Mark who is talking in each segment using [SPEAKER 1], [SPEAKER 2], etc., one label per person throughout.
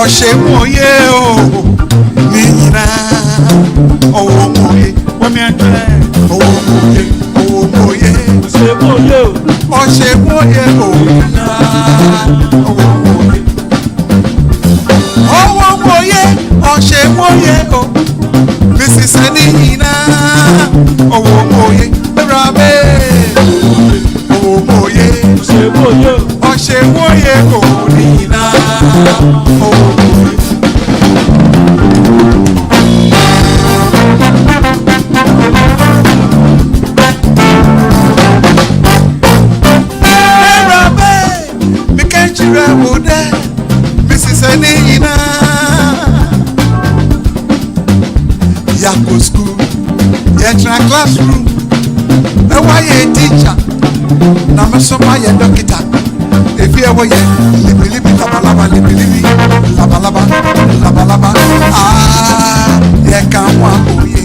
[SPEAKER 1] Oshemoye o Nina Oh moye Wamiatre Oh moye Oh moye Oshemoye Oshemoye o Nina Oh moye Oh moye Oshemoye o Mrs. Nina Oh moye Rabe Oh moye Oshemoye Oshemoye o Nina Oh Mrs. Anina Yako school Yetra classroom Ewa ye teacher Namasoma ye doctor If you ever ye Libi labalaba libi labalaba labalaba Ah ye kamwa oye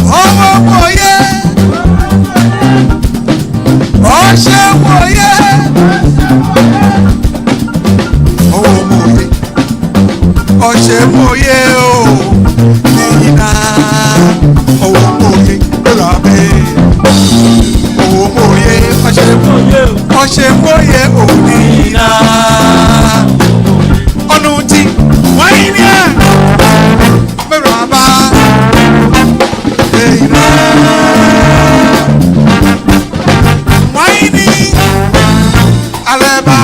[SPEAKER 1] Oh oye Oh she oye Oshemoye o Nina Oh moye Rabe Oh moye Oshemoye o Nina Onuti Wainia Meraba Nina Waini Aleba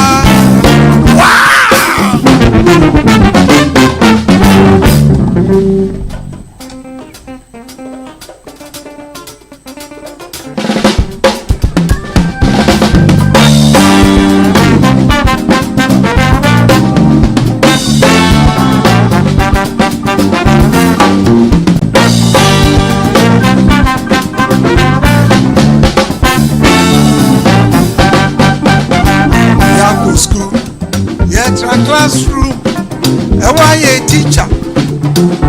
[SPEAKER 1] classroom, ewa ye teacher,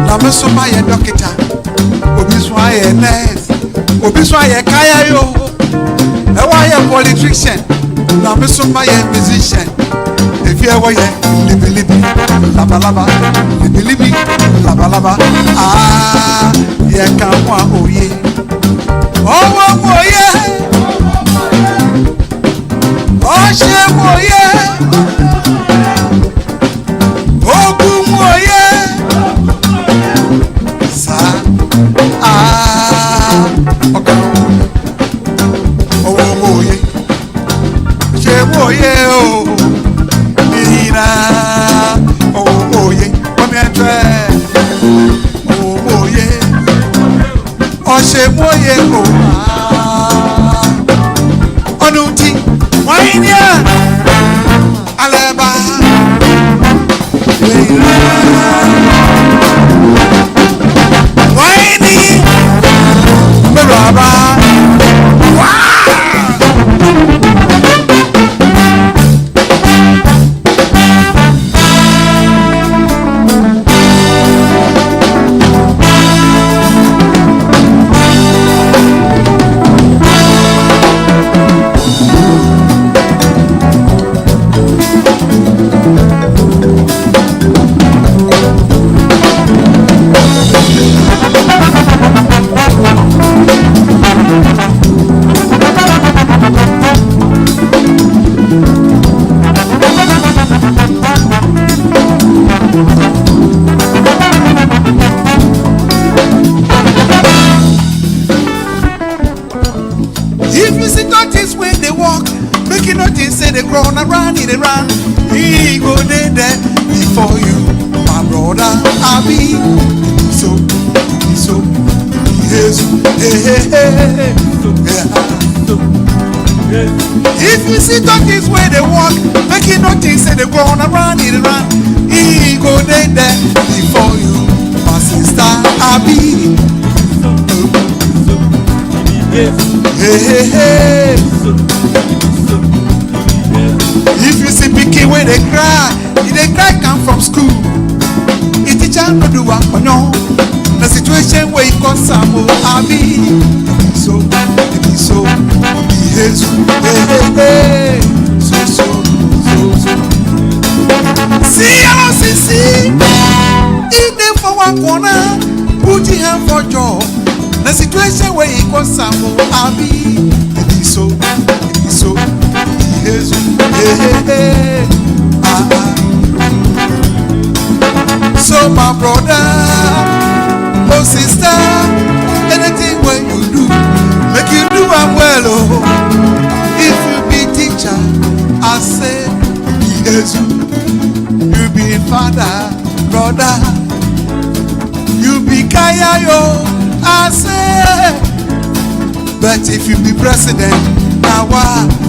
[SPEAKER 1] na mesoma ye doctor, obiswa ye nurse, obiswa ye kaya yo, ewa ye politician, na mesoma ye musician, if you ewa ye libi labalaba, libi labalaba, ah ye kamwa oye, oh oye, oh she oye. Oshemoye o Onuti Wainia Aleba Waini Meraba run around in the run. He go there before you, my brother. I be so, yes, hey. If you see donkeys where they walk, making nothing, say they run around in the run. He go there before you, my sister. I be hey. If you see pikin when they cry come from school. It teacher no do what no. The situation where you cause some abi. So yes, hey. So. See ya. see. If they for one corner, put your hand for job. The situation where he goes some Abi. It is so, yes, So my brother, oh sister, anything when you do, make you do am well, oh. If you be teacher, I say, yes, you be father, brother, you be kaya yo, I say. But if you be president, now what?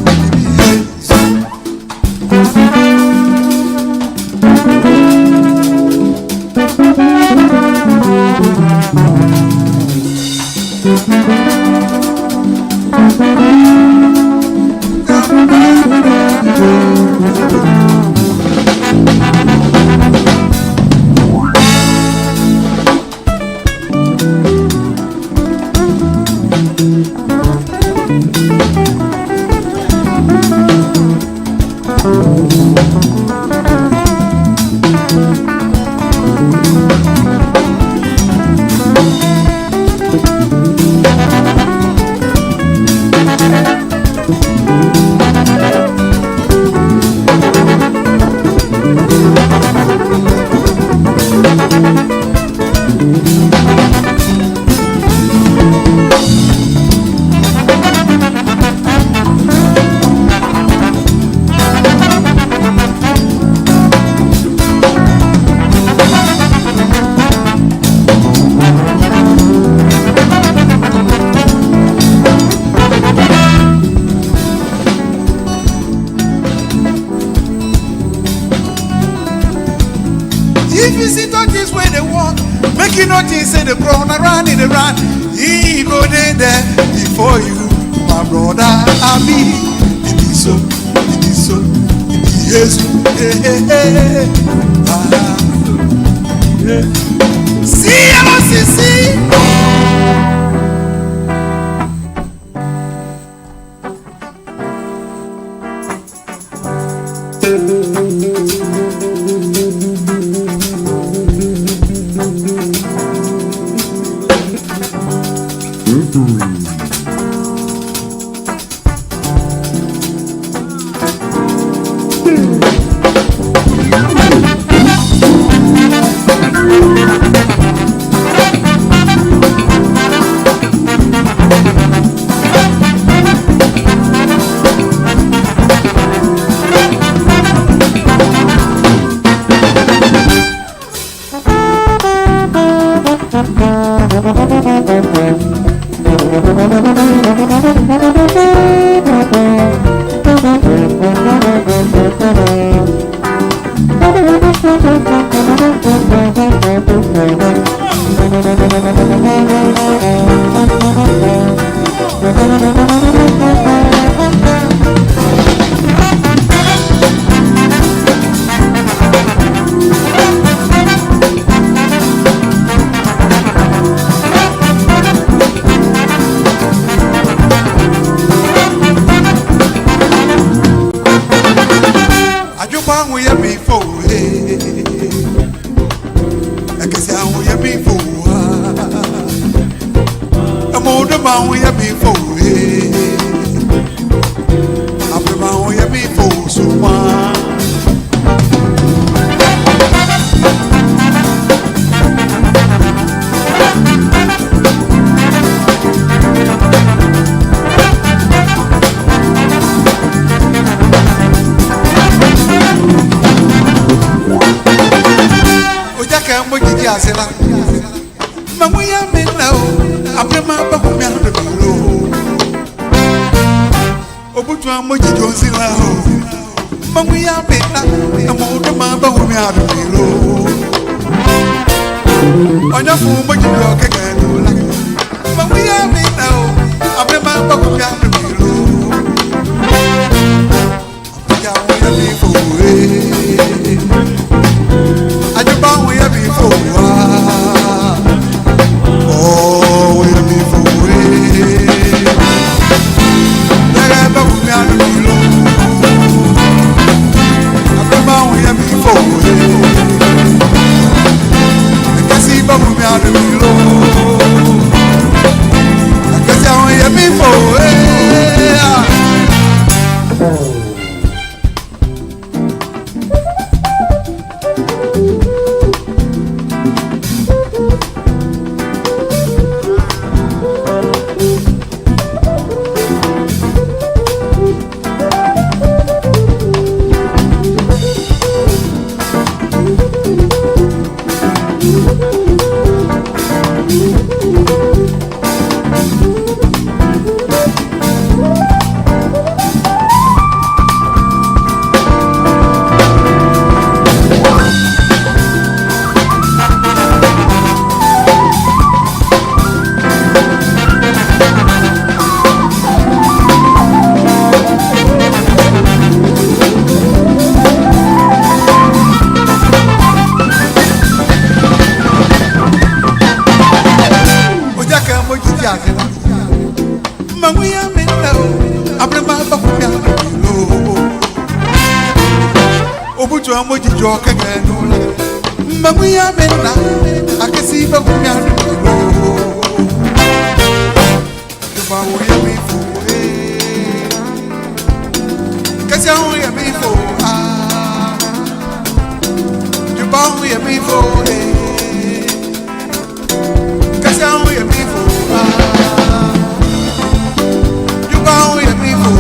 [SPEAKER 1] If you see tortoise where they walk, make you notice say the brown around in the run. He go there before you, my brother. I be it is so, it is so, it is yes. See, see. Before de milo. Que se oye mi fo, Mamuya mena, akesi ba kumya no. Ba wo ye mi fo kasi wo ye mi fo ba wo ye mi fo kasi wo ye mi fo ba wo ye mi fo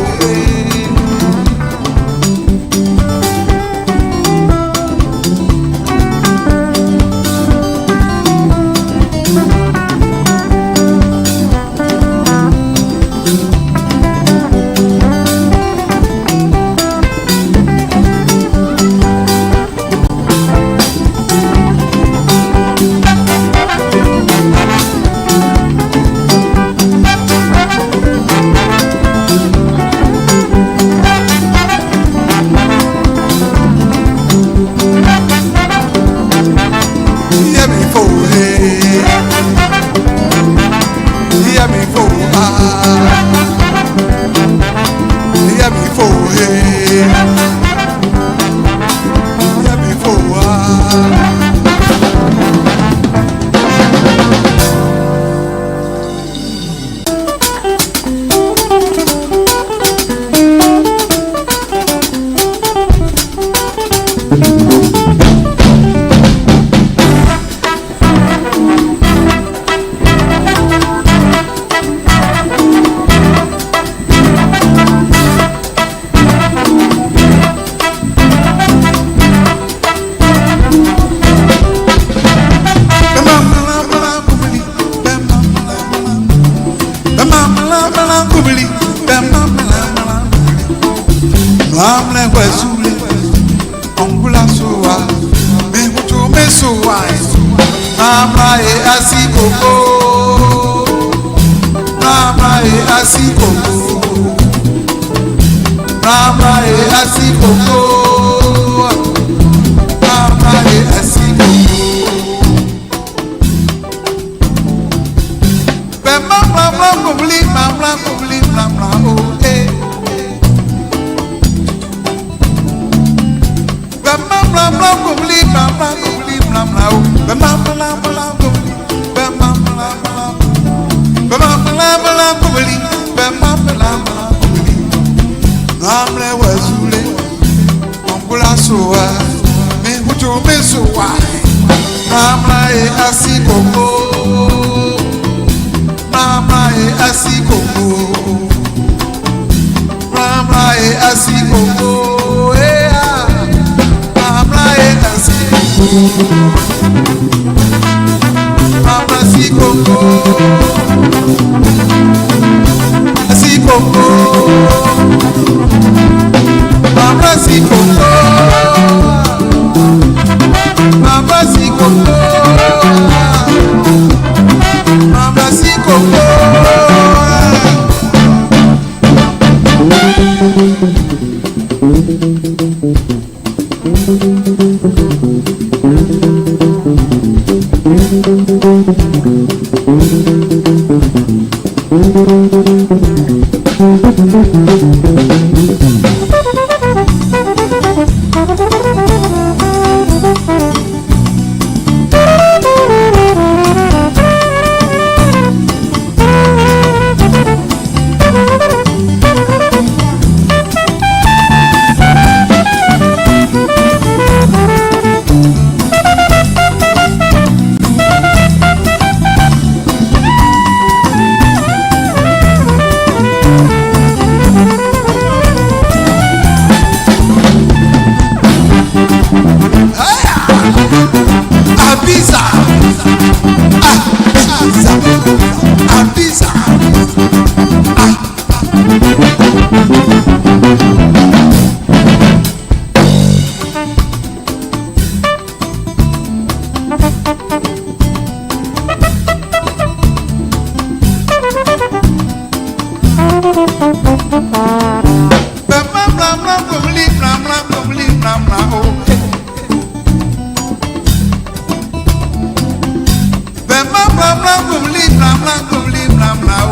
[SPEAKER 1] Bema blam blam kumli blam blam kumli blam blam.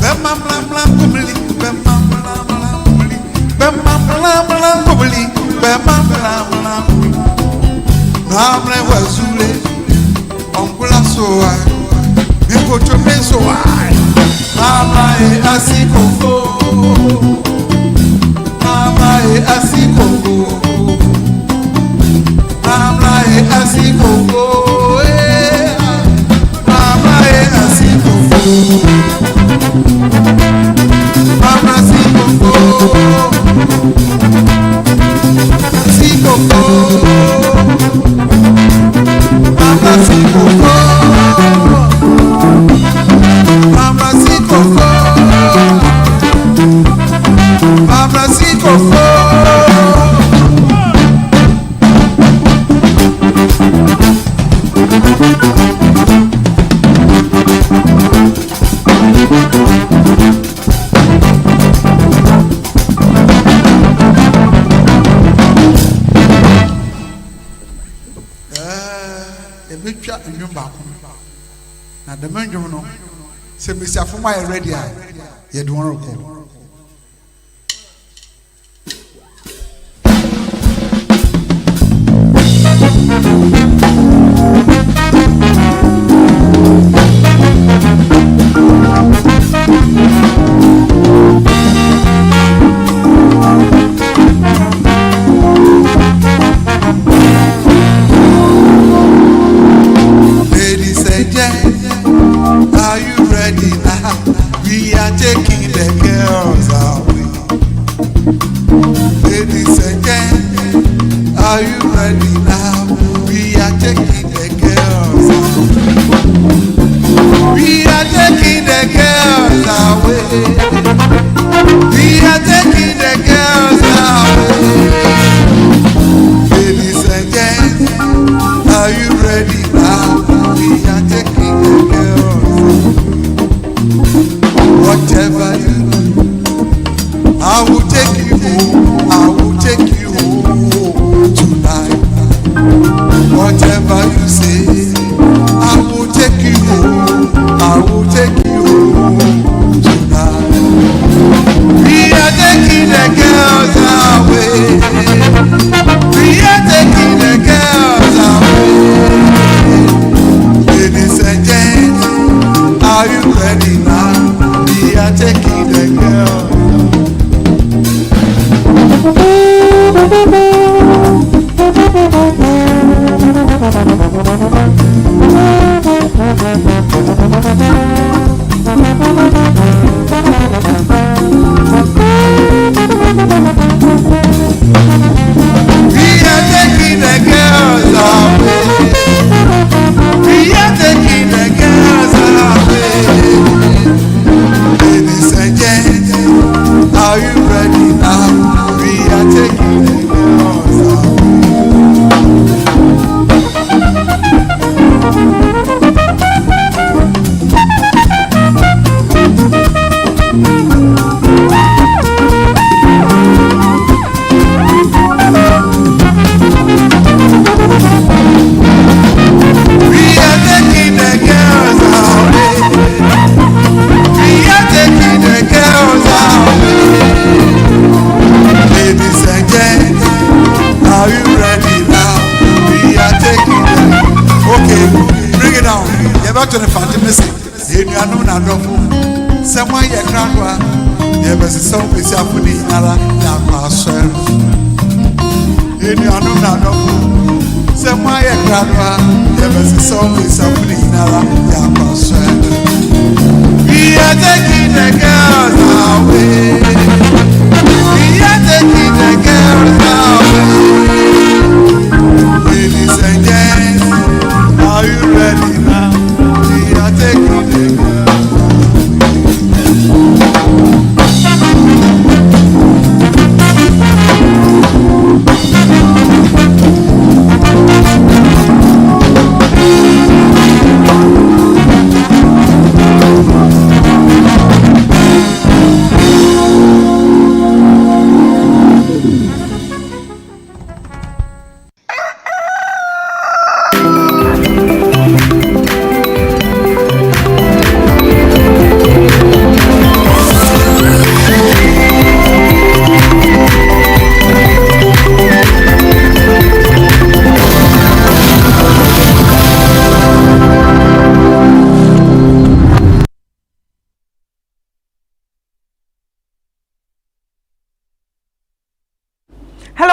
[SPEAKER 1] Bema blam blam kumli bema blam blam kumli bema blam blam kumli bema blam blam. Namre wazule onkula soa miko chome soa. Mama e asikoko. Mama e asikoko. Mama e asikoko. Mama e asikoko. Mama asikoko. Asikoko. Mama asikoko. Mama asikoko. Mama asikoko. Ebetwa ndwom baako na dem ndwom no se mesiafo ma ye ready a ye de won rekọ.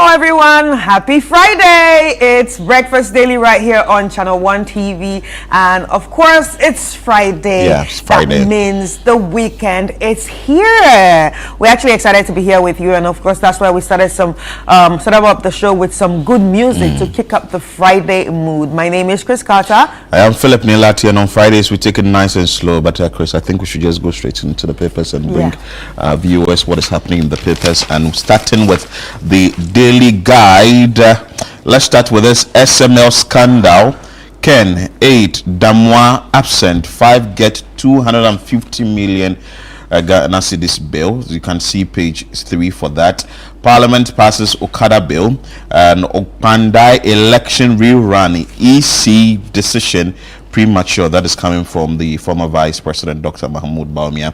[SPEAKER 2] everyone. Happy Friday. It's Breakfast Daily right here on Channel 1 TV. And of course, it's Friday.
[SPEAKER 3] Yeah, it's Friday.
[SPEAKER 2] That means the weekend is here. We're actually excited to be here with you. And of course, that's why we started up the show with some good music to kick up the Friday mood. My name is Chris Carter.
[SPEAKER 3] I am Philip Nilati, and on Fridays we take it nice and slow. But Chris, I think we should just go straight into the papers and bring viewers what is happening in the papers. And starting with the Daily Guide, let's start with this SML scandal. Ken 8, Damwa absent, 5 get 250 million Ghana cedis bill. You can see page 3 for that. Parliament passes Okada bill, and Okpandai election rerun, EC decision premature. That is coming from the former Vice President Dr. Mahmoud Bawumia.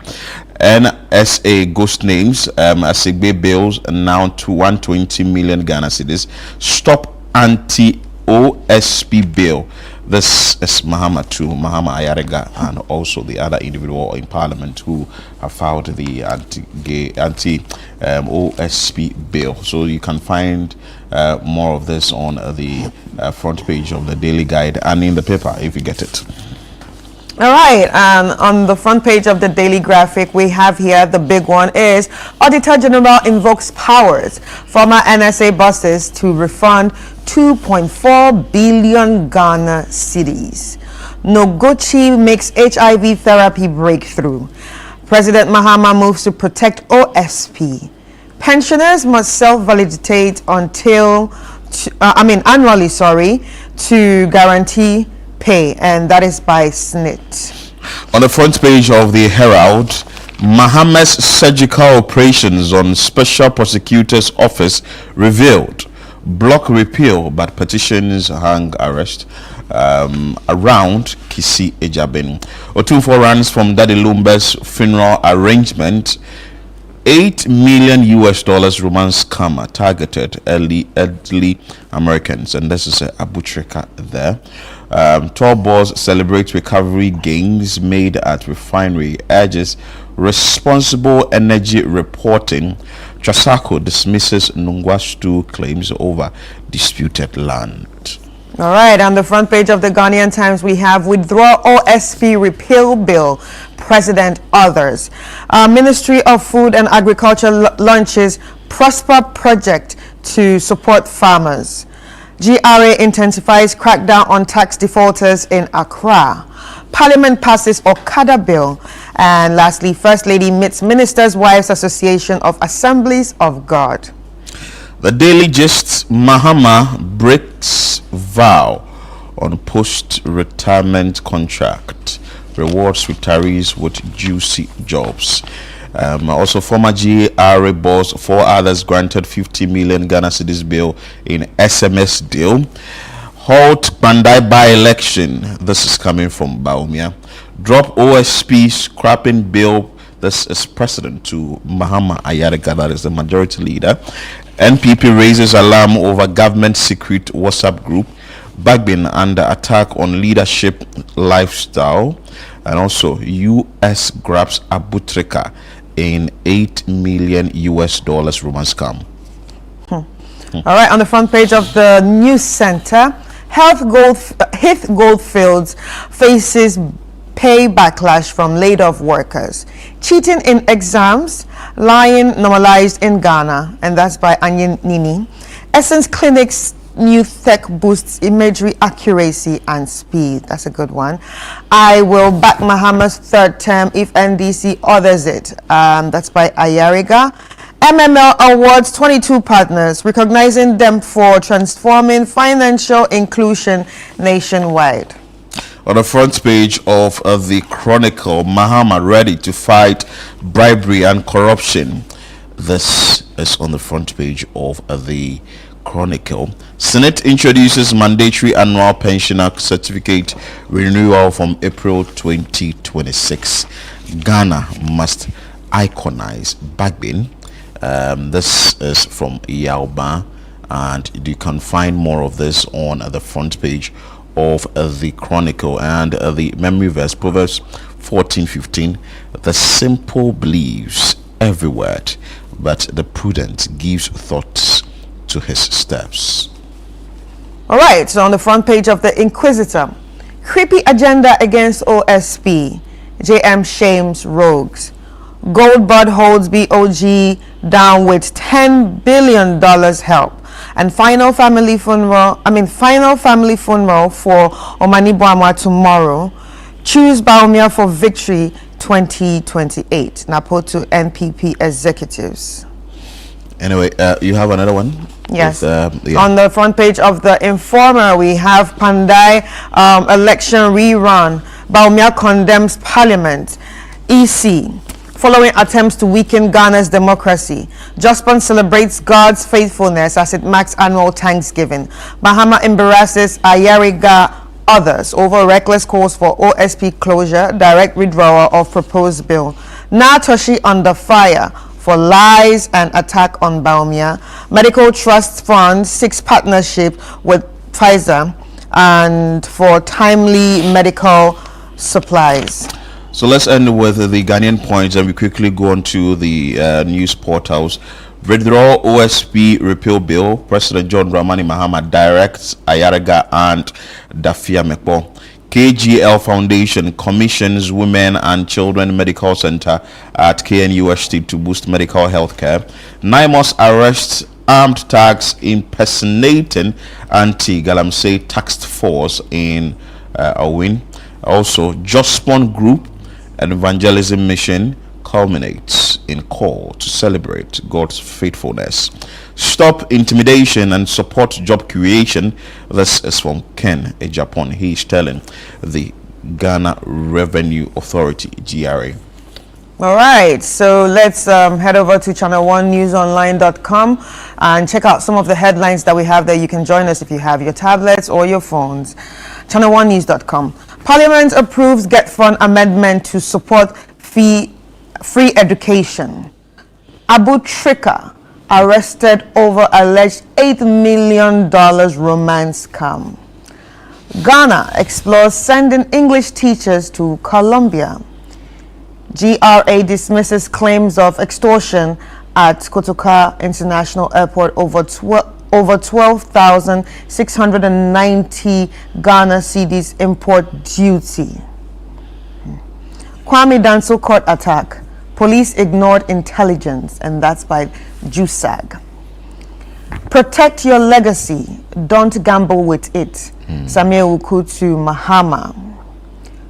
[SPEAKER 3] NSA ghost names, Asigbe bills now to 120 million Ghana cedis. Stop anti-OSP bill. This is Mahama Ayarega, and also the other individual in Parliament who have filed the anti-OSP bill. So you can find more of this on the front page of the Daily Guide and in the paper if you get it.
[SPEAKER 2] All right, and on the front page of the Daily Graphic, we have here the big one is Auditor General invokes powers former NSA bosses to refund 2.4 billion Ghana cedis. Noguchi makes HIV therapy breakthrough. President Mahama moves to protect OSP. Pensioners must self-validate annually, to guarantee pay, and that is by SNIT.
[SPEAKER 3] On the front page of the Herald, Mahama's surgical operations on Special Prosecutor's Office revealed. Block repeal, but petitions hang arrest around Kisi Ejabin. Otunfo runs from Daddy Lumba's funeral arrangement. $8 million romance scammer targeted elderly Americans, and this is Abu Trika there. 12 balls celebrate recovery gains made at refinery, urges responsible energy reporting. Trasako dismisses Nungwastu claims over disputed land.
[SPEAKER 2] All right, on the front page of the Ghanaian Times, we have withdraw OSP repeal bill, President others. Ministry of Food and Agriculture launches Prosper project to support farmers. GRA intensifies crackdown on tax defaulters in Accra. Parliament passes Okada bill. And lastly, First Lady meets Ministers' Wives Association of Assemblies of God.
[SPEAKER 3] The Daily Gist, Mahama breaks vow on post-retirement contract. Rewards retirees with juicy jobs. Also, former GRA boss, 4 others granted 50 million Ghana cedis bill in SMS deal. Halt Bandai by-election. This is coming from Bawumia. Drop OSP scrapping bill. This is precedent to Mahama Ayarega, that is the majority leader. NPP raises alarm over government secret WhatsApp group. Bagbin under attack on leadership lifestyle. And also US grabs Abu Trika in $8 million romance scam.
[SPEAKER 2] All right, on the front page of the News Center, Heath Goldfields faces pay backlash from laid-off workers. Cheating in exams, lying normalized in Ghana, and that's by Anya Nini. Essence Clinic's new tech boosts imagery accuracy and speed. That's a good one. I will back Mahama's third term if NDC orders it. That's by Ayariga. MML awards 22 partners, recognizing them for transforming financial inclusion nationwide.
[SPEAKER 3] On the front page of the Chronicle, Mahama ready to fight bribery and corruption. This is on the front page of the Chronicle. Senate introduces mandatory annual pensioner certificate renewal from April 2026. Ghana must iconize Bagbin. This is from Yauba, and you can find more of this on the front page of the Chronicle. And the memory verse, Proverbs 14:15, the simple believes every word, but the prudent gives thoughts to to his steps.
[SPEAKER 2] All right, so on the front page of the Inquisitor, creepy agenda against OSP, JM shames rogues. Goldbud holds BOG down with $10 billion help. And final family funeral for Omani Boamwa tomorrow. Choose Baumia for victory 2028. Napo to NPP executives.
[SPEAKER 3] Anyway, you have another one?
[SPEAKER 2] Yes.
[SPEAKER 3] With,
[SPEAKER 2] On the front page of the Informer, we have Pandai election rerun. Baumia condemns parliament. EC. Following attempts to weaken Ghana's democracy, Jospon celebrates God's faithfulness as it marks annual Thanksgiving. Mahama embarrasses Ayariga others over reckless calls for OSP closure, direct withdrawal of proposed bill. Natoshi under fire for lies and attack on Baumia. Medical Trust Fund seeks partnership with Pfizer and for timely medical supplies.
[SPEAKER 3] So let's end with the Ghanaian points and we quickly go on to the news portals. Withdraw OSP repeal bill. President John Dramani Mahama directs Ayaraga and Dafia Mekpo. KGL Foundation commissions Women and Children Medical Center at KNUST to boost medical health care. NIMOS arrests armed thugs impersonating anti-Galamsey task force in Awin. Also, Jospon Group and evangelism mission culminates in call to celebrate God's faithfulness. Stop intimidation and support job creation. This is from Ken Ejapon. He is telling the Ghana Revenue Authority, GRA.
[SPEAKER 2] All right, so let's head over to channel1newsonline.com and check out some of the headlines that we have there. You can join us if you have your tablets or your phones. Channel1news.com. Parliament approves Get Fund amendment to support free education. Abu Trika arrested over alleged $8 million romance scam. Ghana explores sending English teachers to Colombia. GRA dismisses claims of extortion at Kotoka International Airport over 12,690 Ghana cedis import duty. Kwame Danso court attack. Police ignored intelligence, and that's by JUSAG. Protect your legacy. Don't gamble with it. Samuel Ukutu Mahama.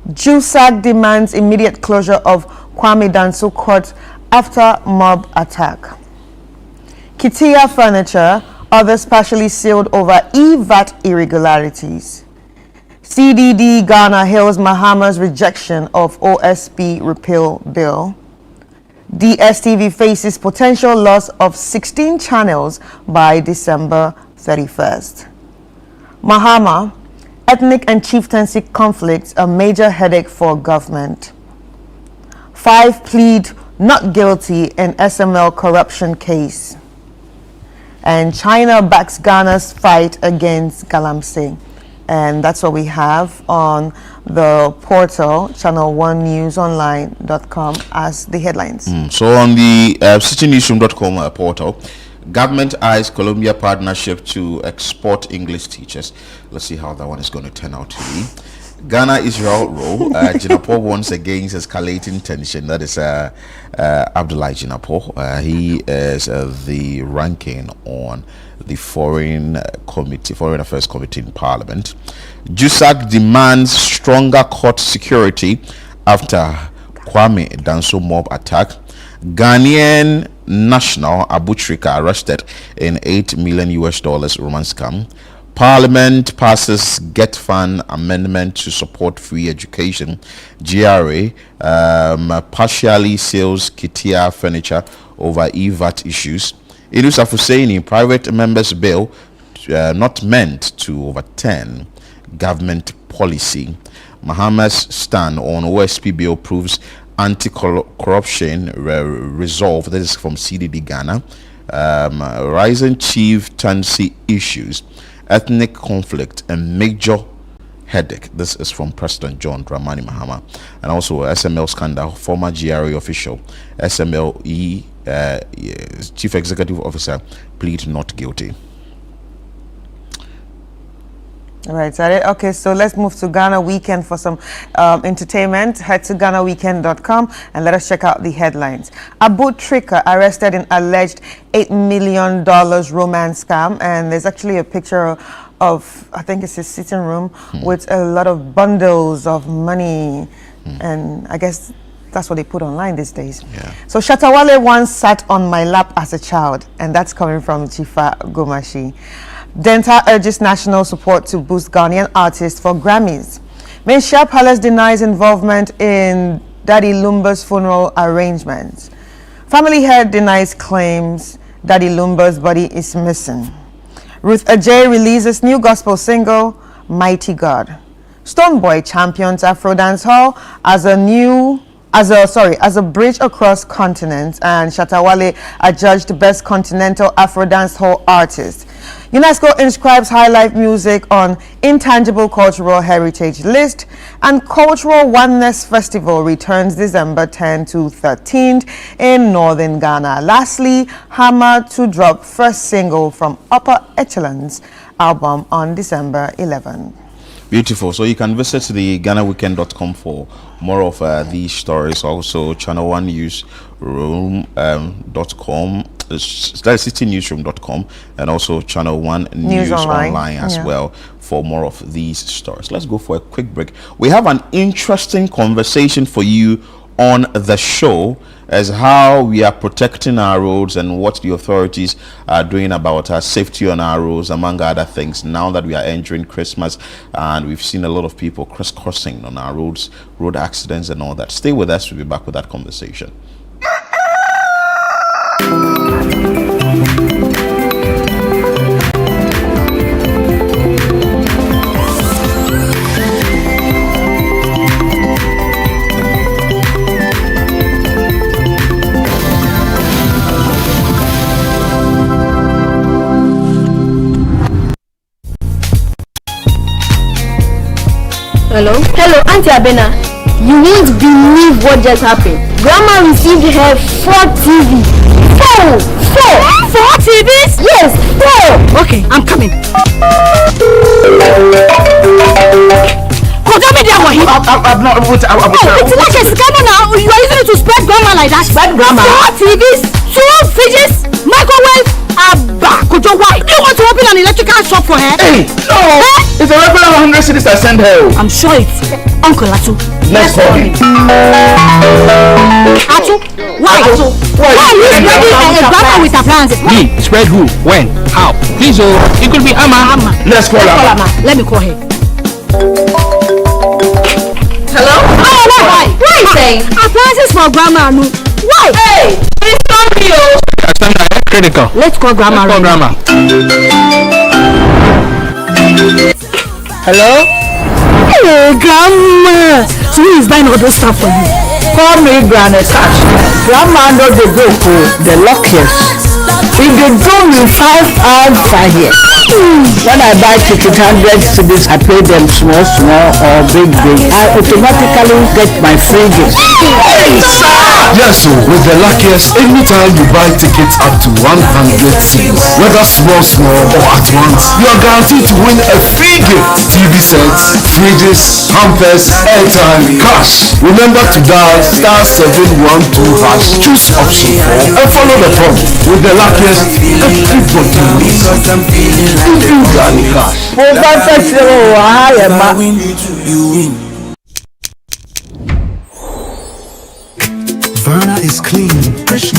[SPEAKER 2] JUSAG demands immediate closure of Kwame Danso court after mob attack. Kitia Furniture, others partially sealed over EVAT irregularities. CDD Ghana hails Mahama's rejection of OSP repeal bill. DSTV faces potential loss of 16 channels by December 31st. Mahama, ethnic and chieftaincy conflicts a major headache for government. 5 plead not guilty in SML corruption case. And China backs Ghana's fight against Galamsey. And that's what we have on the portal, channel1newsonline.com, as the headlines.
[SPEAKER 3] So on the citynewsroom.com portal, government eyes Colombia partnership to export English teachers. Let's see how that one is going to turn out to be. Ghana-Israel row. Jinapo once again escalating tension. That is Abdullah Jinapo. He is the ranking on the Foreign Affairs Committee in Parliament. JUSAG demands stronger court security after Kwame Danso mob attack. Ghanaian national Abu Trika arrested in $8 million romance scam. Parliament passes Get Fund amendment to support free education. GRA partially sells Kitia Furniture over EVAT issues. Idris Afuseini, private members bill not meant to overturn government policy. Mahama's stand on OSP bill proves anti-corruption resolve. That is from CDD Ghana. Rising chieftaincy issues, ethnic conflict, and major headache. This is from President John Dramani Mahama. And also SML scandal, former GRA official, SMLE Chief Executive Officer, plead not guilty.
[SPEAKER 2] All right, is that it? Okay, so let's move to Ghana Weekend for some entertainment. Head to GhanaWeekend.com and let us check out the headlines. Abu Trika arrested in alleged $8 million romance scam. And there's actually a picture of, I think it's his sitting room, with a lot of bundles of money. And I guess that's what they put online these days.
[SPEAKER 3] Yeah.
[SPEAKER 2] So Shatawale once sat on my lap as a child, and that's coming from Chifa Gomashi. Denta urges national support to boost Ghanaian artists for Grammys. Mainshare Palace denies involvement in Daddy Lumba's funeral arrangements. Family head denies claims Daddy Lumba's body is missing. Ruth Ajay releases new gospel single, Mighty God. Stoneboy champions Afro Dance Hall as a bridge across continents, and Shatawale adjudged best continental Afro Dance Hall artist. UNESCO inscribes high life music on intangible cultural heritage list, and Cultural Oneness Festival returns December 10 to 13th in northern Ghana. Lastly, Hammer to drop first single from Upper Echelon's album on December 11.
[SPEAKER 3] Beautiful. So you can visit the GhanaWeekend.com for more of these stories. Also, Channel One Newsroom.com, CityNewsroom.com, and also Channel One News Online as well for more of these stories. Let's go for a quick break. We have an interesting conversation for you on the show as how we are protecting our roads and what the authorities are doing about our safety on our roads, among other things, now that we are entering Christmas and we've seen a lot of people crisscrossing on our roads, road accidents and all that. Stay with us. We'll be back with that conversation.
[SPEAKER 4] Hello? Hello, Auntie Abena. You won't believe what just happened. Grandma received her 4 TV. 4 TVs? Yes, 4. Okay, I'm coming. I've not. It's like a scammer now. You are using it to spread grandma like that. Spread grandma? 4 TVs, 2 fridges, microwave. Abba, Kojo, why? Do you want to open an electrical shop for her? Hey, no! It's a regular 100 cities I send her. I'm sure it's Uncle Atu. Let's call him. Atu? Why? Atu? Why are you spreading a grandma with appliances?
[SPEAKER 5] Me? Spread who? When? How? Please, it could be Amma.
[SPEAKER 4] Let's call Amma. Let me call her. Hello? Why? What are you saying? Appliances for grandma, no. Why? Hey, it's not real.
[SPEAKER 5] Critical.
[SPEAKER 4] Let's call grandma.
[SPEAKER 5] Hello?
[SPEAKER 4] Hello, grandma. So who is buying all those stuff for you?
[SPEAKER 5] Call me Granny Cash. Grandma knows the go to the luckiest. If they do me 5 hours 5 years. When I buy ticket 100 cities, I pay them small or big. I automatically get my free gift.
[SPEAKER 6] Yes, so with the luckiest, anytime you buy tickets up to 100 cities, whether small or at once, you are guaranteed to win a free gift. TV sets, fridges, hampers, airtime, cash. Remember to dial *712#, choose option 4 and follow the prompt. With the luckiest, everybody wins. Granny Cash.
[SPEAKER 7] Verna is clean, fresh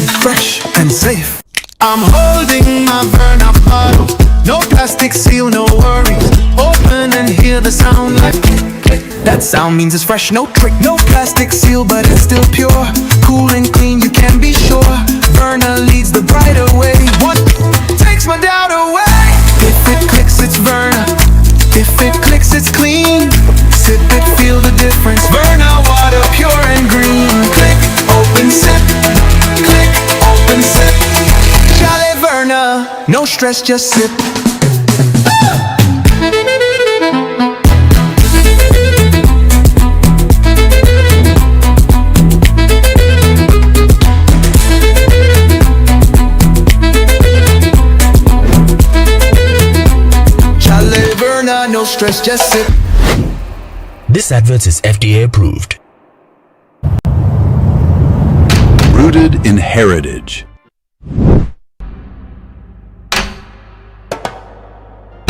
[SPEAKER 7] and safe. I'm holding my Verna bottle. No plastic seal, no worries. Open and hear the sound like click. That sound means it's fresh, no trick. No plastic seal, but it's still pure. Cool and clean, you can be sure. Verna leads the brighter way. What takes my doubt away? If it clicks, it's Verna. If it clicks, it's clean. Sip it, feel the difference. Verna water, pure and green. Click, open, sip. Click, open, sip. Chalet Verna, no stress, just sip. Chalet Verna, no stress, just sip.
[SPEAKER 8] This advert is FDA approved.
[SPEAKER 9] Rooted in heritage.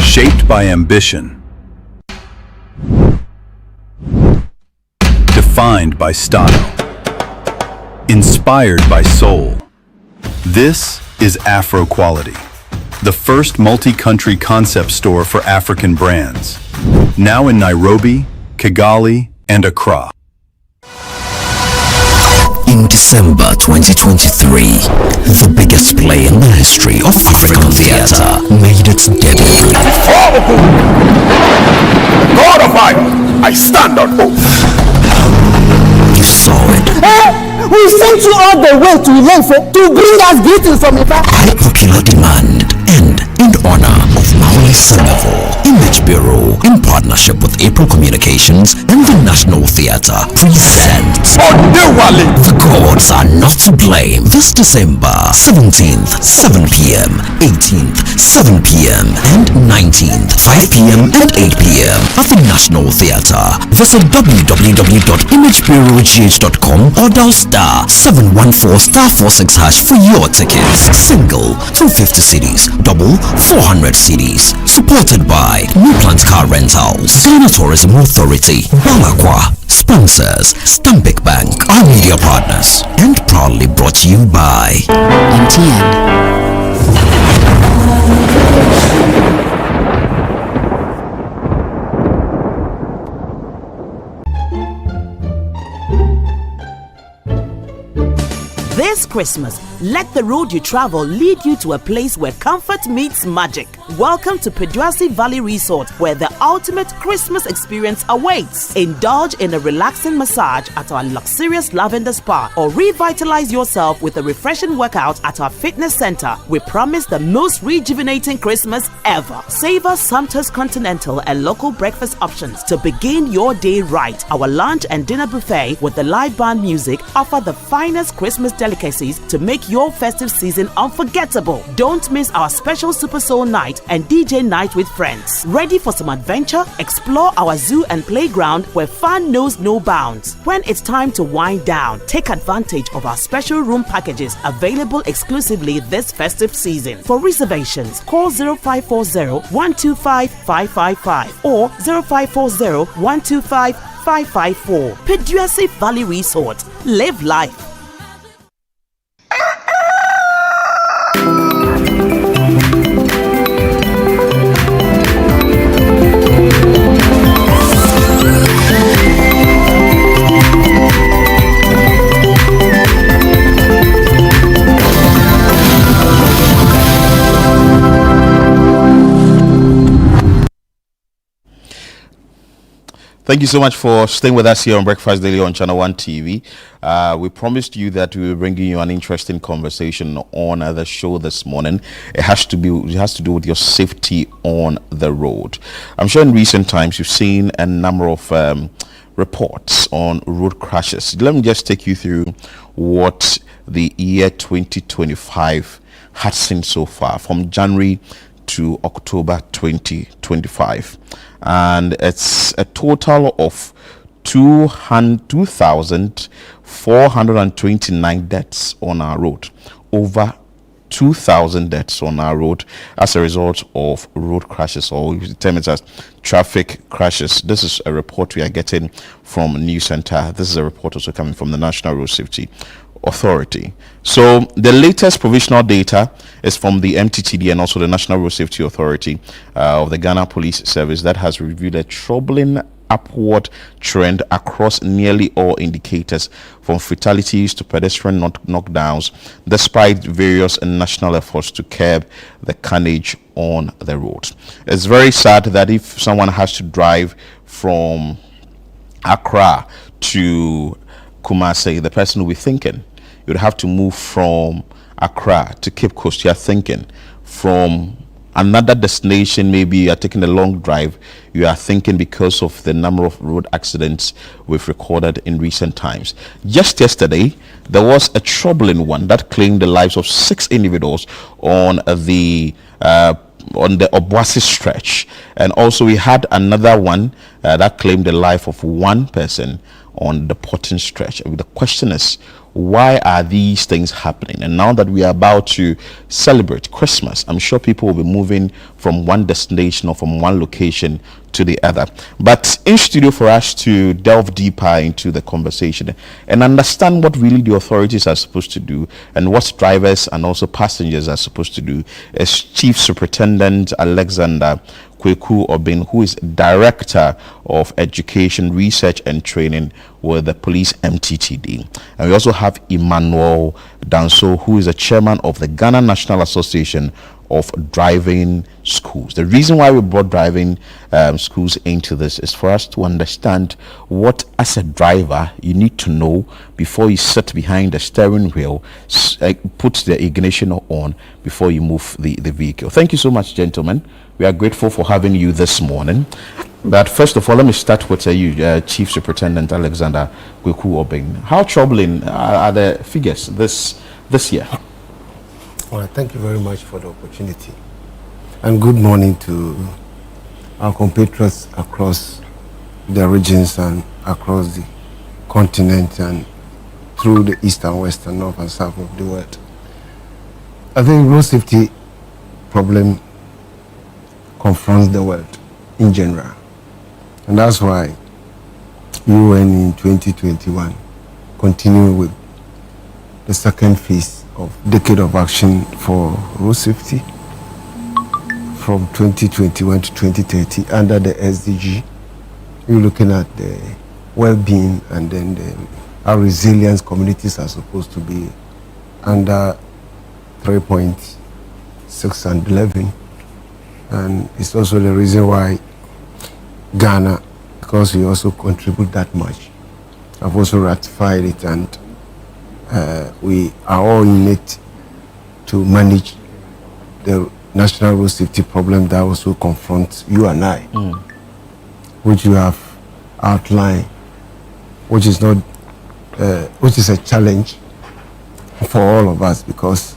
[SPEAKER 9] Shaped by ambition. Defined by style. Inspired by soul. This is Afro Quality, the first multi-country concept store for African brands. Now in Nairobi, Kigali, and Accra.
[SPEAKER 8] In December 2023, the biggest play in the history of African theatre made its debut.
[SPEAKER 6] God of I stand on oath.
[SPEAKER 8] You saw it.
[SPEAKER 4] We sent you all the way to Ilefe to bring us greetings from Ifa.
[SPEAKER 8] By popular demand and in honor of Maui Senegal, Image Bureau, in partnership with April Communications and the National Theatre, presents The Gods Are Not to Blame this December 17th, 7 p.m., 18th, 7 p.m., and 19th, 5 p.m. and 8 p.m. at the National Theatre. Visit www.imagebureaugh.com or dial *714*46# for your tickets. Single 250 cedis, double 400 cedis. Supported by New Plant Car Rentals, Ghana Tourism Authority, Balakwa. Sponsors, Stambic Bank, our media partners, and proudly brought to you by MTN.
[SPEAKER 10] This Christmas, let the road you travel lead you to a place where comfort meets magic. Welcome to Peduasi Valley Resort, where the ultimate Christmas experience awaits. Indulge in a relaxing massage at our luxurious lavender spa, or revitalize yourself with a refreshing workout at our fitness center. We promise the most rejuvenating Christmas ever. Savor Sumpter's continental and local breakfast options to begin your day right. Our lunch and dinner buffet with the live band music offer the finest Christmas delicacies to make your festive season unforgettable. Don't miss our special Super Soul night and DJ night with friends. Ready for some adventure? Explore our zoo and playground where fun knows no bounds. When it's time to wind down, take advantage of our special room packages available exclusively this festive season. For reservations, call 0540-125-555 or 0540-125-554. Peduasi Valley Resort. Live life.
[SPEAKER 3] Thank you so much for staying with us here on Breakfast Daily on Channel 1 TV. We promised you that we will bring you an interesting conversation on the show this morning. It has to do with your safety on the road. I'm sure in recent times you've seen a number of reports on road crashes. Let me just take you through what the year 2025 had seen so far, from January to October 2025, and it's a total of 2,429 deaths on our road, over 2,000 deaths on our road as a result of road crashes, or you term it as traffic crashes. This is a report we are getting from News Center. This is a report also coming from the National Road Safety Authority. So the latest provisional data is from the MTTD and also the National Road Safety Authority of the Ghana Police Service that has reviewed a troubling upward trend across nearly all indicators, from fatalities to pedestrian knockdowns, despite various national efforts to curb the carnage on the roads. It's very sad that if someone has to drive from Accra to Kumasi, the person will be thinking. You'd have to move from Accra to Cape Coast. You're thinking. From another destination, maybe you're taking a long drive. You are thinking, because of the number of road accidents we've recorded in recent times. Just yesterday, there was a troubling one that claimed the lives of 6 individuals on the on the Obuasi stretch, and also we had another one that claimed the life of one person on the Porton stretch. The question is, why are these things happening? And now that we are about to celebrate Christmas, I'm sure people will be moving from one destination or from one location to the other. But in studio for us to delve deeper into the conversation and understand what really the authorities are supposed to do and what drivers and also passengers are supposed to do is Chief Superintendent Alexander Kweku Obin, who is Director of Education, Research and Training with the Police MTTD. And we also have Emmanuel Danso, who is the Chairman of the Ghana National Association of Driving Schools. The reason why we brought driving schools into this is for us to understand what, as a driver, you need to know before you sit behind the steering wheel, put the ignition on before you move the vehicle. Thank you so much, gentlemen. We are grateful for having you this morning. But first of all, let me start with you, Chief Superintendent Alexander Kweku Obin. How troubling are the figures this year?
[SPEAKER 11] Well, thank you very much for the opportunity. And good morning to our compatriots across the regions and across the continent and through the east and west and north and south of the world. I think road safety problem confronts the world in general. And that's why UN in 2021 continue with the second phase of Decade of Action for Road Safety from 2021 to 2030 under the SDG. You're looking at the well-being and then how resilient communities are supposed to be under 3.6 and 11. And it's also the reason why Ghana, because we also contribute that much, have also ratified it, and we are all in it to manage the national road safety problem that also confronts you and I, which you have outlined, which is not, which is a challenge for all of us, because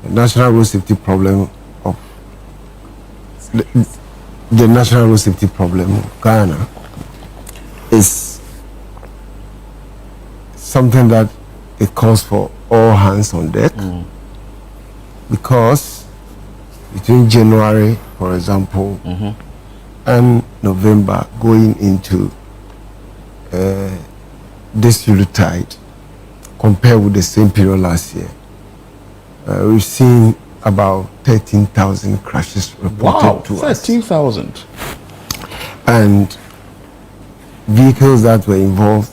[SPEAKER 11] the national road safety problem of the national road safety problem of Ghana is something that it calls for all hands on deck, because between January, for example, and November, going into this Yuletide, compared with the same period last year, we've seen about 13,000 crashes reported to us.
[SPEAKER 3] 13,000.
[SPEAKER 11] And vehicles that were involved,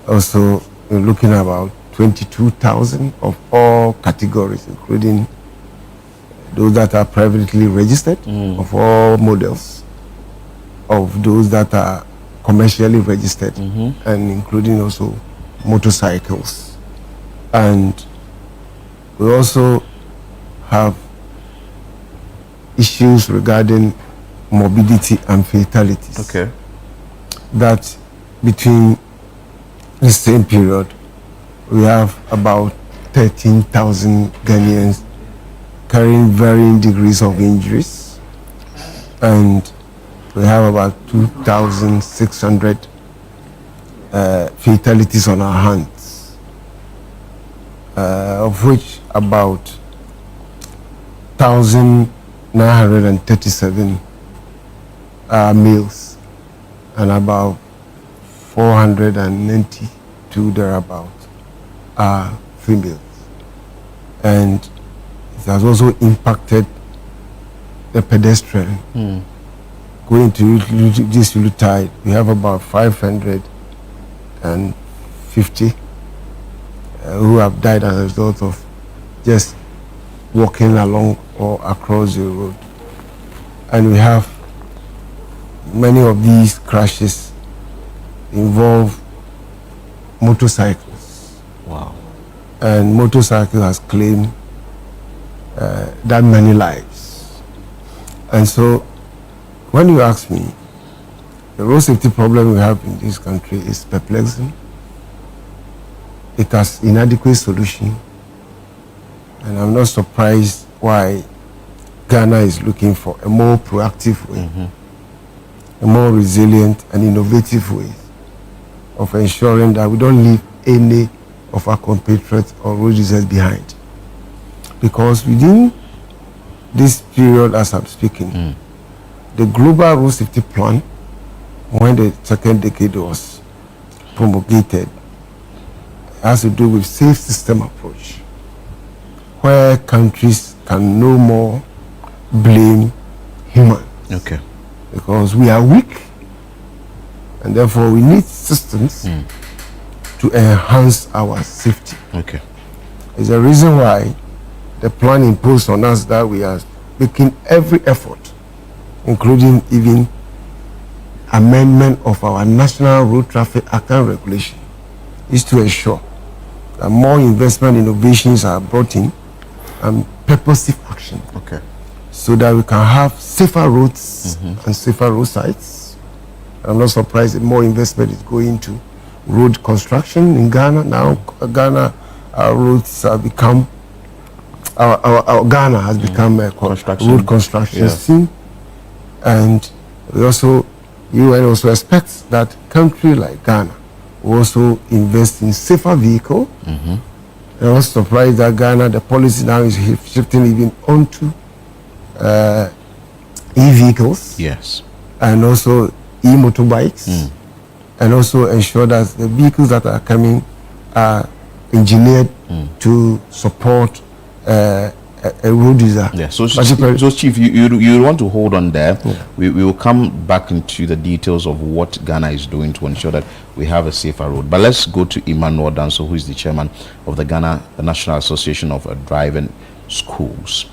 [SPEAKER 11] also we're looking at about 22,000 of all categories, including those that are privately registered, of all models, of those that are commercially registered, and including also motorcycles. And we also have issues regarding morbidity and fatalities.
[SPEAKER 3] Okay.
[SPEAKER 11] That between the same period, we have about 13,000 Ghanaians carrying varying degrees of injuries, and we have about 2,600 fatalities on our hands, of which about 1,937 are males and about 492 thereabout are females. And it has also impacted the pedestrian. Going to this Yuletide, we have about 550 who have died as a result of just walking along or across the road. And we have many of these crashes involve motorcycles.
[SPEAKER 3] Wow.
[SPEAKER 11] And motorcycle has claimed that many lives. And so when you ask me, the road safety problem we have in this country is perplexing. It has inadequate solution. And I'm not surprised why Ghana is looking for a more proactive way, a more resilient and innovative way of ensuring that we don't leave any of our compatriots or road users behind. Because within this period, as I'm speaking, the Global Road Safety Plan, when the second decade was promulgated, has to do with safe system approach, where countries can no more blame humans.
[SPEAKER 3] Okay.
[SPEAKER 11] Because we are weak, and therefore we need systems to enhance our safety.
[SPEAKER 3] Okay.
[SPEAKER 11] It's the reason why the plan imposed on us that we are making every effort, including even amendment of our National Road Traffic Act and Regulation, is to ensure that more investment innovations are brought in and purposive action.
[SPEAKER 3] Okay.
[SPEAKER 11] So that we can have safer roads and safer road sites. I'm not surprised that more investment is going to road construction in Ghana. Now, Ghana, our roads have become, our Ghana has become a road construction scene. And we also, UN also expects that country like Ghana will also invest in safer vehicle. I'm also surprised that Ghana, the policy now is shifting even onto e-vehicles,
[SPEAKER 3] yes,
[SPEAKER 11] and also e-motorbikes, and also ensure that the vehicles that are coming are engineered to support a road user.
[SPEAKER 3] Yeah. So Chief, you want to hold on there. We will come back into the details of what Ghana is doing to ensure that we have a safer road. But let's go to Emmanuel Danso, who is the chairman of the Ghana National Association of Driving Schools.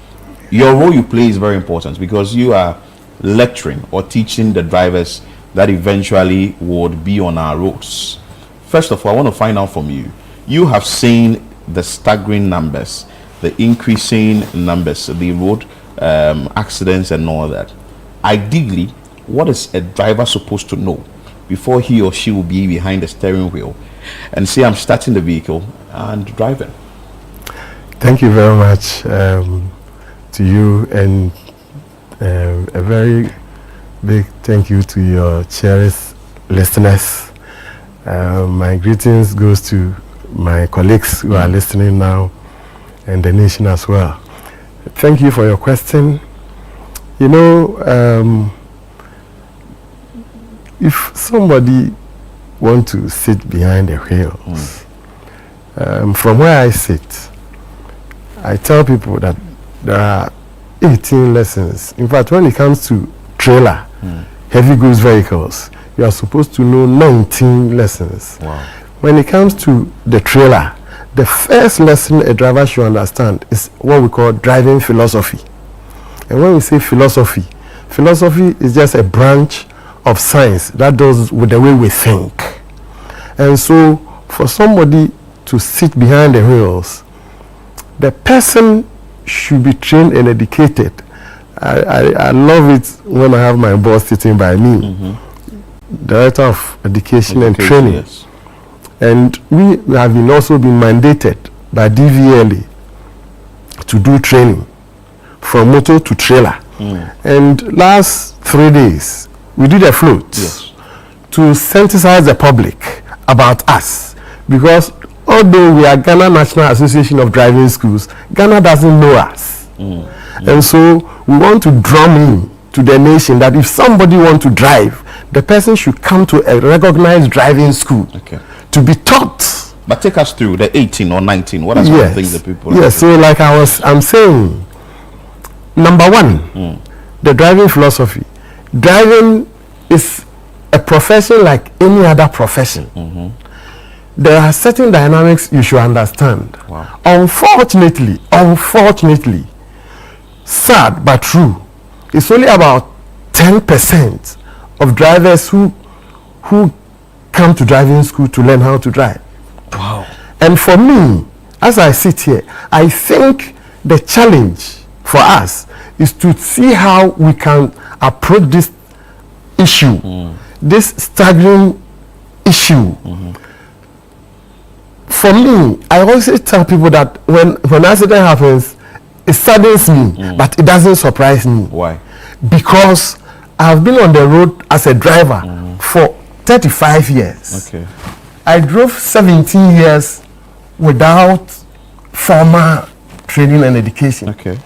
[SPEAKER 3] Your role you play is very important because you are lecturing or teaching the drivers that eventually would be on our roads. First of all, I want to find out from you. You have seen the staggering numbers, the increasing numbers, the road accidents and all that. Ideally, what is a driver supposed to know before he or she will be behind the steering wheel and say, I'm starting the vehicle and driving?
[SPEAKER 12] Thank you very much to you, and a very big thank you to your cherished listeners. My greetings goes to my colleagues who are listening now and the nation as well. Thank you for your question. You know, if somebody want to sit behind the wheels, from where I sit, I tell people that there are 18 lessons. In fact, when it comes to trailer, heavy goods vehicles, you are supposed to know 19 lessons.
[SPEAKER 3] Wow.
[SPEAKER 12] When it comes to the trailer, the first lesson a driver should understand is what we call driving philosophy. And when we say philosophy, philosophy is just a branch of science that does with the way we think. And so for somebody to sit behind the wheels, the person should be trained and educated. I love it when I have my boss sitting by me, Director of Education and Training.
[SPEAKER 3] Yes.
[SPEAKER 12] And we have also been mandated by DVLA to do training from motor to trailer. And last 3 days, we did a float to sensitize the public about us, because although we are Ghana National Association of Driving Schools, Ghana doesn't know us. And so we want to drum in to the nation that if somebody wants to drive, the person should come to a recognized driving school to be taught.
[SPEAKER 3] But take us through the 18 or 19. What are some of the things that people...
[SPEAKER 12] Yes, so like I'm saying, number one, the driving philosophy. Driving is a profession like any other profession. There are certain dynamics you should understand.
[SPEAKER 3] Wow.
[SPEAKER 12] Unfortunately, sad but true, it's only about 10% of drivers who come to driving school to learn how to drive.
[SPEAKER 3] Wow.
[SPEAKER 12] And for me, as I sit here, I think the challenge for us is to see how we can approach this issue, this staggering issue. For me, I always tell people that when an accident happens, it saddens me, but it doesn't surprise me.
[SPEAKER 3] Why?
[SPEAKER 12] Because I've been on the road as a driver for 35 years.
[SPEAKER 3] Okay.
[SPEAKER 12] I drove 17 years without formal training and education.
[SPEAKER 3] Okay.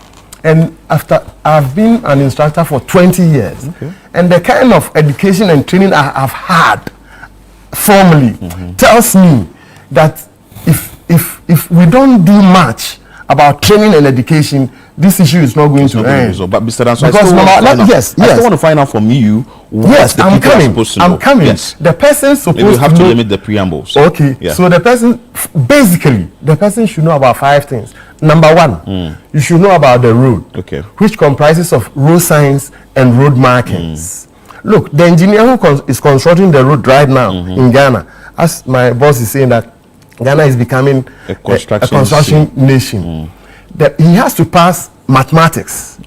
[SPEAKER 12] And after I've been an instructor for 20 years, and the kind of education and training I have had formally tells me that if we don't do much about training and education, this issue is not going to end.
[SPEAKER 3] But Mr. Danso,
[SPEAKER 12] I
[SPEAKER 3] still want to find out from you what the people are supposed to know.
[SPEAKER 12] I'm coming.
[SPEAKER 3] Yes.
[SPEAKER 12] The person supposed
[SPEAKER 3] Maybe we have to
[SPEAKER 12] know,
[SPEAKER 3] limit the preambles.
[SPEAKER 12] Okay.
[SPEAKER 3] Yeah.
[SPEAKER 12] So the person, basically, the person should know about 5 things. Number 1, you should know about the road, which comprises of road signs and road markings. Look, the engineer who is constructing the road right now in Ghana, as my boss is saying that Ghana is becoming a construction nation. That he has to pass mathematics,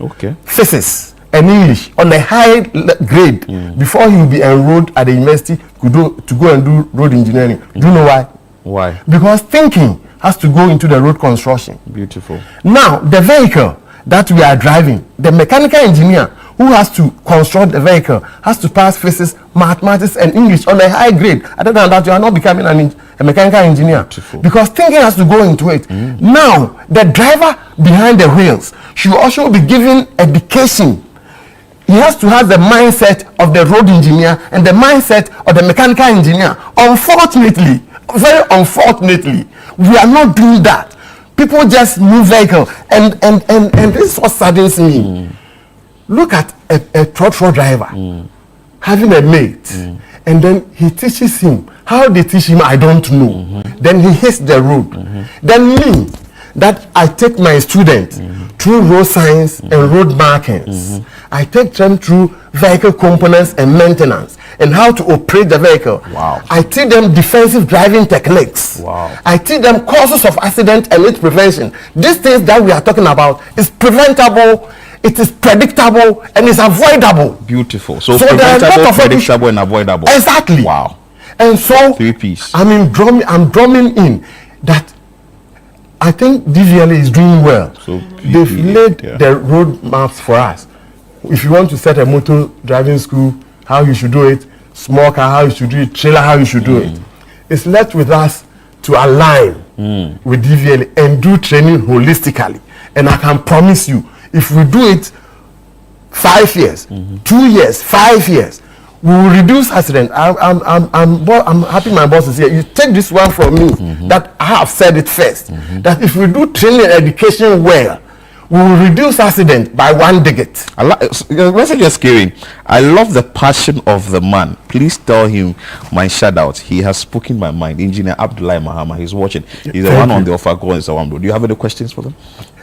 [SPEAKER 12] physics, and English on a high grade before he will be enrolled at the university to go and do road engineering. Do you know why?
[SPEAKER 3] Why?
[SPEAKER 12] Because thinking has to go into the road construction.
[SPEAKER 3] Beautiful.
[SPEAKER 12] Now, the vehicle that we are driving, the mechanical engineer who has to construct the vehicle has to pass physics, mathematics, and English on a high grade. Other than that, you are not becoming a mechanical engineer. Beautiful. Because thinking has to go into it. Now, the driver behind the wheels should also be given education. He has to have the mindset of the road engineer and the mindset of the mechanical engineer. Unfortunately, very unfortunately, we are not doing that. People just move vehicle, and this is what saddens me. Look at a truck driver having a mate, and then he teaches him. How they teach him, I don't know. Then he hits the road. Then me, that I take my students through road science and road markings. I take them through vehicle components and maintenance and how to operate the vehicle.
[SPEAKER 3] Wow.
[SPEAKER 12] I teach them defensive driving techniques.
[SPEAKER 3] Wow.
[SPEAKER 12] I teach them causes of accident and its prevention. These things that we are talking about is preventable, it is predictable, and it's avoidable.
[SPEAKER 3] Beautiful. So
[SPEAKER 12] preventable,
[SPEAKER 3] predictable, and avoidable.
[SPEAKER 12] Exactly.
[SPEAKER 3] Wow.
[SPEAKER 12] And so
[SPEAKER 3] 3 P's.
[SPEAKER 12] I'm drumming in that I think DVLA is doing well.
[SPEAKER 3] So
[SPEAKER 12] they've laid the road maps for us. If you want to set a motor driving school, how you should do it, small car, how you should do it, trailer, how you should do it. It's left with us to align with DVLA and do training holistically. And I can promise you, if we do it 5 years, 2 years, 5 years, we will reduce accident. I'm happy my boss is here. You take this one from me, that I have said it first, that if we do training and education well, we will reduce accident by 1 digit.
[SPEAKER 3] Message is scary. I love the passion of the man. Please tell him my shout out. He has spoken my mind. Engineer Abdullah Mahama, he's watching. He's the one on the offer call. Do you have any questions for them?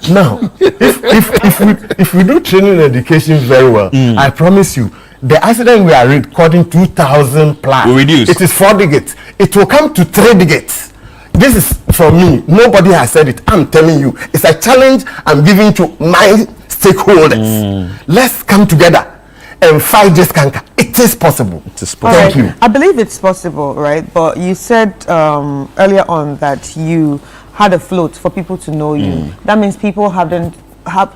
[SPEAKER 12] Now, if we do training and education very well, I promise you, the accident we are recording 2,000 plus.
[SPEAKER 3] We reduce.
[SPEAKER 12] It is 4 digits. It will come to 3 digits. This is from me. Nobody has said it. I'm telling you. It's a challenge I'm giving to my stakeholders. Let's come together and fight this canker. It is possible.
[SPEAKER 3] It is possible.
[SPEAKER 12] Thank you.
[SPEAKER 2] I believe it's possible, right? But you said earlier on that you had a float for people to know you. That means people haven't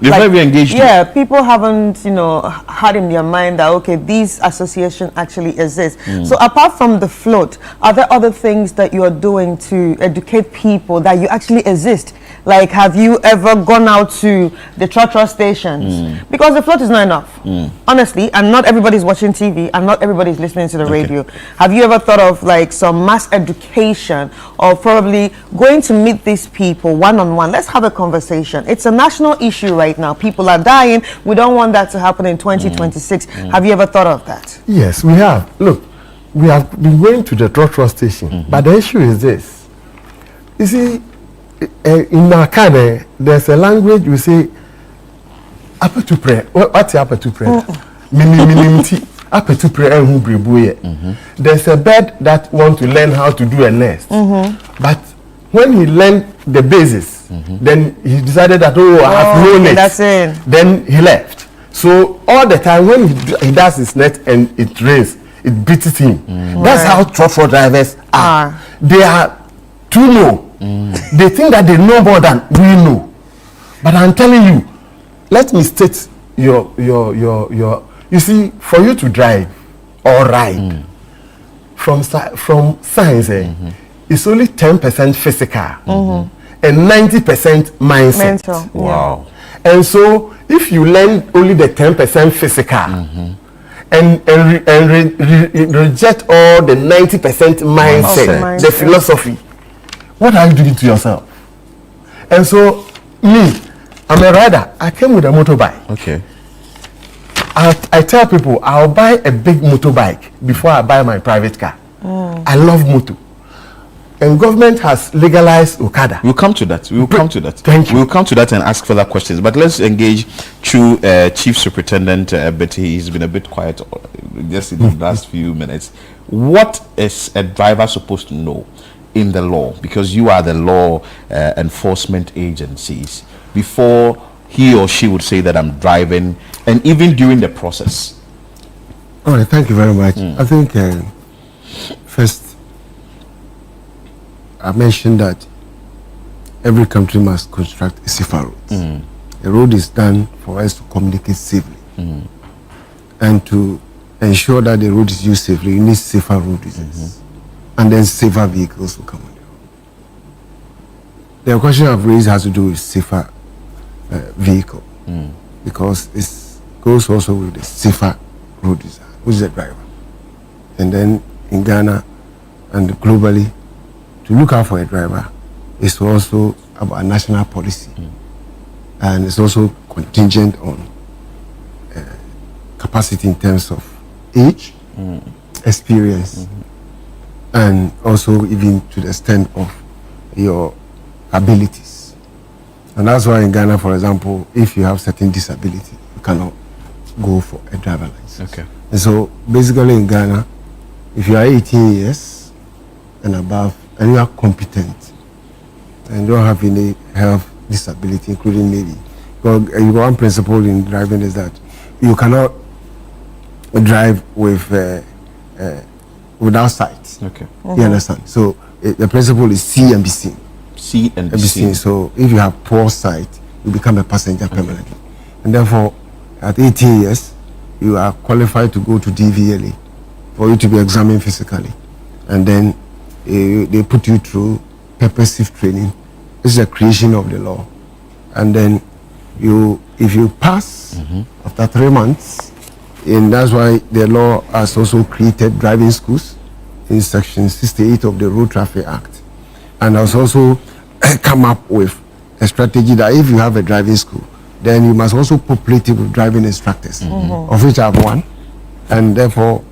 [SPEAKER 3] You're very engaged.
[SPEAKER 2] Yeah, people haven't, had in their mind that, okay, these association actually exist. So apart from the float, are there other things that you are doing to educate people that you actually exist? Like, have you ever gone out to the trotro stations? Because the float is not enough, honestly, and not everybody's watching TV and not everybody's listening to the radio. Have you ever thought of like some mass education or probably going to meet these people one-on-one? Let's have a conversation. It's a national issue right now. People are dying. We don't want that to happen in 2026. Have you ever thought of that?
[SPEAKER 12] Yes, we have. Look, we have been going to the trotro station, but the issue is this. You see, in Okada, there's a language we say, apetupre. What's apetupre? Minimity. Apetupre who brebuye. There's a bird that wants to learn how to do a nest, but when he learned the basis, then he decided that I have no nest.
[SPEAKER 2] That's it.
[SPEAKER 12] Then he left. So all the time when he does his net and it rains, it beats him. That's how trotro drivers are. They are too low. They think that they know more than we know. But I'm telling you, let me state your you see, for you to drive or ride from science, it's only 10% physical and 90% mindset.
[SPEAKER 2] Mental.
[SPEAKER 3] Wow.
[SPEAKER 12] And so if you learn only the 10% physical and reject all the 90% mindset, the philosophy, what are you doing to yourself? And so me, I'm a rider. I came with a motorbike.
[SPEAKER 3] Okay.
[SPEAKER 12] I tell people I'll buy a big motorbike before I buy my private car. I love motor. And government has legalized Okada.
[SPEAKER 3] We'll come to that.
[SPEAKER 12] Thank you.
[SPEAKER 3] We'll come to that and ask further questions. But let's engage through Chief Superintendent Betty. He's been a bit quiet just in the last few minutes. What is a driver supposed to know in the law? Because you are the law enforcement agencies. Before he or she would say that I'm driving, and even during the process.
[SPEAKER 11] All right, thank you very much. I think first, I mentioned that every country must construct a safer road. A road is done for us to communicate safely. And to ensure that the road is used safely, you need safer road users. And then safer vehicles will come on the road. The question I've raised has to do with safer vehicle. Because it goes also with the safer road user, which is the driver. And then in Ghana and globally, to look out for a driver is also about national policy. And it's also contingent on capacity in terms of age, experience, and also even to the extent of your abilities. And that's why in Ghana, for example, if you have certain disability, you cannot go for a driver license.
[SPEAKER 3] Okay.
[SPEAKER 11] And so basically in Ghana, if you are 18 years and above, and you are competent, and don't have any health disability, including maybe, well, one principle in driving is that you cannot drive with without sight.
[SPEAKER 3] Okay.
[SPEAKER 11] You understand? So the principle is see and be seen.
[SPEAKER 3] See and be seen.
[SPEAKER 11] So if you have poor sight, you become a passenger permanently. And therefore, at 18 years, you are qualified to go to DVLA for you to be examined physically. And then they put you through purposive training. This is a creation of the law. And then if you pass after 3 months, and that's why the law has also created driving schools in section 68 of the Road Traffic Act, and has also come up with a strategy that if you have a driving school, then you must also populate it with driving instructors, of which I have one. And therefore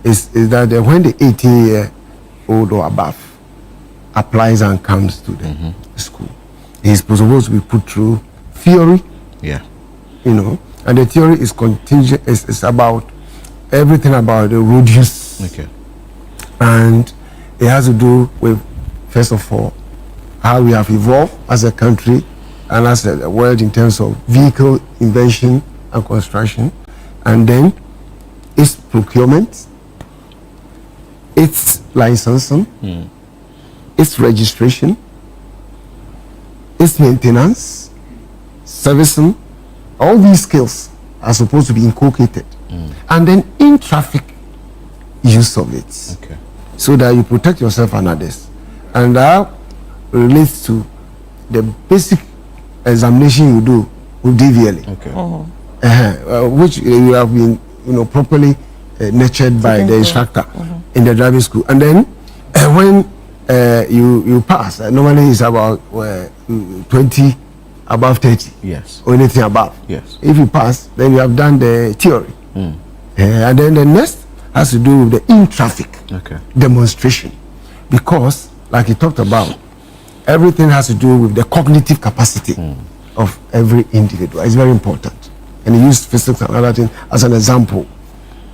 [SPEAKER 11] is that when the 18-year-old or above applies and comes to the school, he's supposed to be put through theory.
[SPEAKER 3] Yeah.
[SPEAKER 11] You know, and the theory is contingent, is about everything about the road use.
[SPEAKER 3] Okay.
[SPEAKER 11] And it has to do with, first of all, how we have evolved as a country and as a world in terms of vehicle invention and construction, and then its procurement, its licensing, its registration, its maintenance, servicing. All these skills are supposed to be inculcated, and then in traffic use of it, so that you protect yourself and others. And that relates to the basic examination you do with DVLA, which you have been, properly nurtured by the instructor in the driving school. And then when you pass, normally it's about 20, above 30,
[SPEAKER 3] yes,
[SPEAKER 11] or anything above.
[SPEAKER 3] Yes.
[SPEAKER 11] If you pass, then you have done the theory, and then the next has to do with the in-traffic demonstration, because, like he talked about, everything has to do with the cognitive capacity of every individual. It's very important, and he used physics and other things as an example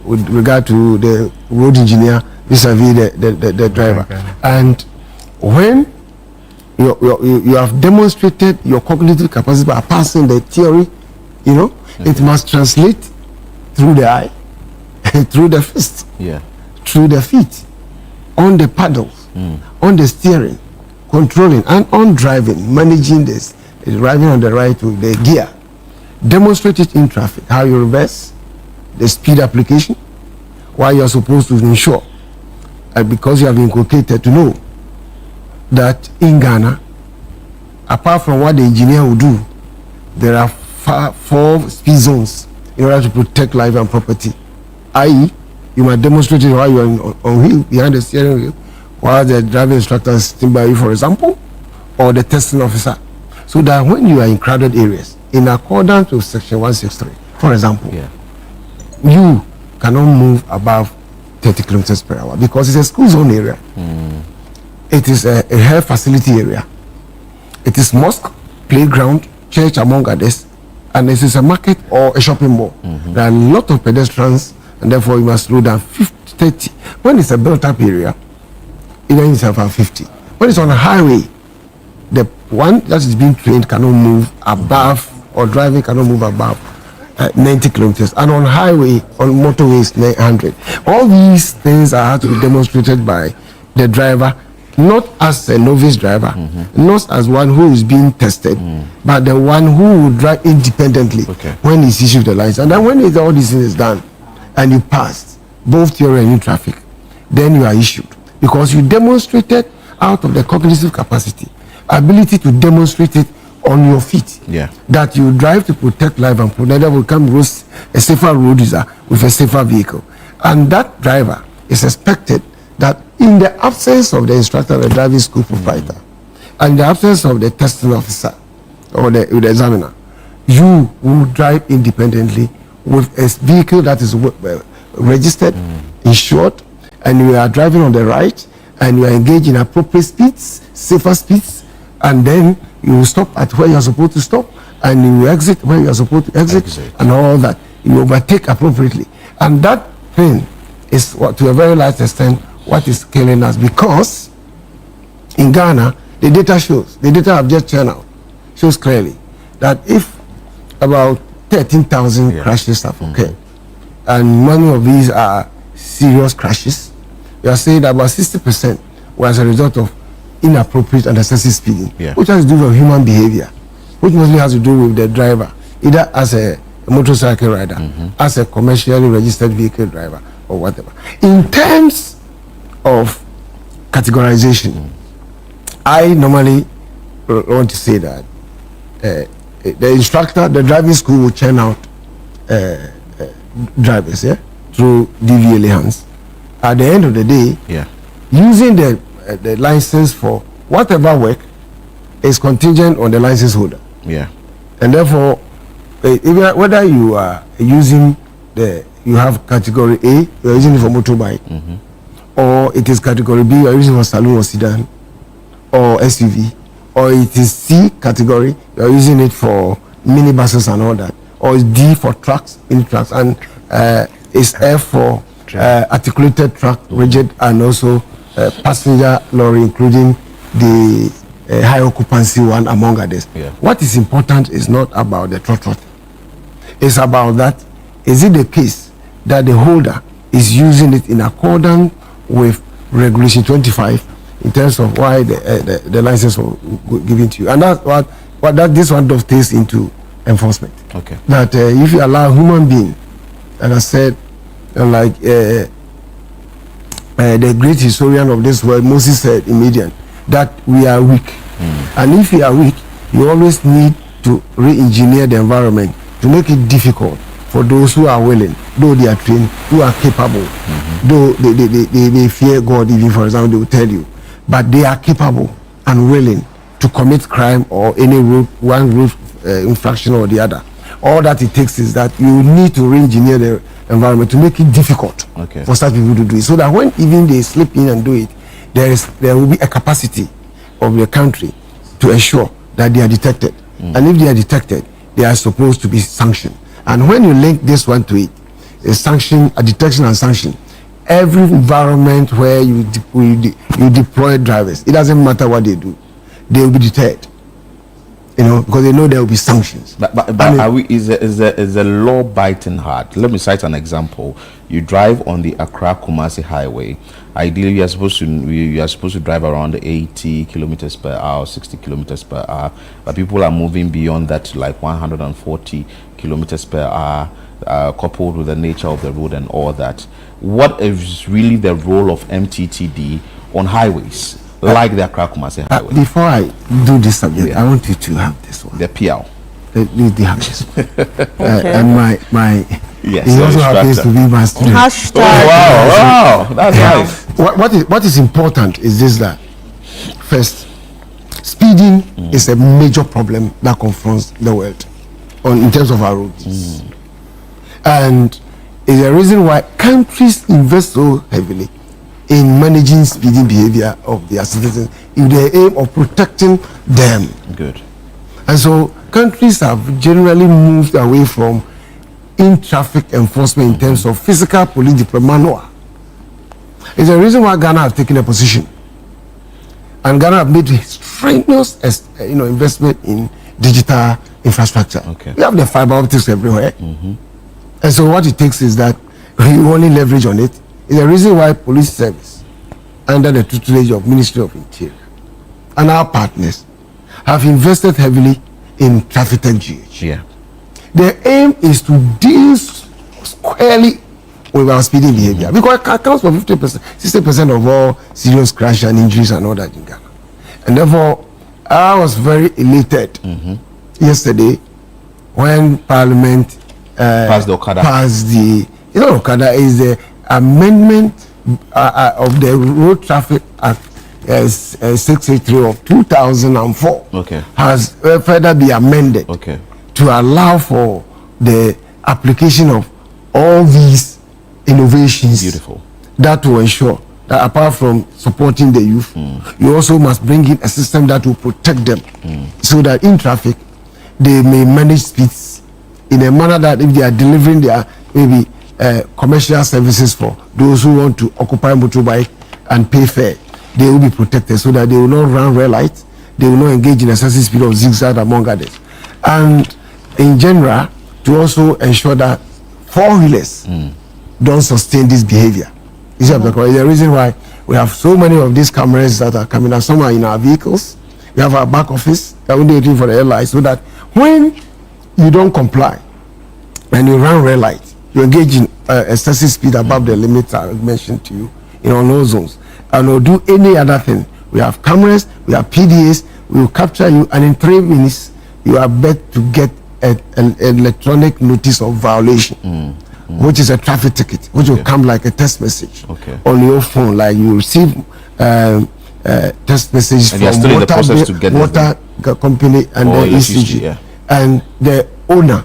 [SPEAKER 11] with regard to the road engineer vis-a-vis the driver. And when you have demonstrated your cognitive capacity by passing the theory, it must translate through the eye, through the fist, through the feet, on the paddles, on the steering, controlling, and on driving, managing this, is driving on the right with the gear. Demonstrate it in traffic, how you reverse, the speed application, why you are supposed to ensure, because you have inculcated to know that in Ghana, apart from what the engineer will do, there are 4 speed zones in order to protect life and property. I.e., you must demonstrate it while you are on wheel, behind the steering wheel, while the driving instructor is sitting by you, for example, or the testing officer. So that when you are in crowded areas, in accordance with section 163, for example, you cannot move above 30 kilometers per hour because it's a school zone area. It is a health facility area. It is mosque, playground, church, among others, and it is a market or a shopping mall. There are a lot of pedestrians, and therefore you must slow down 30. When it's a built-up area, even it's about 50. When it's on a highway, the one that is being trained cannot move above, or driving cannot move above 90 kilometers, and on highway, on motorways, 900. All these things are have to be demonstrated by the driver, not as a novice driver, not as one who is being tested, but the one who will drive independently when he's issued the license. And then when all this thing is done, and you passed both theory and in traffic, then you are issued, because you demonstrated out of the cognitive capacity, ability to demonstrate it on your feet, that you drive to protect life and protect will come a safer road user with a safer vehicle. And that driver is expected that in the absence of the instructor, the driving school proprietor, and in the absence of the testing officer or the examiner, you will drive independently with a vehicle that is registered, insured, and you are driving on the right, and you are engaged in appropriate speeds, safer speeds, and then you will stop at where you are supposed to stop, and you will exit where you are supposed to exit, and all that. You overtake appropriately. And that thing is what, to a very large extent, what is killing us, because in Ghana, the data shows, the data I've just turned out, shows clearly that if about 13,000 crashes have occurred, and many of these are serious crashes, you are saying that about 60% were as a result of inappropriate and excessive speeding, which has to do with human behavior, which mostly has to do with the driver, either as a motorcycle rider, as a commercially registered vehicle driver, or whatever. In terms of categorization, I normally want to say that the instructor, the driving school will churn out drivers through DVLA hands. At the end of the day, using the license for whatever work is contingent on the license holder. And therefore, even whether you are using you have category A, you are using it for motorbike, or it is category B, you are using it for saloon or sedan, or SUV, or it is C category, you are using it for minibuses and all that, or it's D for trucks, mini trucks, and it's F for articulated truck, rigid, and also passenger lorry, including the high occupancy one, among others. What is important is not about the trot. It's about that, is it the case that the holder is using it in accordance with regulation 25 in terms of why the license was given to you, and that's what this one dovetails into enforcement. That if you allow human being, and I said, like the great historian of this world, Moses said in Midian, that we are weak, and if we are weak, you always need to re-engineer the environment to make it difficult for those who are willing, though they are trained, who are capable, though they fear God, even, for example, they will tell you, but they are capable and willing to commit crime or any one infraction or the other. All that it takes is that you need to re-engineer the environment to make it difficult for such people to do it, so that when even they slip in and do it, there will be a capacity of the country to ensure that they are detected, and if they are detected, they are supposed to be sanctioned. And when you link this one to it, a sanction, a detection and sanction, every environment where you deploy drivers, it doesn't matter what they do, they will be deterred. because they know there will be sanctions.
[SPEAKER 3] But is the law biting hard? Let me cite an example. You drive on the Accra-Kumasi highway. Ideally, you are supposed to drive around 80 kilometers per hour, 60 kilometers per hour. But people are moving beyond that to like 140 kilometers per hour, coupled with the nature of the road and all that. What is really the role of MTTD on highways like the Accra-Kumasi highway?
[SPEAKER 11] Before I do this subject, I want you to have this one.
[SPEAKER 3] The PL.
[SPEAKER 11] They have this one. And my
[SPEAKER 3] yes,
[SPEAKER 11] he also happens to be my student.
[SPEAKER 2] Hashtag.
[SPEAKER 3] Wow, that's nice.
[SPEAKER 11] What is important is this, that first, speeding is a major problem that confronts the world in terms of our roads. And is a reason why countries invest so heavily in managing speeding behavior of their citizens in the aim of protecting them.
[SPEAKER 3] Good.
[SPEAKER 11] And so countries have generally moved away from in-traffic enforcement in terms of physical police deployment manual. It's a reason why Ghana have taken a position, and Ghana have made strenuous investment in digital infrastructure.
[SPEAKER 3] Okay.
[SPEAKER 11] We have the fiber optics everywhere. And so what it takes is that you only leverage on it. It's a reason why police service, under the tutelage of Ministry of Interior and our partners, have invested heavily in traffic tech GH.
[SPEAKER 3] Yeah.
[SPEAKER 11] The aim is to deal squarely with our speeding behavior, because it accounts for 50%, 60% of all serious crash and injuries and all that in Ghana. And therefore, I was very elated yesterday when Parliament
[SPEAKER 3] passed the Okada.
[SPEAKER 11] Okada is the amendment of the Road Traffic Act 683 of 2004.
[SPEAKER 3] Okay.
[SPEAKER 11] Has further be amended.
[SPEAKER 3] Okay.
[SPEAKER 11] To allow for the application of all these innovations.
[SPEAKER 3] Beautiful.
[SPEAKER 11] That will ensure that apart from supporting the youth, you also must bring in a system that will protect them, so that in traffic they may manage speeds in a manner that if they are delivering their maybe commercial services for those who want to occupy motorbike and pay fare, they will be protected, so that they will not run red lights, they will not engage in excessive speed of zigzag, among others. And in general, to also ensure that four-wheelers don't sustain this behavior. This is the reason why we have so many of these cameras that are coming out. Some are in our vehicles. We have our back office. We are only waiting for the airline, so that when you don't comply and you run red light, you engage in excessive speed above the limits I mentioned to you in all those zones, and will do any other thing. We have cameras, we have PDAs, we will capture you, and in 3 minutes you are bet to get an electronic notice of violation, which is a traffic ticket, which will come like a text message on your phone. Like you receive text messages from water company and the ECG, and the owner.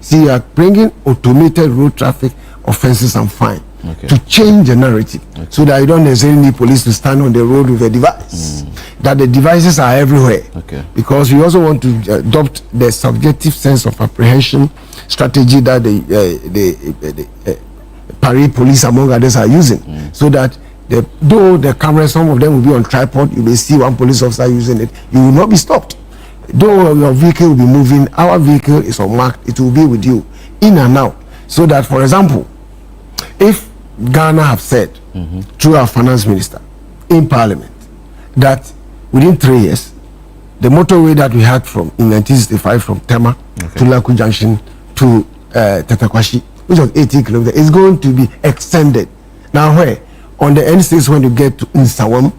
[SPEAKER 11] See, you are bringing automated road traffic offenses and fine to change the narrative, so that you don't necessarily need police to stand on the road with a device. That the devices are everywhere, because we also want to adopt the subjective sense of apprehension strategy that the Paris police, among others, are using, so that though the cameras, some of them will be on tripod, you may see one police officer using it, you will not be stopped. Though your vehicle will be moving, our vehicle is unmarked, it will be with you in and out, so that, for example, if Ghana have said through our finance minister in Parliament that within 3 years, the motorway that we had in 1965 from Tema to Laku Junction to Tetakwashi, which was 80 kilometers, is going to be extended. Now where? On the N6, when you get to Nsawam,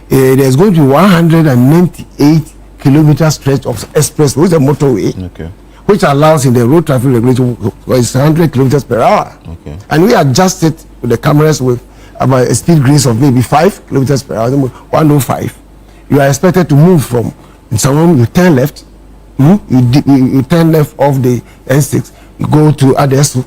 [SPEAKER 11] there's going to be 198 kilometer stretch of expressway, which is a motorway, which allows in the road traffic regulation is 100 kilometers per hour. And we adjust it with the cameras with about a speed grace of maybe 5 kilometers per hour, 105. You are expected to move from Nsawam, you turn left, you turn left off the N6, you go to Adesu,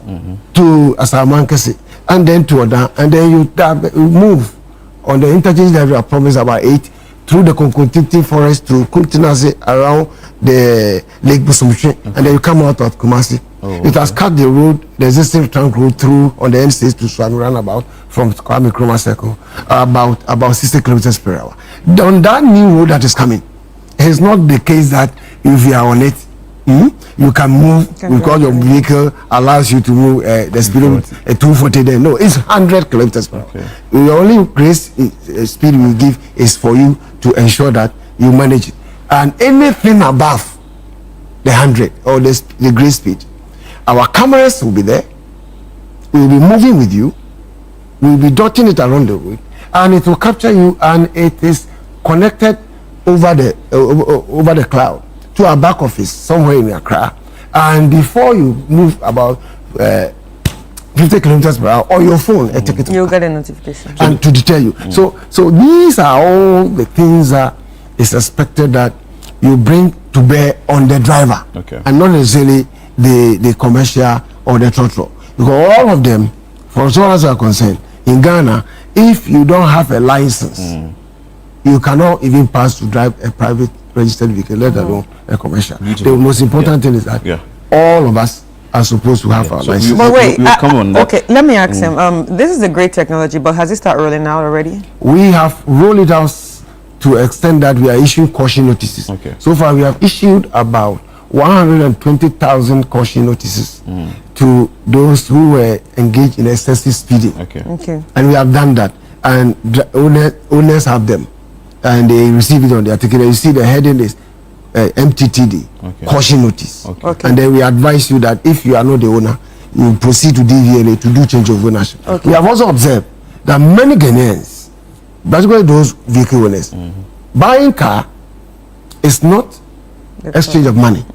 [SPEAKER 11] to Asamankasi, and then to Oda, and then you move on the interchange that we have promised about 8 through the Konkontiti forest to Kuntinase around the Lake Busumchi, and then you come out at Kumasi. It has cut the road, the existing trunk road through on the N6 to Swami roundabout from Kwame Nkrumah Circle, about 60 kilometers per hour. On that new road that is coming, it is not the case that if you are on it, you can move because your vehicle allows you to move the speed limit 240 there. No, it's 100 kilometers per hour. The only grace speed we give is for you to ensure that you manage it. And anything above the 100 or the grace speed, our cameras will be there. We will be moving with you. We will be dotting it around the road, and it will capture you, and it is connected over the cloud to our back office somewhere in Accra. And before you move about 50 kilometers per hour on your phone,
[SPEAKER 2] you'll get a notification
[SPEAKER 11] and to deter you. So these are all the things that is expected that you bring to bear on the driver, and not necessarily the commercial or the throttle, because all of them, for as far as are concerned, in Ghana, if you don't have a license, you cannot even pass to drive a private registered vehicle, let alone a commercial. The most important thing is that all of us are supposed to have our license.
[SPEAKER 2] But wait, okay, let me ask him. This is a great technology, but has it started rolling out already?
[SPEAKER 11] We have rolled it out to extent that we are issuing caution notices. So far, we have issued about 120,000 caution notices to those who were engaged in excessive speeding. And we have done that, and owners have them, and they receive it on their ticket. You see the heading is MTTD, caution notice. And then we advise you that if you are not the owner, you proceed to DVLA to do change of ownership. We have also observed that many Ghanaians, particularly those vehicle owners, buying car is not exchange of money,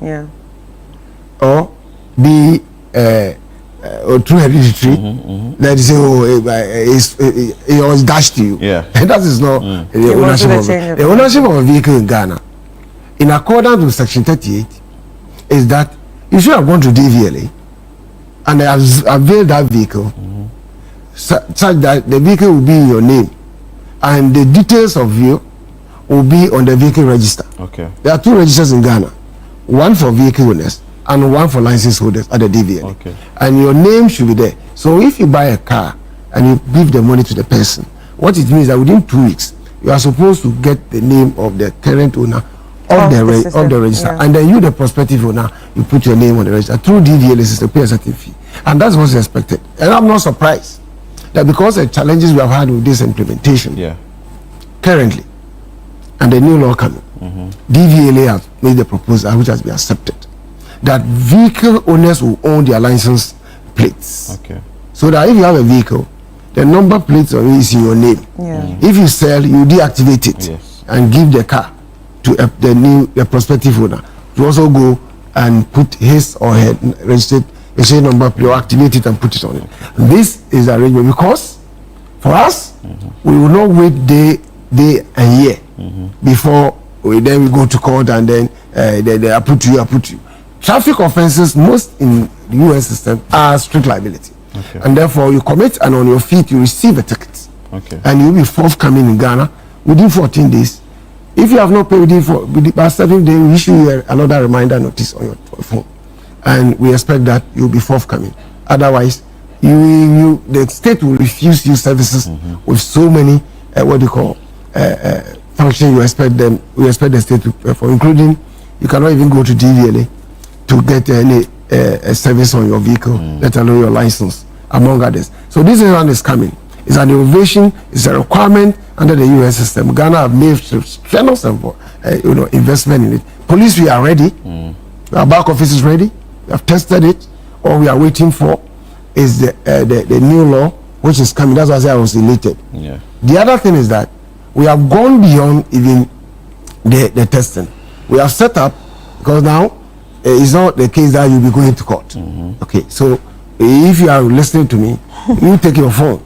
[SPEAKER 11] or be or through hereditary. That is it was dashed to you. And that is not the ownership of the ownership of a vehicle in Ghana, in accordance with Section 38, is that you should have gone to DVLA and avail that vehicle, such that the vehicle will be in your name, and the details of you will be on the vehicle register. There are two registers in Ghana, one for vehicle owners and one for license holders at the DVLA. And your name should be there. So if you buy a car and you give the money to the person, what it means that within 2 weeks you are supposed to get the name of the current owner of the register, and then you, the prospective owner, you put your name on the register through DVLA system, pay a certain fee, and that's what's expected. And I'm not surprised that because of the challenges we have had with this implementation currently, and the new law coming, DVLA have made the proposal which has been accepted, that vehicle owners will own their license plates. So that if you have a vehicle, the number plate is in your name. If you sell, you deactivate it and give the car to the prospective owner to also go and put his or her registered number plate, or activate it and put it on it. This is the arrangement, because for us, we will not wait day and year before we go to court, and then they are put to you. Traffic offenses, most in the US system, are strict liability. And therefore, you commit, and on your feet, you receive a ticket. And you'll be forthcoming in Ghana within 14 days. If you have not paid within past 7 days, we issue you another reminder notice on your phone. And we expect that you'll be forthcoming. Otherwise, the state will refuse you services with so many, functions we expect the state to perform, including you cannot even go to DVLA to get any service on your vehicle, let alone your license, among others. So this one is coming. It's an innovation. It's a requirement under the US system. Ghana have made strenuous investment in it. Police, we are ready. Our back office is ready. We have tested it. All we are waiting for is the new law, which is coming. That's why I was elated. The other thing is that we have gone beyond even the testing. We have set up, because now it's not the case that you'll be going to court. Okay, so if you are listening to me, you take your phone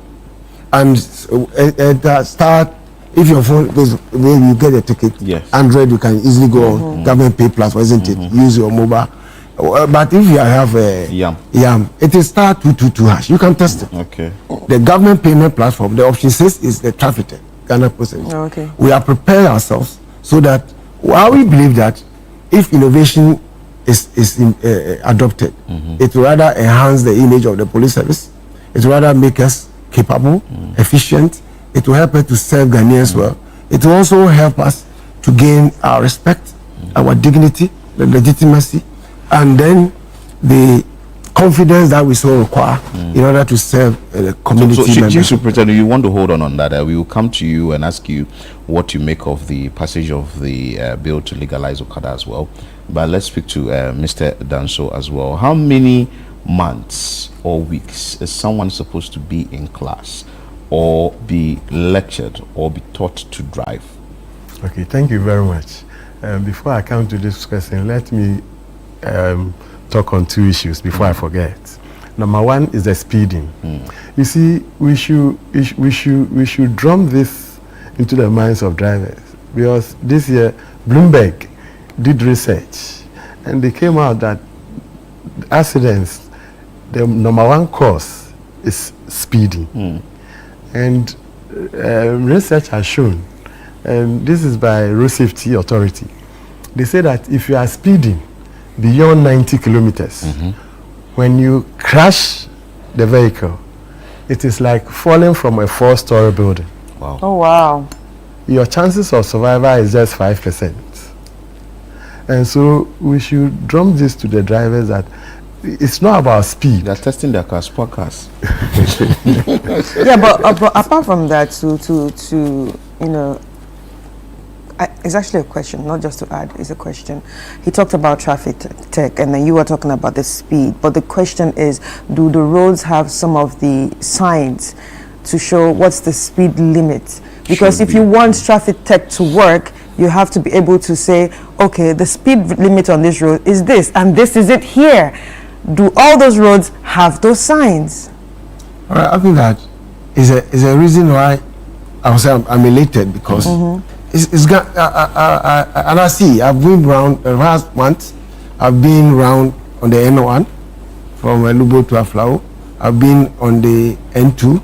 [SPEAKER 11] and start. If your phone goes, when you get a ticket, Android, you can easily go on government pay platform, isn't it? Use your mobile. But if you have a YAM, it is star 222#. You can test it. The government payment platform, the option 6 is the traffic, Ghana Post. We are preparing ourselves so that while we believe that if innovation is adopted, it will rather enhance the image of the police service. It will rather make us capable, efficient. It will help us to serve Ghanaians well. It will also help us to gain our respect, our dignity, the legitimacy, and then the confidence that we so require in order to serve the community members.
[SPEAKER 3] Chief Superintendent, you want to hold on that. We will come to you and ask you what you make of the passage of the bill to legalize Okada as well. But let's speak to Mr. Danso as well. How many months or weeks is someone supposed to be in class or be lectured or be taught to drive?
[SPEAKER 12] Okay, thank you very much. Before I come to this question, let me talk on two issues before I forget. Number one is the speeding. You see, we should drum this into the minds of drivers, because this year Bloomberg did research and they came out that accidents, the number one cause is speeding. And research has shown, and this is by Road Safety Authority, they say that if you are speeding beyond 90 kilometers, when you crash the vehicle, it is like falling from a 4-story building.
[SPEAKER 3] Wow.
[SPEAKER 2] Oh, wow.
[SPEAKER 12] Your chances of survival is just 5%. And so we should drum this to the drivers that it's not about speed.
[SPEAKER 3] They're testing their cars, poor cars.
[SPEAKER 2] Yeah, but apart from that, to you know, it's actually a question, not just to add, it's a question. He talked about traffic tech, and then you were talking about the speed. But the question is, do the roads have some of the signs to show what's the speed limit? Because if you want traffic tech to work, you have to be able to say, okay, the speed limit on this road is this, and this is it here. Do all those roads have those signs?
[SPEAKER 11] All right, I think that is a reason why I would say I'm elated, because it's got and I see I've been around the last month. I've been around on the N1 from Lumba to Aflao. I've been on the N2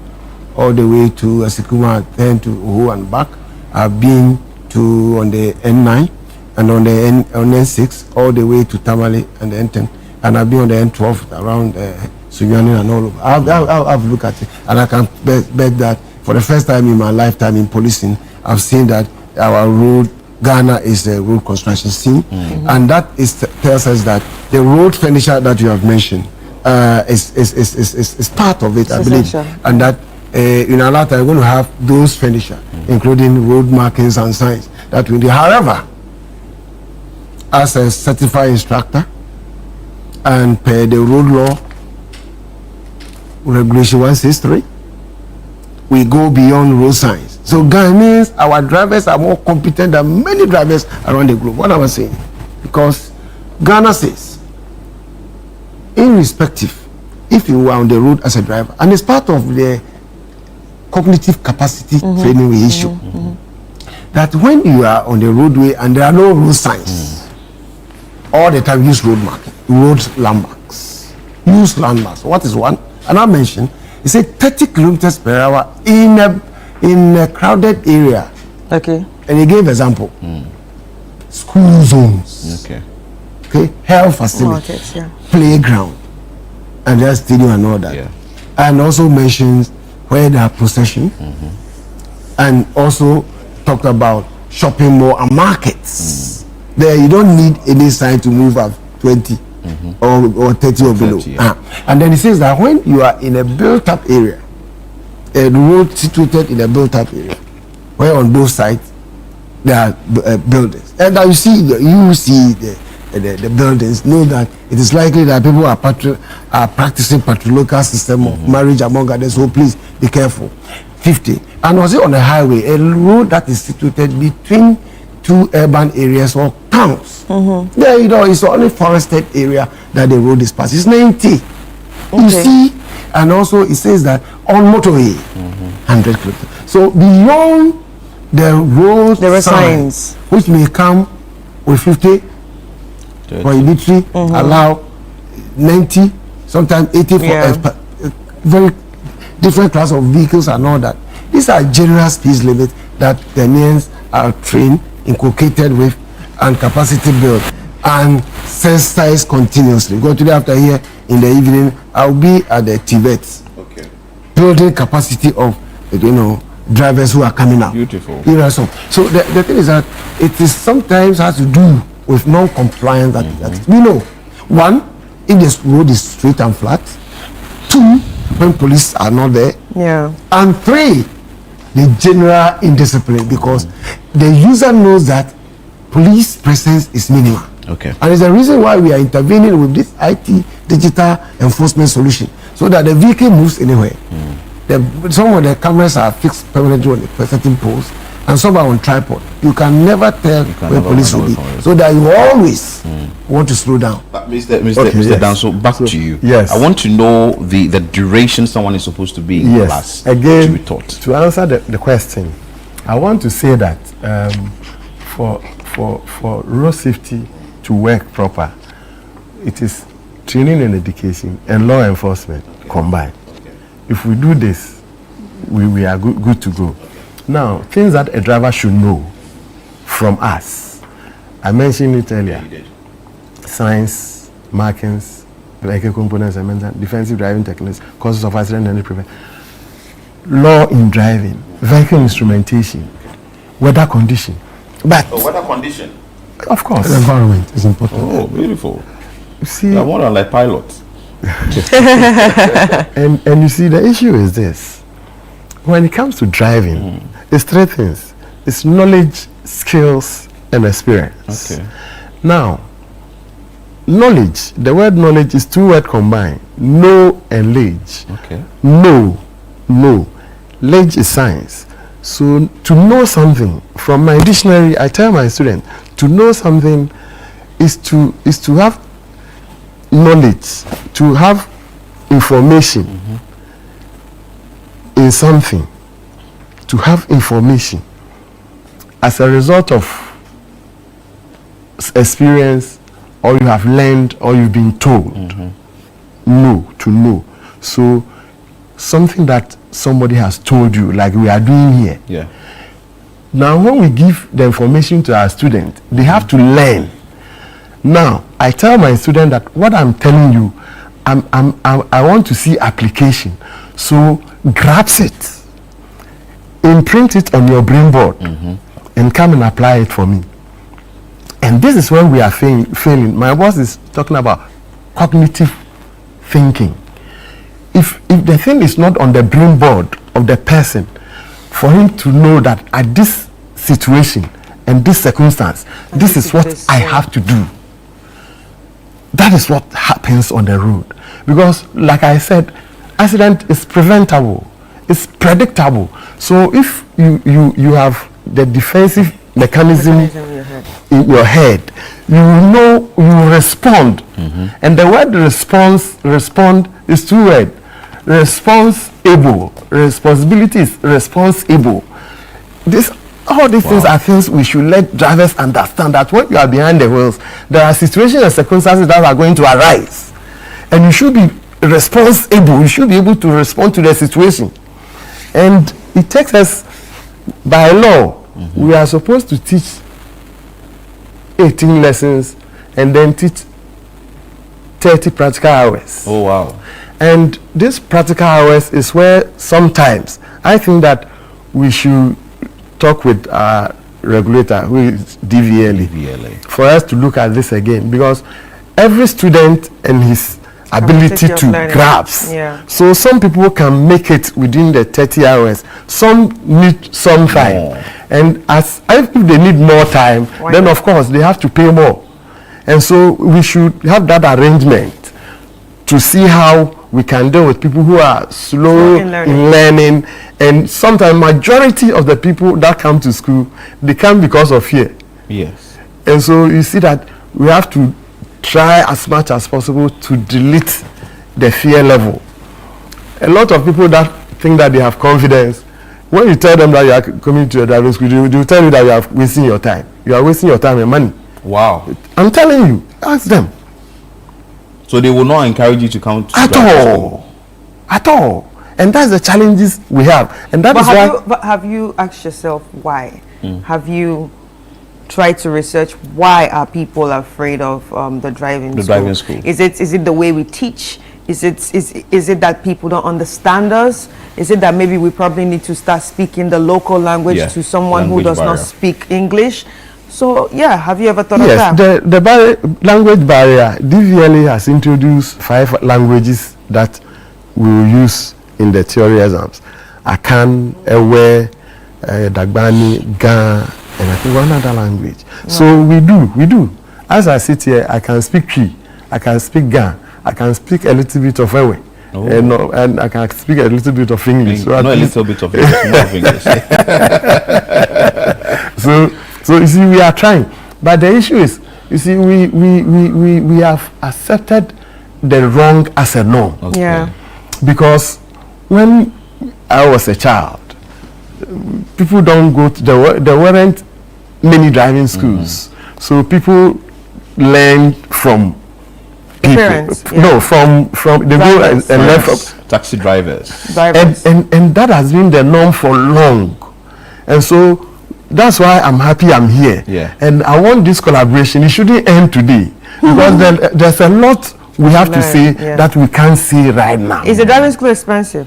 [SPEAKER 11] all the way to Asikuma, then to Oho and back. I've been on the N9 and on the N6 all the way to Tamale and the N10, and I've been on the N12 around Sunyani and all over. I've looked at it, and I can bet that for the first time in my lifetime in policing, I've seen that our road, Ghana is a road construction scene, and that tells us that the road furniture that you have mentioned is part of it, I believe, and that in a lot we're going to have those furniture, including road markings and signs that we do. However, as a certified instructor and per the road law regulation 163, we go beyond road signs. So Ghanaians, our drivers are more competent than many drivers around the globe. What I was saying, because Ghana says, irrespective, if you are on the road as a driver, and it's part of the cognitive capacity training we issue, that when you are on the roadway and there are no road signs, all the time use road marking, road landmarks. Use landmarks. What is one? And I mentioned, it's a 30 kilometers per hour in a crowded area.
[SPEAKER 2] Okay.
[SPEAKER 11] And he gave example. School zones. Okay. Health facility.
[SPEAKER 2] Markets, yeah.
[SPEAKER 11] Playground. And there's stadium and all that.
[SPEAKER 3] Yeah.
[SPEAKER 11] And also mentions where there are procession. And also talked about shopping mall and markets. There you don't need any sign to move up 20 or 30 or below. And then he says that when you are in a built-up area, a road situated in a built-up area, where on both sides there are buildings, and that you see the buildings, know that it is likely that people are practicing patrilocal system of marriage among others. So please be careful. 50, and was it on a highway, a road that is situated between two urban areas or towns? There, you know, it's only forested area that the road is past. It's 90. You see, and also it says that on motorway, 100 kilometers. So beyond the road,
[SPEAKER 2] there are signs
[SPEAKER 11] which may come with 50 prohibitory, allow 90, sometimes 80 for very different class of vehicles and all that. These are general speed limits that Ghanaians are trained, inculcated with, and capacity built and sensitized continuously. Go today after here in the evening, I'll be at the Tibet, building capacity of, you know, drivers who are coming out.
[SPEAKER 3] Beautiful.
[SPEAKER 11] You know, so the thing is that it is sometimes has to do with non-compliance that we know. One, if the road is straight and flat. Two, when police are not there.
[SPEAKER 2] Yeah.
[SPEAKER 11] And three, the general indiscipline, because the user knows that police presence is minimal.
[SPEAKER 3] Okay.
[SPEAKER 11] And it's the reason why we are intervening with this IT digital enforcement solution, so that the vehicle moves anywhere. Some of the cameras are fixed permanently on a certain post, and some are on tripod. You can never tell where police will be, so that you always want to slow down.
[SPEAKER 3] Mr.
[SPEAKER 11] Yes.
[SPEAKER 3] Danso, back to you.
[SPEAKER 11] Yes.
[SPEAKER 3] I want to know the duration someone is supposed to be in class.
[SPEAKER 12] Again,
[SPEAKER 3] to be taught.
[SPEAKER 12] To answer the question, I want to say that for road safety to work proper, it is training and education and law enforcement combined. If we do this, we are good to go. Now, things that a driver should know from us. I mentioned it earlier. Signs, markings, vehicle components, defensive driving techniques, causes of accident and prevention. Law in driving, vehicle instrumentation, weather condition. But
[SPEAKER 3] weather condition.
[SPEAKER 12] Of course.
[SPEAKER 11] The environment is important.
[SPEAKER 3] Oh, beautiful.
[SPEAKER 12] You see,
[SPEAKER 3] I want to like pilots.
[SPEAKER 12] and you see, the issue is this. When it comes to driving, it's three things. It's knowledge, skills, and experience.
[SPEAKER 3] Okay.
[SPEAKER 12] Now, knowledge, the word knowledge is two words combined. Know and ledge.
[SPEAKER 3] Okay.
[SPEAKER 12] Know. Ledge is science. So to know something, from my dictionary, I tell my students, to know something is to have knowledge, to have information in something, to have information as a result of experience, or you have learned, or you've been told. To know. So something that somebody has told you, like we are doing here.
[SPEAKER 3] Yeah.
[SPEAKER 12] Now, when we give the information to our students, they have to learn. Now, I tell my student that what I'm telling you, I want to see application. So, grasp it, imprint it on your brain board, and come and apply it for me. And this is when we are failing. My boss is talking about cognitive thinking. If the thing is not on the brain board of the person, for him to know that at this situation and this circumstance, this is what I have to do. That is what happens on the road. Because, like I said, accident is preventable, it's predictable. So if you have the defensive mechanism in your head, you know, you respond. And the word respond is two words. Responsible. Responsibility is responsible. All these things are things we should let drivers understand, that when you are behind the wheels, there are situations and circumstances that are going to arise. And you should be responsible. You should be able to respond to the situation. And it takes us, by law, we are supposed to teach 18 lessons and then teach 30 practical hours.
[SPEAKER 3] Oh, wow.
[SPEAKER 12] And this practical hours is where sometimes I think that we should talk with our regulator, who is DVLA, for us to look at this again, because every student and his ability to grasp. So some people can make it within the 30 hours. Some need some time. And if they need more time, then of course they have to pay more. And so we should have that arrangement to see how we can deal with people who are slow in learning. And sometimes majority of the people that come to school, they come because of fear.
[SPEAKER 3] Yes.
[SPEAKER 12] And so you see that we have to try as much as possible to delete the fear level. A lot of people that think that they have confidence, when you tell them that you are coming to a driving school, they will tell you that you are wasting your time. You are wasting your time and money.
[SPEAKER 3] Wow.
[SPEAKER 12] I'm telling you, ask them.
[SPEAKER 3] So they will not encourage you to come to
[SPEAKER 12] at all. And that's the challenges we have. And that
[SPEAKER 2] But have you asked yourself why? Have you tried to research why are people afraid of the driving school? Is it the way we teach? Is it that people don't understand us? Is it that maybe we probably need to start speaking the local language to someone who does not speak English? So yeah, have you ever thought
[SPEAKER 12] Yes,
[SPEAKER 2] of that?
[SPEAKER 12] the language barrier, DVLA has introduced 5 languages that we will use in the theory exams. Akan, Ewe, Dagbani, Ga, and I think one other language. Wow. So we do. As I sit here, I can speak Twi, I can speak Ga, I can speak a little bit of Ewe. Oh. And I can speak a little bit of English. So
[SPEAKER 3] not a little bit of English, more of English.
[SPEAKER 12] So you see, we are trying. But the issue is, you see, we have accepted the wrong as a norm.
[SPEAKER 2] Okay. Yeah.
[SPEAKER 12] Because when I was a child, people don't go to, there weren't many driving schools. So people learn from
[SPEAKER 2] parents,
[SPEAKER 12] no, from they go and learn from
[SPEAKER 3] taxi drivers.
[SPEAKER 12] And that has been the norm for long, and so that's why I'm happy I'm here.
[SPEAKER 3] Yeah.
[SPEAKER 12] And I want this collaboration. It shouldn't end today because there's a lot we have to say that we can't see right now.
[SPEAKER 2] Is the driving school expensive?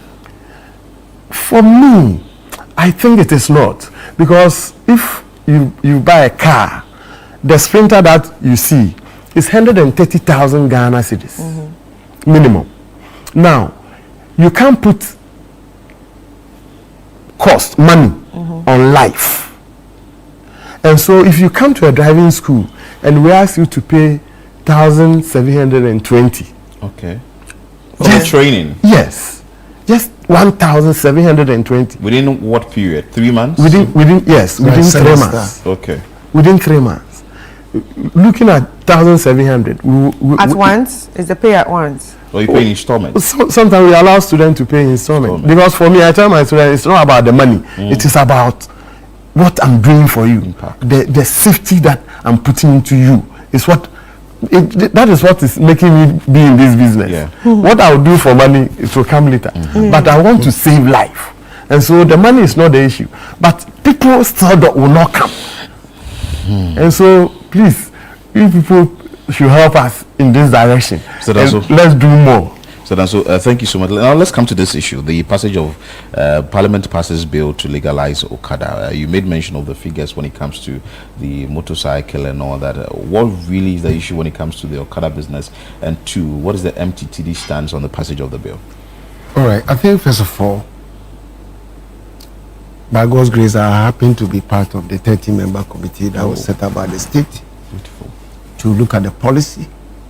[SPEAKER 12] For me, I think it is not, because if you buy a car, the Sprinter that you see is 130,000 Ghana cedis minimum. Now, you can't put cost, money on life. And so if you come to a driving school and we ask you to pay 1,720.
[SPEAKER 3] Okay. For training?
[SPEAKER 12] Yes. Just 1,720.
[SPEAKER 3] Within what period? 3 months?
[SPEAKER 12] Within 3 months.
[SPEAKER 3] Okay.
[SPEAKER 12] Within 3 months. Looking at 1,700.
[SPEAKER 2] At once? Is the pay at once?
[SPEAKER 3] Or you pay in installments?
[SPEAKER 12] Sometimes we allow students to pay in installments. Because for me, I tell my students, it's not about the money. It is about what I'm doing for you. The safety that I'm putting into you is what that is what is making me be in this business.
[SPEAKER 3] Yeah.
[SPEAKER 12] What I'll do for money, it will come later. But I want to save life. And so the money is not the issue. But people still will not come. And so please, you people should help us in this direction. So let's do more.
[SPEAKER 3] So thank you so much. Now let's come to this issue. The passage of Parliament passes bill to legalize Okada. You made mention of the figures when it comes to the motorcycle and all that. What really is the issue when it comes to the Okada business? And 2, what is the MTTD stance on the passage of the bill?
[SPEAKER 11] All right. I think first of all, by God's grace, I happen to be part of the 30-member committee that was set up by the state to look at the policy,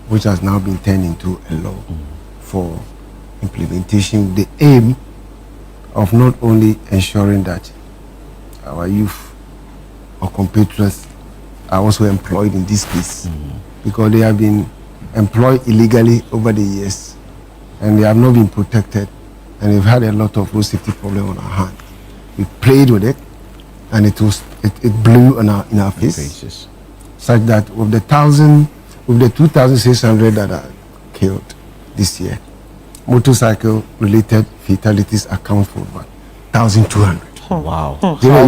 [SPEAKER 11] which has now been turned into a law for implementation, with the aim of not only ensuring that our youth or compatriots are also employed in this space, because they have been employed illegally over the years and they have not been protected, and we've had a lot of road safety problems on our hands. We played with it, and it blew in our faces, such that with the 2,600 that are killed this year, motorcycle-related fatalities account for about 1,200.
[SPEAKER 3] Wow!
[SPEAKER 11] The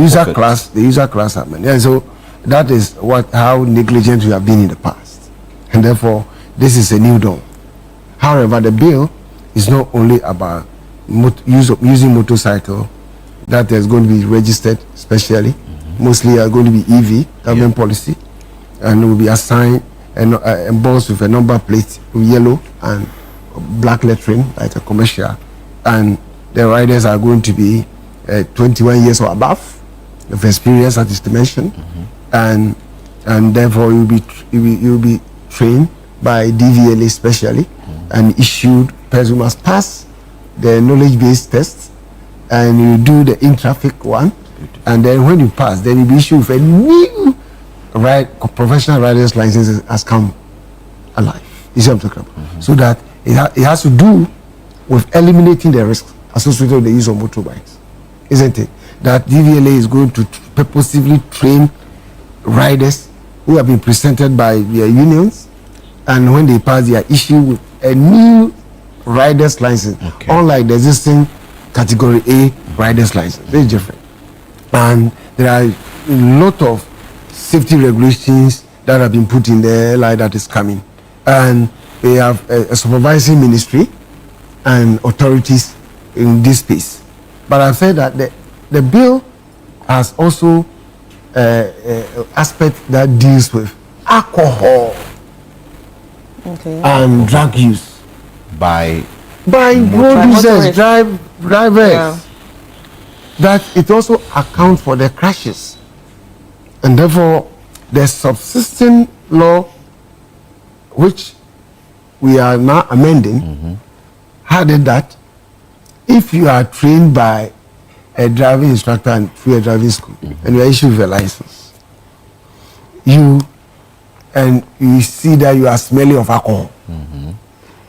[SPEAKER 11] user class are many, and so that is how negligent we have been in the past, and therefore this is a new dawn. However, the bill is not only about using motorcycle that is going to be registered specially. Mostly are going to be EV government policy, and will be assigned and embossed with a number plate with yellow and black lettering like a commercial, and the riders are going to be 21 years or above of experience, that is to mention, and therefore you'll be trained by DVLA specially, and issued. Person must pass the knowledge-based test, and you do the in-traffic one, and then when you pass, then you'll be issued with a new professional rider's license has come alive. You see what I'm talking about? So that it has to do with eliminating the risks associated with the use of motorbikes, isn't it? That DVLA is going to purposely train riders who have been presented by their unions, and when they pass, they are issued with a new rider's license, unlike the existing category A rider's license. Very different. And there are a lot of safety regulations that have been put in there, like that is coming. And they have a supervising ministry and authorities in this space. But I've said that the bill has also aspect that deals with alcohol and drug use
[SPEAKER 3] by
[SPEAKER 11] producers, drivers. That it also accounts for the crashes, and therefore the subsisting law, which we are now amending, had it that if you are trained by a driving instructor and through a driving school, and you are issued with a license, you see that you are smelling of alcohol,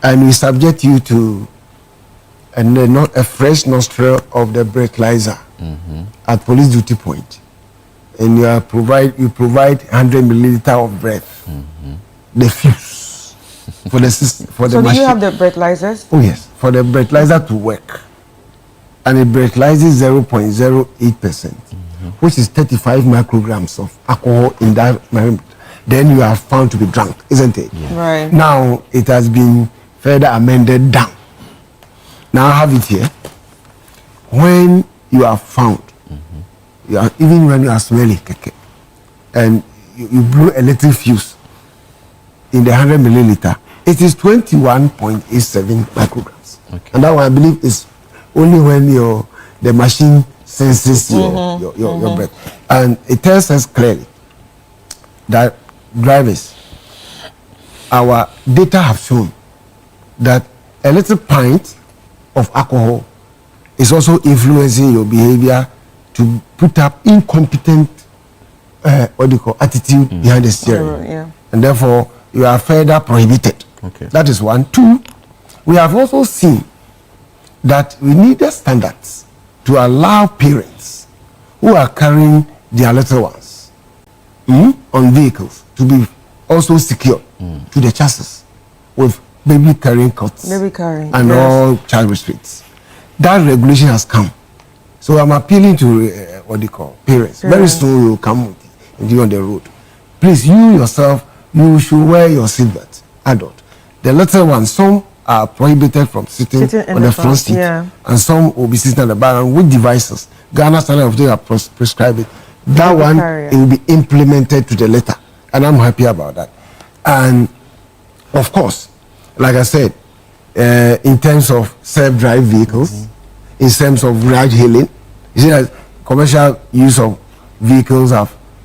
[SPEAKER 11] and we subject you to not a fresh nostril of the breathalyzer at police duty point, and you provide 100 milliliter of breath, the fuse for the system, for the machine.
[SPEAKER 2] Do you have the breathalyzers?
[SPEAKER 11] Oh yes, for the breathalyzer to work, and it breathalyzes 0.08%, which is 35 micrograms of alcohol in that. Then you are found to be drunk, isn't it?
[SPEAKER 2] Yeah. Right.
[SPEAKER 11] Now it has been further amended down. Now I have it here. When you are found, even when you are smelling, and you blew a little fuse in the 100 milliliter, it is 21.87 micrograms. Okay. And that one I believe is only when the machine senses your breath. And it tells us clearly that drivers, our data have shown that a little pint of alcohol is also influencing your behavior to put up incompetent attitude behind the steering, and therefore you are further prohibited. Okay. That is one. Two, we have also seen that we need the standards to allow parents who are carrying their little ones on vehicles to be also secured to the chassis with baby carrying cots and all child restraints. That regulation has come. So I'm appealing to parents. Very soon you will come with you on the road. Please, you yourself, you should wear your seatbelt. Adult. The little ones, some are prohibited from sitting on the front seat, and some will be sitting at the back. And with devices, Ghana Standard of Data prescribe it. That one, it will be implemented to the letter, and I'm happy about that. And of course, like I said, in terms of self-drive vehicles, in terms of ride hailing, you see that commercial use of vehicles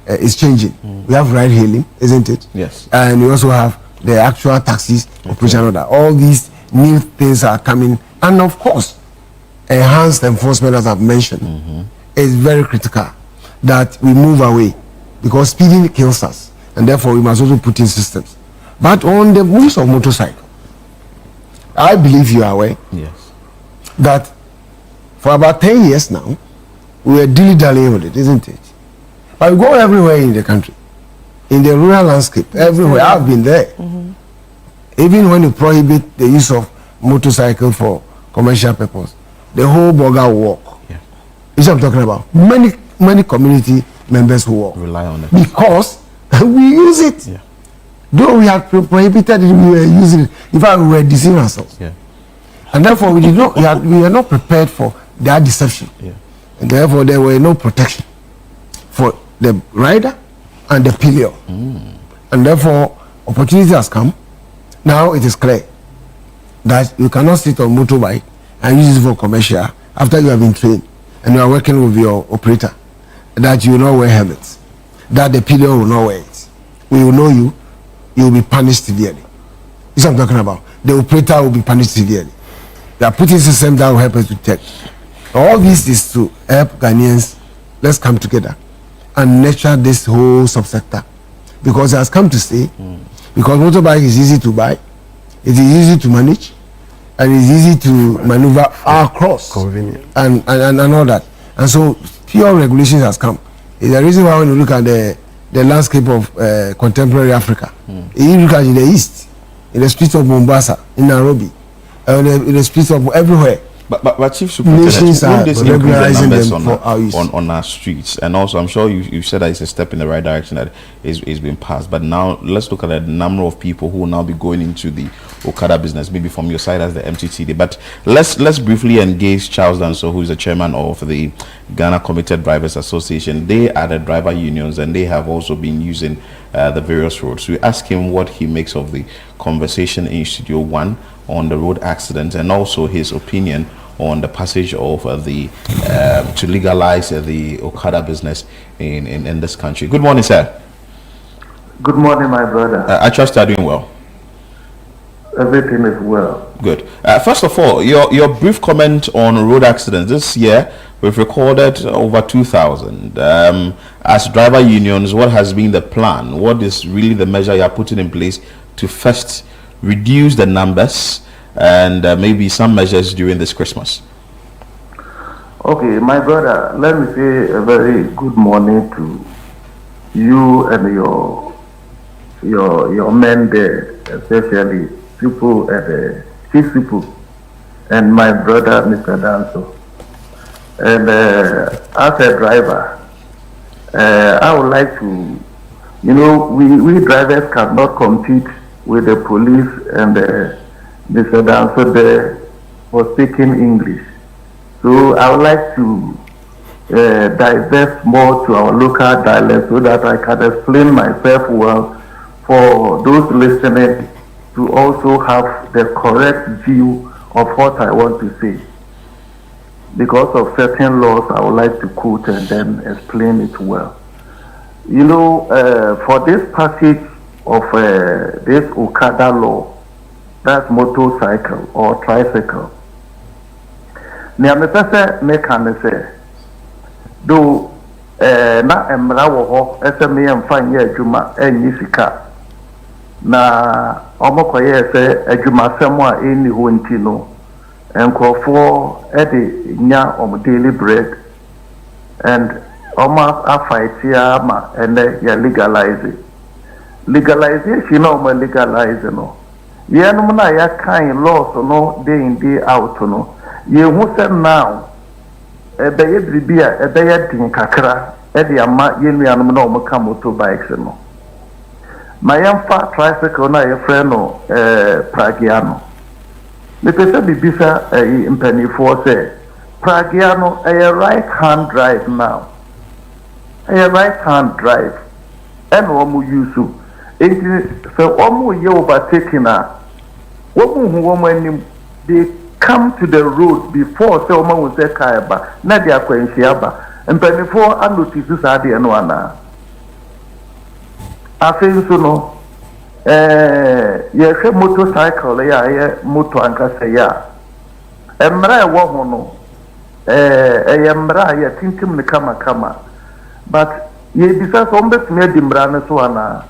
[SPEAKER 11] is changing. We have ride hailing, isn't it? Yes. And we also have the actual taxis, operation order. All these new things are coming, and of course, enhanced enforcement, as I've mentioned, is very critical that we move away, because speeding kills us, and therefore we must also put in systems. But on the use of motorcycle, I believe you are aware that for about 10 years now, we were dilly-dallying with it, isn't it? But we go everywhere in the country, in the rural landscape, everywhere. I've been there. Even when you prohibit the use of motorcycle for commercial purpose, the whole burger will walk. You see what I'm talking about? Many community members who walk. Rely on it. Because we use it. Though we had prohibited it, we were using it. In fact, we were deceiving ourselves. And therefore, we were not prepared for that deception. And therefore, there were no protection for the rider and the pillion. And therefore, opportunity has come. Now it is clear that you cannot sit on motorbike and use it for commercial after you have been trained and you are working with your operator, that you will not wear helmets, that the pillion will not wear it. We will know you. You will be punished severely. This is what I'm talking about. The operator will be punished severely. They are putting system that will help us to detect. All this is to help Ghanaians. Let's come together and nurture this whole subsector, because it has come to stay. Because motorbike is easy to buy, it is easy to manage, and it's easy to maneuver across. Convenient. And all that. And so pure regulation has come. It's the reason why when you look at the landscape of contemporary Africa, you look at in the east, in the streets of Mombasa, in Nairobi, in the streets of everywhere,
[SPEAKER 3] But Chief Superintendent,
[SPEAKER 11] nations are
[SPEAKER 3] won't this increase the
[SPEAKER 11] regularizing
[SPEAKER 3] numbers
[SPEAKER 11] them for our use.
[SPEAKER 3] on our streets? And also, I'm sure you said that it's a step in the right direction that is been passed. But now let's look at the number of people who will now be going into the Okada business, maybe from your side as the MTTD. But let's briefly engage Charles Danso, who is the chairman of the Ghana Committed Drivers Association. They are the driver unions, and they have also been using the various roads. We ask him what he makes of the conversation in Studio 1 on the road accidents, and also his opinion on the passage of the to legalize the Okada business in this country. Good morning, sir.
[SPEAKER 13] Good morning, my brother.
[SPEAKER 3] I trust you are doing well.
[SPEAKER 13] Everything is well.
[SPEAKER 3] Good. First of all, your brief comment on road accidents. This year, we've recorded over 2,000. As driver unions, what has been the plan? What is really the measure you are putting in place to first reduce the numbers and maybe some measures during this Christmas?
[SPEAKER 13] Okay, my brother, let me say a very good morning to you and your men there, especially people at the chief people, and my brother, Mr. Danso. And as a driver, I would like to, we drivers cannot compete with the police, and Mr. Danso there for speaking English. So I would like to divest more to our local dialect so that I can explain myself well for those listening to also have the correct view of what I want to say. Because of certain laws, I would like to quote and then explain it well. For this passage of this Okada law, that's motorcycle or tricycle. Niamepese me can say, do na emra wo ho eseme yemfa nye adwuma enyi sika na omokoye se adwuma semo a eni ho nti no enkrofo e de nya daily bread and afaitia ma ene ya legalization no ma legalize no yenum na ya kan laws no day out no ye hu se now ebeye bribia ebeye din kakra e de ama yenuanum na o ka motorbikes no mayamfa tricycle na ye friend no pragiano me pese bibisa impanifo se pragiano a right hand drive now a right hand drive and omu yusu enti so omu ye overtaking na womu hu womu anim they come to the road before say omo will say kaiba na dia kwanhia and before and notice sa de no ana afin so no ye hwe motorcycle ye motor anka say ya emra wo ho no emra ye tintim ne kama but ye bisa so mbetumi adimra ne so ana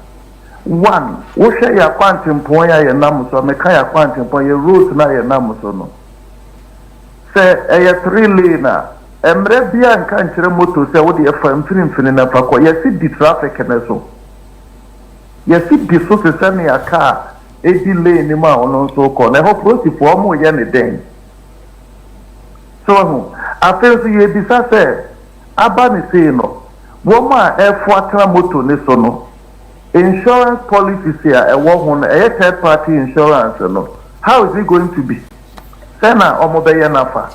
[SPEAKER 13] one wo hwe ya kwantimpon ya nam so me ka ya kwantimpon ye road na ye nam so no say 3 lane na emre bia nka nkyere motor say wo de ye fa mfinimfini na fa ko ye si di traffic na so ye si di so se na ya car edi lane ma ono so ko na ho prosifo mo ye ne den so ho after ye bisa say aba ni say no wo ma atra motor ne so no insurance policy here a third party insurance no how is it going to be sena omobeye nafa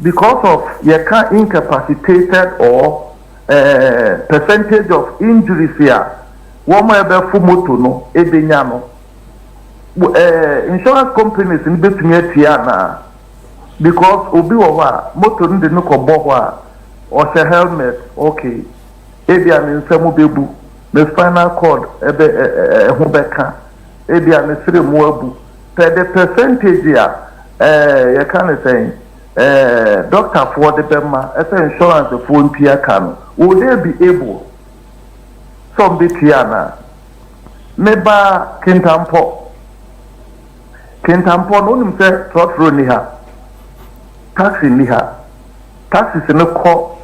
[SPEAKER 13] because of you can incapacitated or percentage of injuries here woman ebe fu moto no ebenya no insurance companies in betumi atia na because obi wo wa moto ndi no ko bo a o se helmet okay ebi an nsemu bebu the spinal cord ebe hubeka ebi an sire mu abu the percentage ya you can say doctor for the bema as insurance for mpia kan would they be able some bit yana meba kintampo no nim say trot road ni ha taxi ni ha taxi se no ko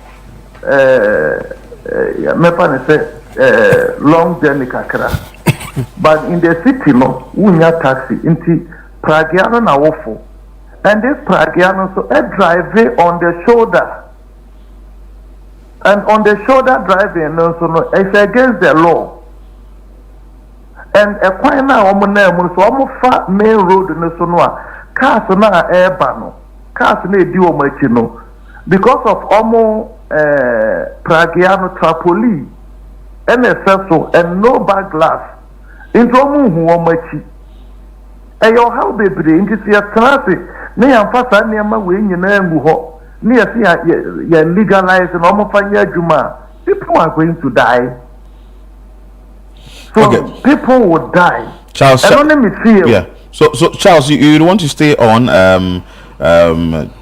[SPEAKER 13] mepa ne say long journey kakra but in the city no unya taxi inti pragiano na wofo And this Pragiano so drive on the shoulder. And on the shoulder driving, no, it's against the law. And a quite now, so almost main road in the Sonua, cars na airbano, cars may do machino because of almost Pragiano trapoli, and a vessel and no back glass. Into who machi. And your how baby, into your traffic, near Fasa near my wing in Embuho. Near see legalize and almost Juma. People are going to die. So people would die.
[SPEAKER 3] Charles,
[SPEAKER 13] yeah.
[SPEAKER 3] So Charles, you want to stay on?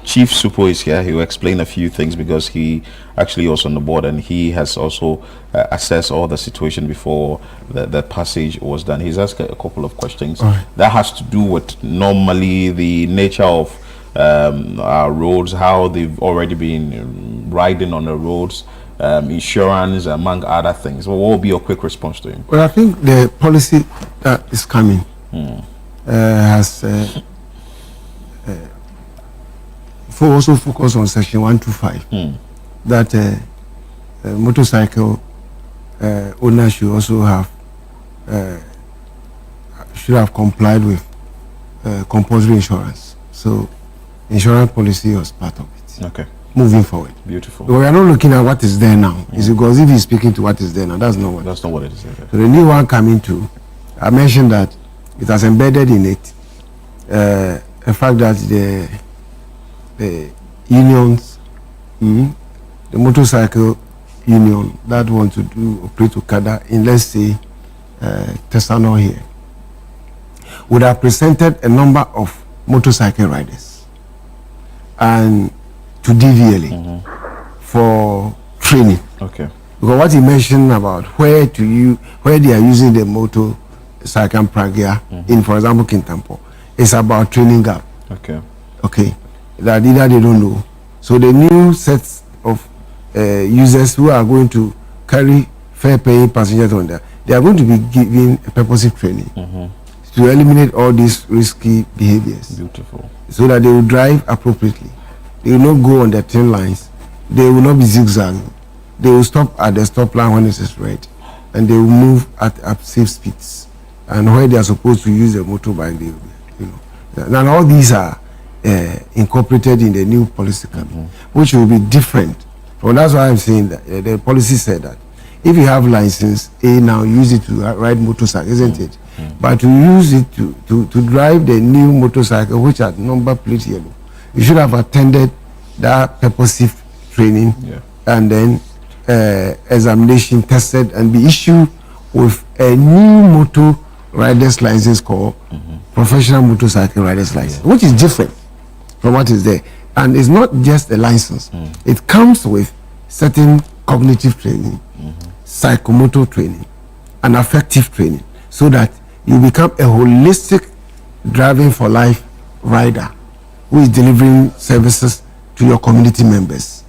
[SPEAKER 3] Chief Supo is here. He will explain a few things because he actually was on the board and he has also assessed all the situation before the passage was done. He's asked a couple of questions that has to do with normally the nature of our roads, how they've already been riding on the roads, insurance, among other things. What will be your quick response to him?
[SPEAKER 11] Well, I think the policy that is coming has also focus on section 125 that motorcycle owners should also have complied with compulsory insurance. So insurance policy was part of it.
[SPEAKER 3] Okay.
[SPEAKER 11] Moving forward.
[SPEAKER 3] Beautiful.
[SPEAKER 11] But we are not looking at what is there now. It's because if he's speaking to what is there now, that's not what
[SPEAKER 3] it is. Okay.
[SPEAKER 11] So the new one coming to, I mentioned that it has embedded in it the fact that the unions, the motorcycle union that want to operate Okada in, let's say, Tesano here, would have presented a number of motorcycle riders and to DVLA for training.
[SPEAKER 3] Okay.
[SPEAKER 11] Because what he mentioned about where they are using the motorcycle pragia in, for example, Kintampo, is about training gap.
[SPEAKER 3] Okay.
[SPEAKER 11] Okay. That either they don't know. So the new sets of users who are going to carry fair paying passengers on there, they are going to be given a purposive training to eliminate all these risky behaviors.
[SPEAKER 3] Beautiful.
[SPEAKER 11] So that they will drive appropriately. They will not go on the 10 lines. They will not be zigzagging. They will stop at the stop line when it is red, and they will move at safe speeds. And where they are supposed to use a motorbike, they will, Now all these are incorporated in the new policy coming, which will be different. So that's why I'm saying that the policy said that if you have license A now, use it to ride motorcycle, isn't it? But to use it to drive the new motorcycle, which had number plate yellow, you should have attended that purposive training and then examination, tested, and be issued with a new motor rider's license called professional motorcycle rider's license, which is different from what is there. And it's not just a license. It comes with certain cognitive training, psychomotor training, and affective training, so that you become a holistic driving for life rider who is delivering services to your community members.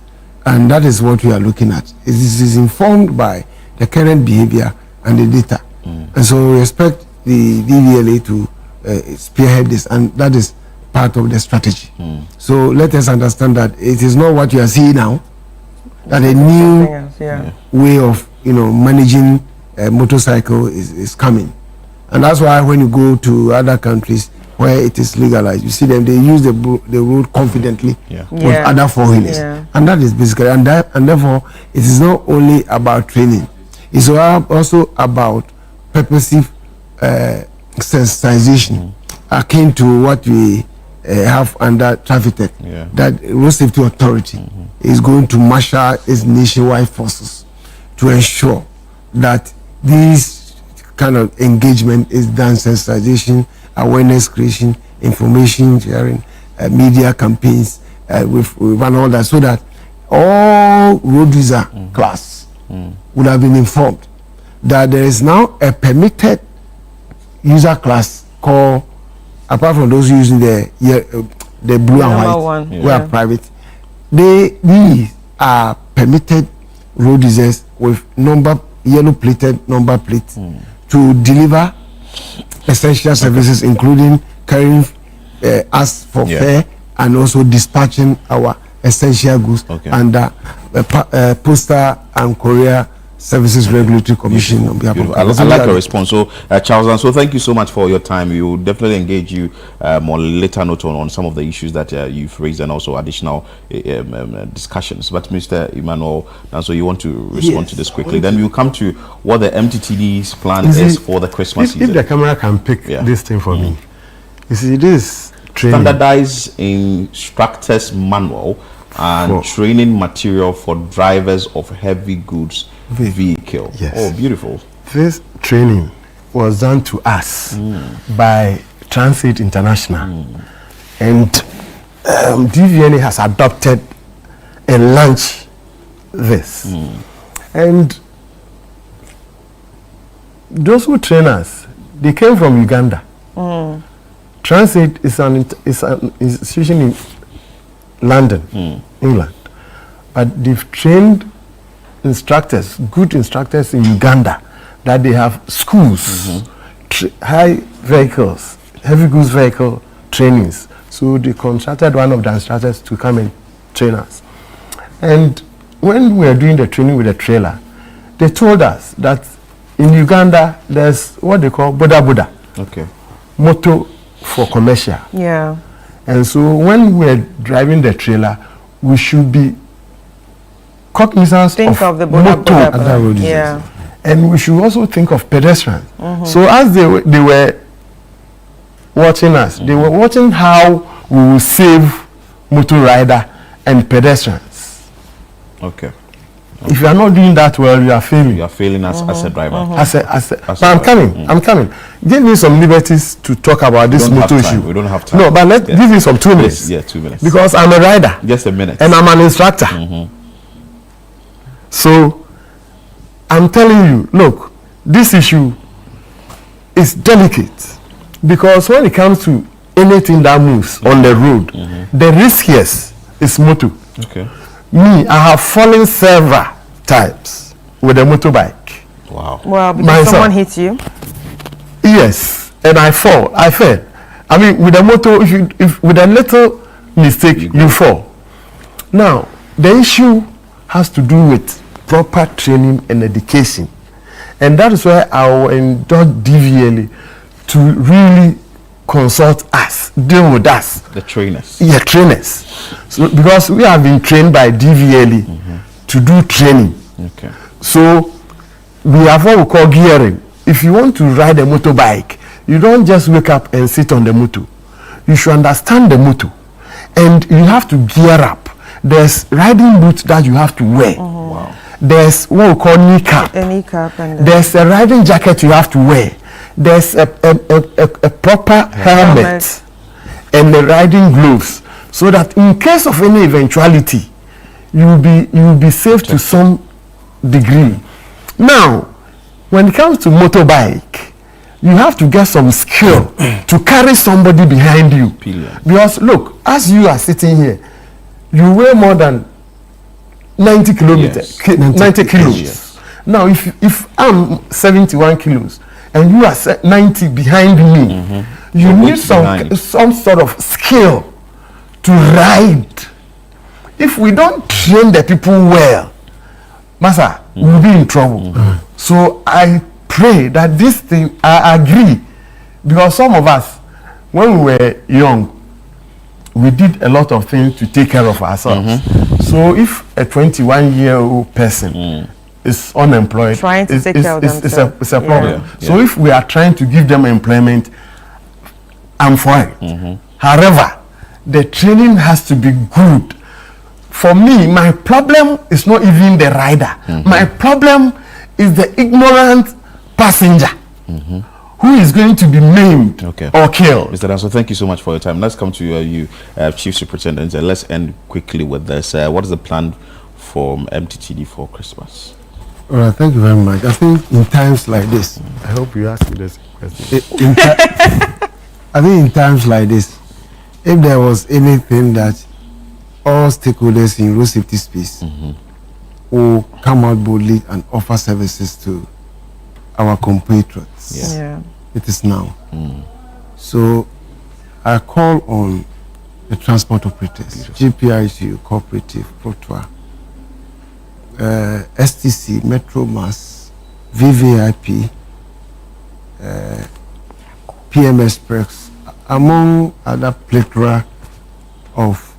[SPEAKER 11] And that is what we are looking at. It is informed by the current behavior and the data. And so we expect the DVLA to spearhead this, and that is part of the strategy. So let us understand that it is not what you are seeing now, that a new way of managing a motorcycle is coming. And that's why when you go to other countries where it is legalized, you see them, they use the road confidently with other four-wheelers. And that is basically, and therefore it is not only about training, it's also about purposive sensitization, akin to what we have under traffic tech, that road safety authority is going to marshal its nationwide forces to ensure that these kind of engagement is done, sensitization, awareness creation, information sharing, media campaigns, with and all that, so that all road user class would have been informed that there is now a permitted user class called, apart from those using the blue and white, who are private, these are permitted road users with yellow plated number plates to deliver essential services, including carrying us for fare and also dispatching our essential goods under Postal and Courier Services Regulatory Commission on behalf of
[SPEAKER 3] I like your response. So, Charles, and so thank you so much for your time. We will definitely engage you more later note on some of the issues that you've raised and also additional discussions. But Mr. Emmanuel, and so you want to respond to this quickly. Then we'll come to what the MTTD's plan is for the Christmas season.
[SPEAKER 12] If the camera can pick this thing for me. You see, this training.
[SPEAKER 3] Standardized instructors manual and training material for drivers of heavy goods vehicle.
[SPEAKER 12] Yes.
[SPEAKER 3] Oh, beautiful.
[SPEAKER 12] This training was done to us by Transit International, and DVNA has adopted and launched this. And those who train us, they came from Uganda. Transit is an institution in London, England, but they've trained instructors, good instructors in Uganda, that they have schools, high vehicles, heavy goods vehicle trainings. So they contracted one of the instructors to come and train us. And when we were doing the training with the trailer, they told us that in Uganda there's what they call boda boda, motor for commercial.
[SPEAKER 2] Yeah.
[SPEAKER 12] And so when we're driving the trailer, we should be cognizant of
[SPEAKER 2] the
[SPEAKER 12] motor, and we should also think of pedestrians. So as they were watching us, they were watching how we will save motor rider and pedestrians. If you are not doing that well, you are failing.
[SPEAKER 3] You are failing as a driver.
[SPEAKER 12] But I'm coming. Give me some liberties to talk about this motor issue.
[SPEAKER 3] We don't have time.
[SPEAKER 12] No, but let's give me some 2 minutes.
[SPEAKER 3] Yeah, 2 minutes.
[SPEAKER 12] Because I'm a rider.
[SPEAKER 3] Just a minute.
[SPEAKER 12] And I'm an instructor. So I'm telling you, look, this issue is delicate, because when it comes to anything that moves on the road, the riskiest is motor. Me, I have fallen several times with a motorbike.
[SPEAKER 2] Well, because someone hits you?
[SPEAKER 12] Yes, and I fell. I mean, with a motor, if with a little mistake, you fall. Now, the issue has to do with proper training and education. And that is why I will indulge DVLA to really consult us, deal with us.
[SPEAKER 3] The trainers.
[SPEAKER 12] Yeah, trainers. So, because we have been trained by DVLA to do training. So we have what we call gearing. If you want to ride a motorbike, you don't just wake up and sit on the motor. You should understand the motor. And you have to gear up. There's riding boots that you have to wear. There's what we call kneecap. There's a riding jacket you have to wear. There's a proper helmet and the riding gloves, so that in case of any eventuality, you will be safe to some degree. Now, when it comes to motorbike, you have to get some skill to carry somebody behind you. Because look, as you are sitting here, you weigh more than 90 kilometers, 90 kilos. Now, if I'm 71 kilos and you are 90 behind me, you need some sort of skill to ride. If we don't train the people well, Master, we'll be in trouble. So I pray that this thing, I agree, because some of us, when we were young, we did a lot of things to take care of ourselves. So if a 21-year-old person is unemployed,
[SPEAKER 2] trying to take care of themselves,
[SPEAKER 12] it's a problem. So if we are trying to give them employment, I'm for it. However, the training has to be good. For me, my problem is not even the rider. My problem is the ignorant passenger who is going to be maimed or killed.
[SPEAKER 3] Mr. Danso, thank you so much for your time. Let's come to you, Chief Superintendent. Let's end quickly with this. What is the plan for MTTD for Christmas?
[SPEAKER 11] All right, thank you very much. I think in times like this,
[SPEAKER 12] I hope you ask me this question.
[SPEAKER 11] I think in times like this, if there was anything that all stakeholders in road safety space will come out boldly and offer services to our compatriots, it is now. So I call on the transport operators, GPICU, Cooperative, Protua, STC, Metro Mass, VVIP, PM Express, among other plethora of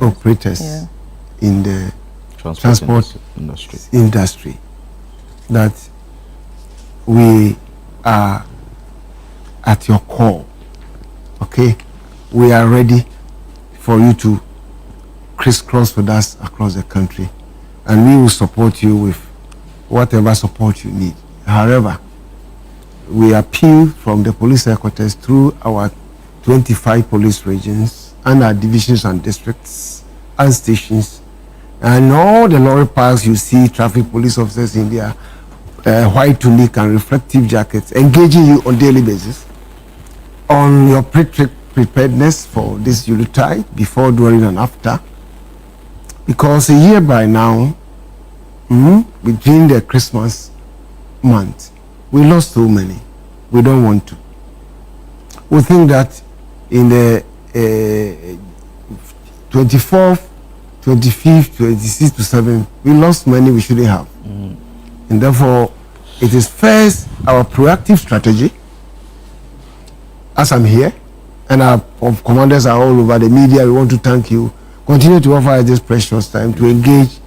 [SPEAKER 11] operators in the transport industry, that we are at your call. Okay, we are ready for you to crisscross with us across the country, and we will support you with whatever support you need. However, we appeal from the police headquarters through our 25 police regions and our divisions and districts and stations, and all the lorry parks you see traffic police officers in their white tunic and reflective jackets engaging you on daily basis on your pre-trip preparedness for this Yuletide, before, during, and after. Because a year by now, between the Christmas month, we lost so many. We don't want to. We think that in the 24th, 25th, 26th to 7th, we lost many we shouldn't have. And therefore, it is first our proactive strategy, as I'm here, and our commanders are all over the media. We want to thank you. Continue to offer us this precious time to engage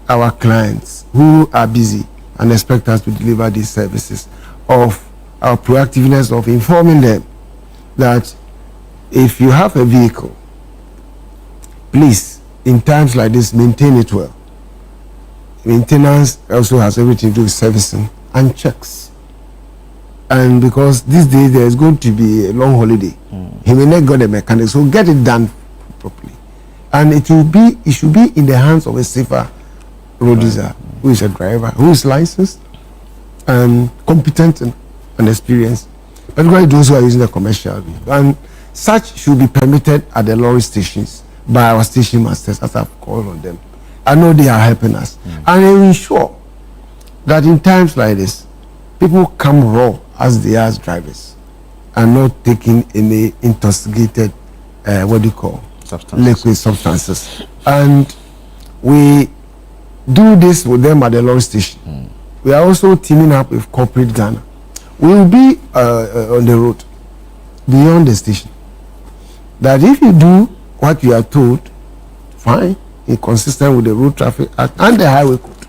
[SPEAKER 11] our clients who are busy and expect us to deliver these services, of our proactiveness of informing them that if you have a vehicle, please, in times like this, maintain it well. Maintenance also has everything to do with servicing and checks. And because this day there is going to be a long holiday, he may not go to the mechanic, so get it done properly. And it should be in the hands of a safer road user, who is a driver, who is licensed and competent and experienced, particularly those who are using the commercial vehicle. And such should be permitted at the lorry stations by our station masters, as I've called on them. I know they are helping us, and they will ensure that in times like this, people come raw as they are as drivers, and not taking any intoxicated, liquid substances. And we do this with them at the lorry station. We are also teaming up with corporate Ghana. We will be on the road beyond the station. That if you do what you are told, fine, inconsistent with the Road Traffic Act and the Highway Code.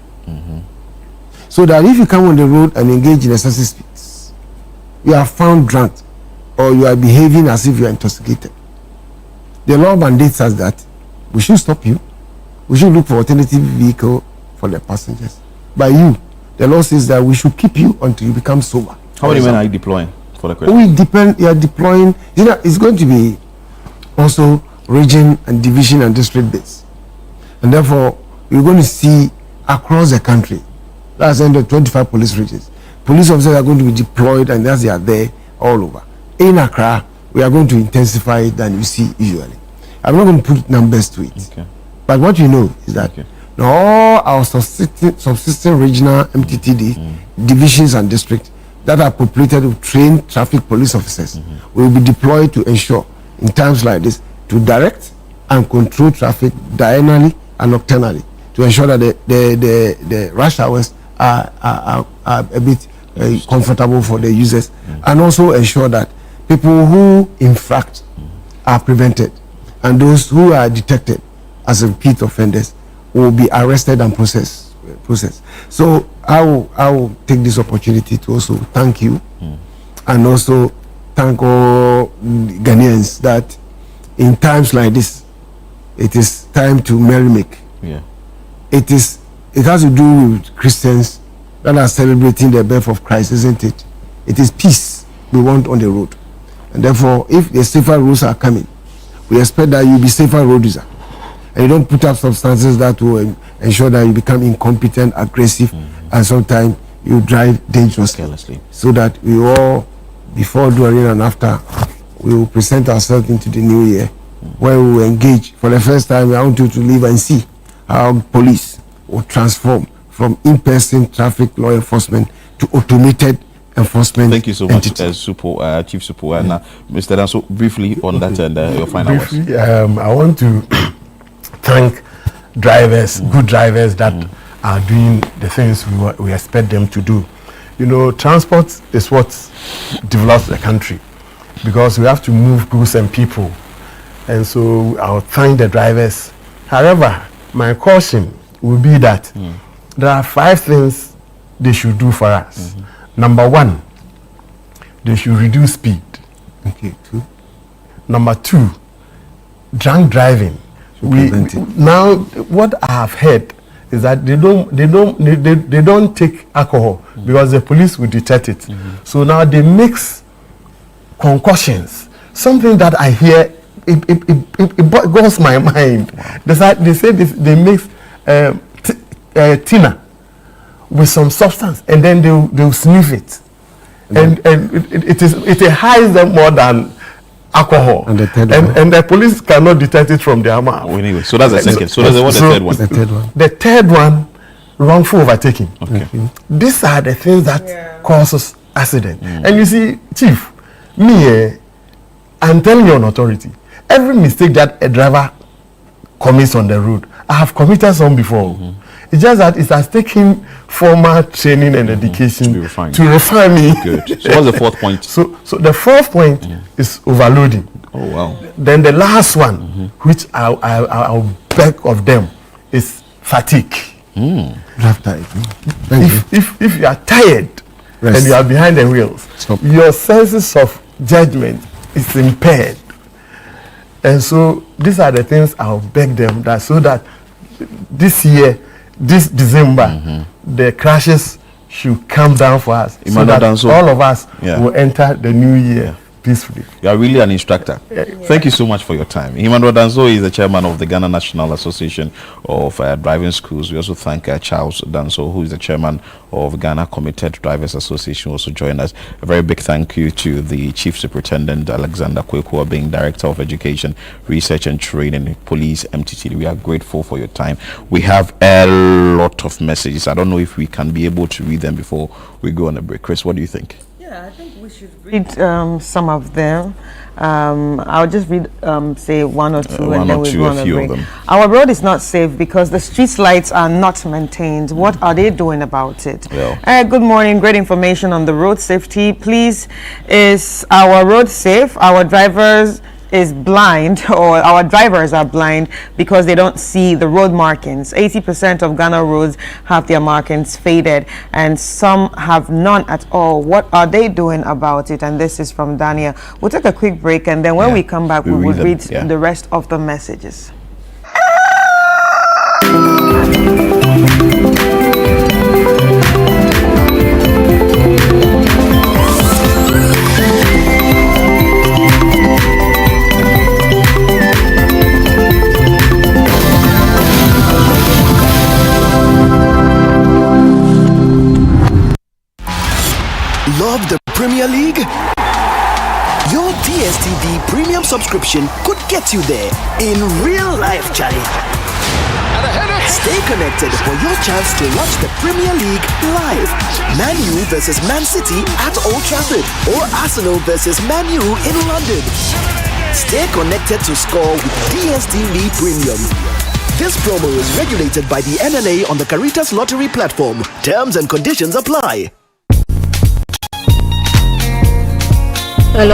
[SPEAKER 11] So that if you come on the road and engage in excessive speeds, you are found drunk or you are behaving as if you are intoxicated, the law mandates us that we should stop you. We should look for alternative vehicle for the passengers. By you, the law says that we should keep you until you become sober.
[SPEAKER 3] How many men are you deploying for the question?
[SPEAKER 11] You are deploying, it's going to be also region and division and district based. And therefore, you're going to see across the country, that's in the 25 police regions, police officers are going to be deployed, and as they are there all over. In Accra, we are going to intensify it than you see usually. I'm not going to put numbers to it. Okay. But what you know is that all our subsisting regional MTTD divisions and districts that are populated with trained traffic police officers will be deployed to ensure, in times like this, to direct and control traffic diurnally and nocturnally, to ensure that the rush hours are a bit comfortable for the users, and also ensure that people who infract are prevented, and those who are detected as repeat offenders will be arrested and processed. So I will take this opportunity to also thank you, and also thank all Ghanaians that in times like this, it is time to merry-make. It has to do with Christians that are celebrating the birth of Christ, isn't it? It is peace we want on the road. And therefore, if the safer rules are coming, we expect that you be safer road user. And you don't put up substances that will ensure that you become incompetent, aggressive, and sometimes you drive dangerously. Carelessly. So that we all, before, during, and after, we will present ourselves into the new year, where we will engage. For the first time, I want you to live and see how police will transform from in-person traffic law enforcement to automated enforcement.
[SPEAKER 3] Thank you so much, Chief Supo. And Mr. Danso, briefly on that and your final words.
[SPEAKER 12] I want to thank drivers, good drivers that are doing the things we expect them to do. You know, transport is what develops the country because we have to move goods and people. And so I'll thank the drivers. However, my caution will be that there are 5 things they should do for us. Number 1, they should reduce speed.
[SPEAKER 11] Okay, 2.
[SPEAKER 12] Number 2, drunk driving. Now, what I have heard is that they don't take alcohol because the police will detect it. So now they mix concussions. Something that I hear it goes my mind. They say they mix tina with some substance and then they'll sniff it, and it hides them more than alcohol, and the police cannot detect it from their mouth.
[SPEAKER 3] Anyway, so that's the second. So that's the third one.
[SPEAKER 12] The third one, wrongful overtaking.
[SPEAKER 3] Okay.
[SPEAKER 12] These are the things that causes accident. And you see, Chief, I'm telling you on authority, every mistake that a driver commits on the road, I have committed some before. It's just that it has taken formal training and education to refine me.
[SPEAKER 3] Good. So what's the fourth point?
[SPEAKER 12] So the fourth point is overloading.
[SPEAKER 3] Oh wow.
[SPEAKER 12] Then the last one, which I'll beg of them, is fatigue. If you are tired and you are behind the wheels, your senses of judgment is impaired. And so these are the things I'll beg them that so that this year, this December, the crashes should come down for us, so that all of us will enter the new year peacefully.
[SPEAKER 3] You are really an instructor. Thank you so much for your time. Emmanuel Danso is the chairman of the Ghana National Association of Driving Schools. We also thank Charles Danso, who is the chairman of Ghana Committed Drivers Association, also joined us. A very big thank you to the Chief Superintendent Alexander Kweku, being Director of Education, Research and Training, Police, MTT. We are grateful for your time. We have a lot of messages. I don't know if we can be able to read them before we go on a break. Chris, what do you think?
[SPEAKER 2] Yeah, I think we should read some of them. I'll just read, say one or two, and then we'll go on a break. Our road is not safe because the street lights are not maintained. What are they doing about it? Good morning. Great information on the road safety. Please, is our road safe? Our drivers is blind, or our drivers are blind because they don't see the road markings. 80% of Ghana roads have their markings faded and some have none at all. What are they doing about it? And this is from Daniel. We'll take a quick break, and then when we come back, we will read the rest of the messages.
[SPEAKER 14] Love the Premier League? Your DSTV premium subscription could get you there in real life, Charlie. Stay connected for your chance to watch the Premier League live. Man U versus Man City at Old Trafford, or Arsenal versus Man U in London. Stay connected to score with DSTV Premium. This promo is regulated by the NLA on the Caritas Lottery platform. Terms and conditions apply.
[SPEAKER 4] Hello,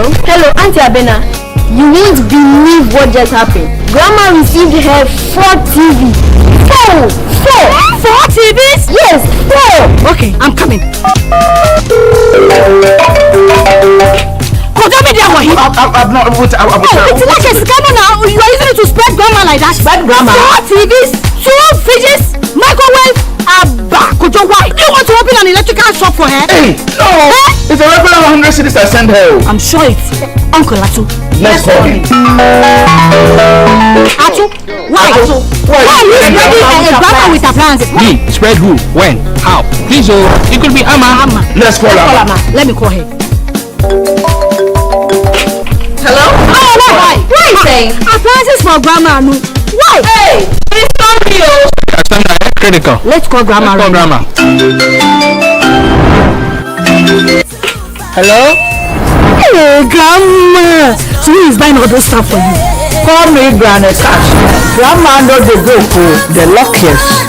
[SPEAKER 4] Auntie Abena. You won't believe what just happened. Grandma received her 4 TVs. 4 TVs? Yes, 4. Okay, I'm coming.
[SPEAKER 5] I'm not able to.
[SPEAKER 4] It's like a scammer now. You are using it to spread grandma like that.
[SPEAKER 5] Spread grandma?
[SPEAKER 4] 4 TVs, 2 fridges, microwave, Abba. Why? Do you want to open an electrical shop for her?
[SPEAKER 5] Hey, no. It's a regular 100 cities I send her.
[SPEAKER 4] I'm sure it's Uncle Atu.
[SPEAKER 5] Let's call him.
[SPEAKER 4] Atu? Why? Why are you spreading a grandma with appliances?
[SPEAKER 5] Me? Spread who? When? How? Please, it could be Amma. Let's call her.
[SPEAKER 4] Let me call her. Hello? Oh, no, why? What are you saying? Appliances for grandma. Why? Hey, it's not real.
[SPEAKER 5] Critical.
[SPEAKER 4] Let's call grandma.
[SPEAKER 5] Let's call grandma. Hello?
[SPEAKER 4] Hey, Grandma! So who is buying all those stuff for you?
[SPEAKER 5] Call me Granny Cash. Grandma know the go for the luckiest.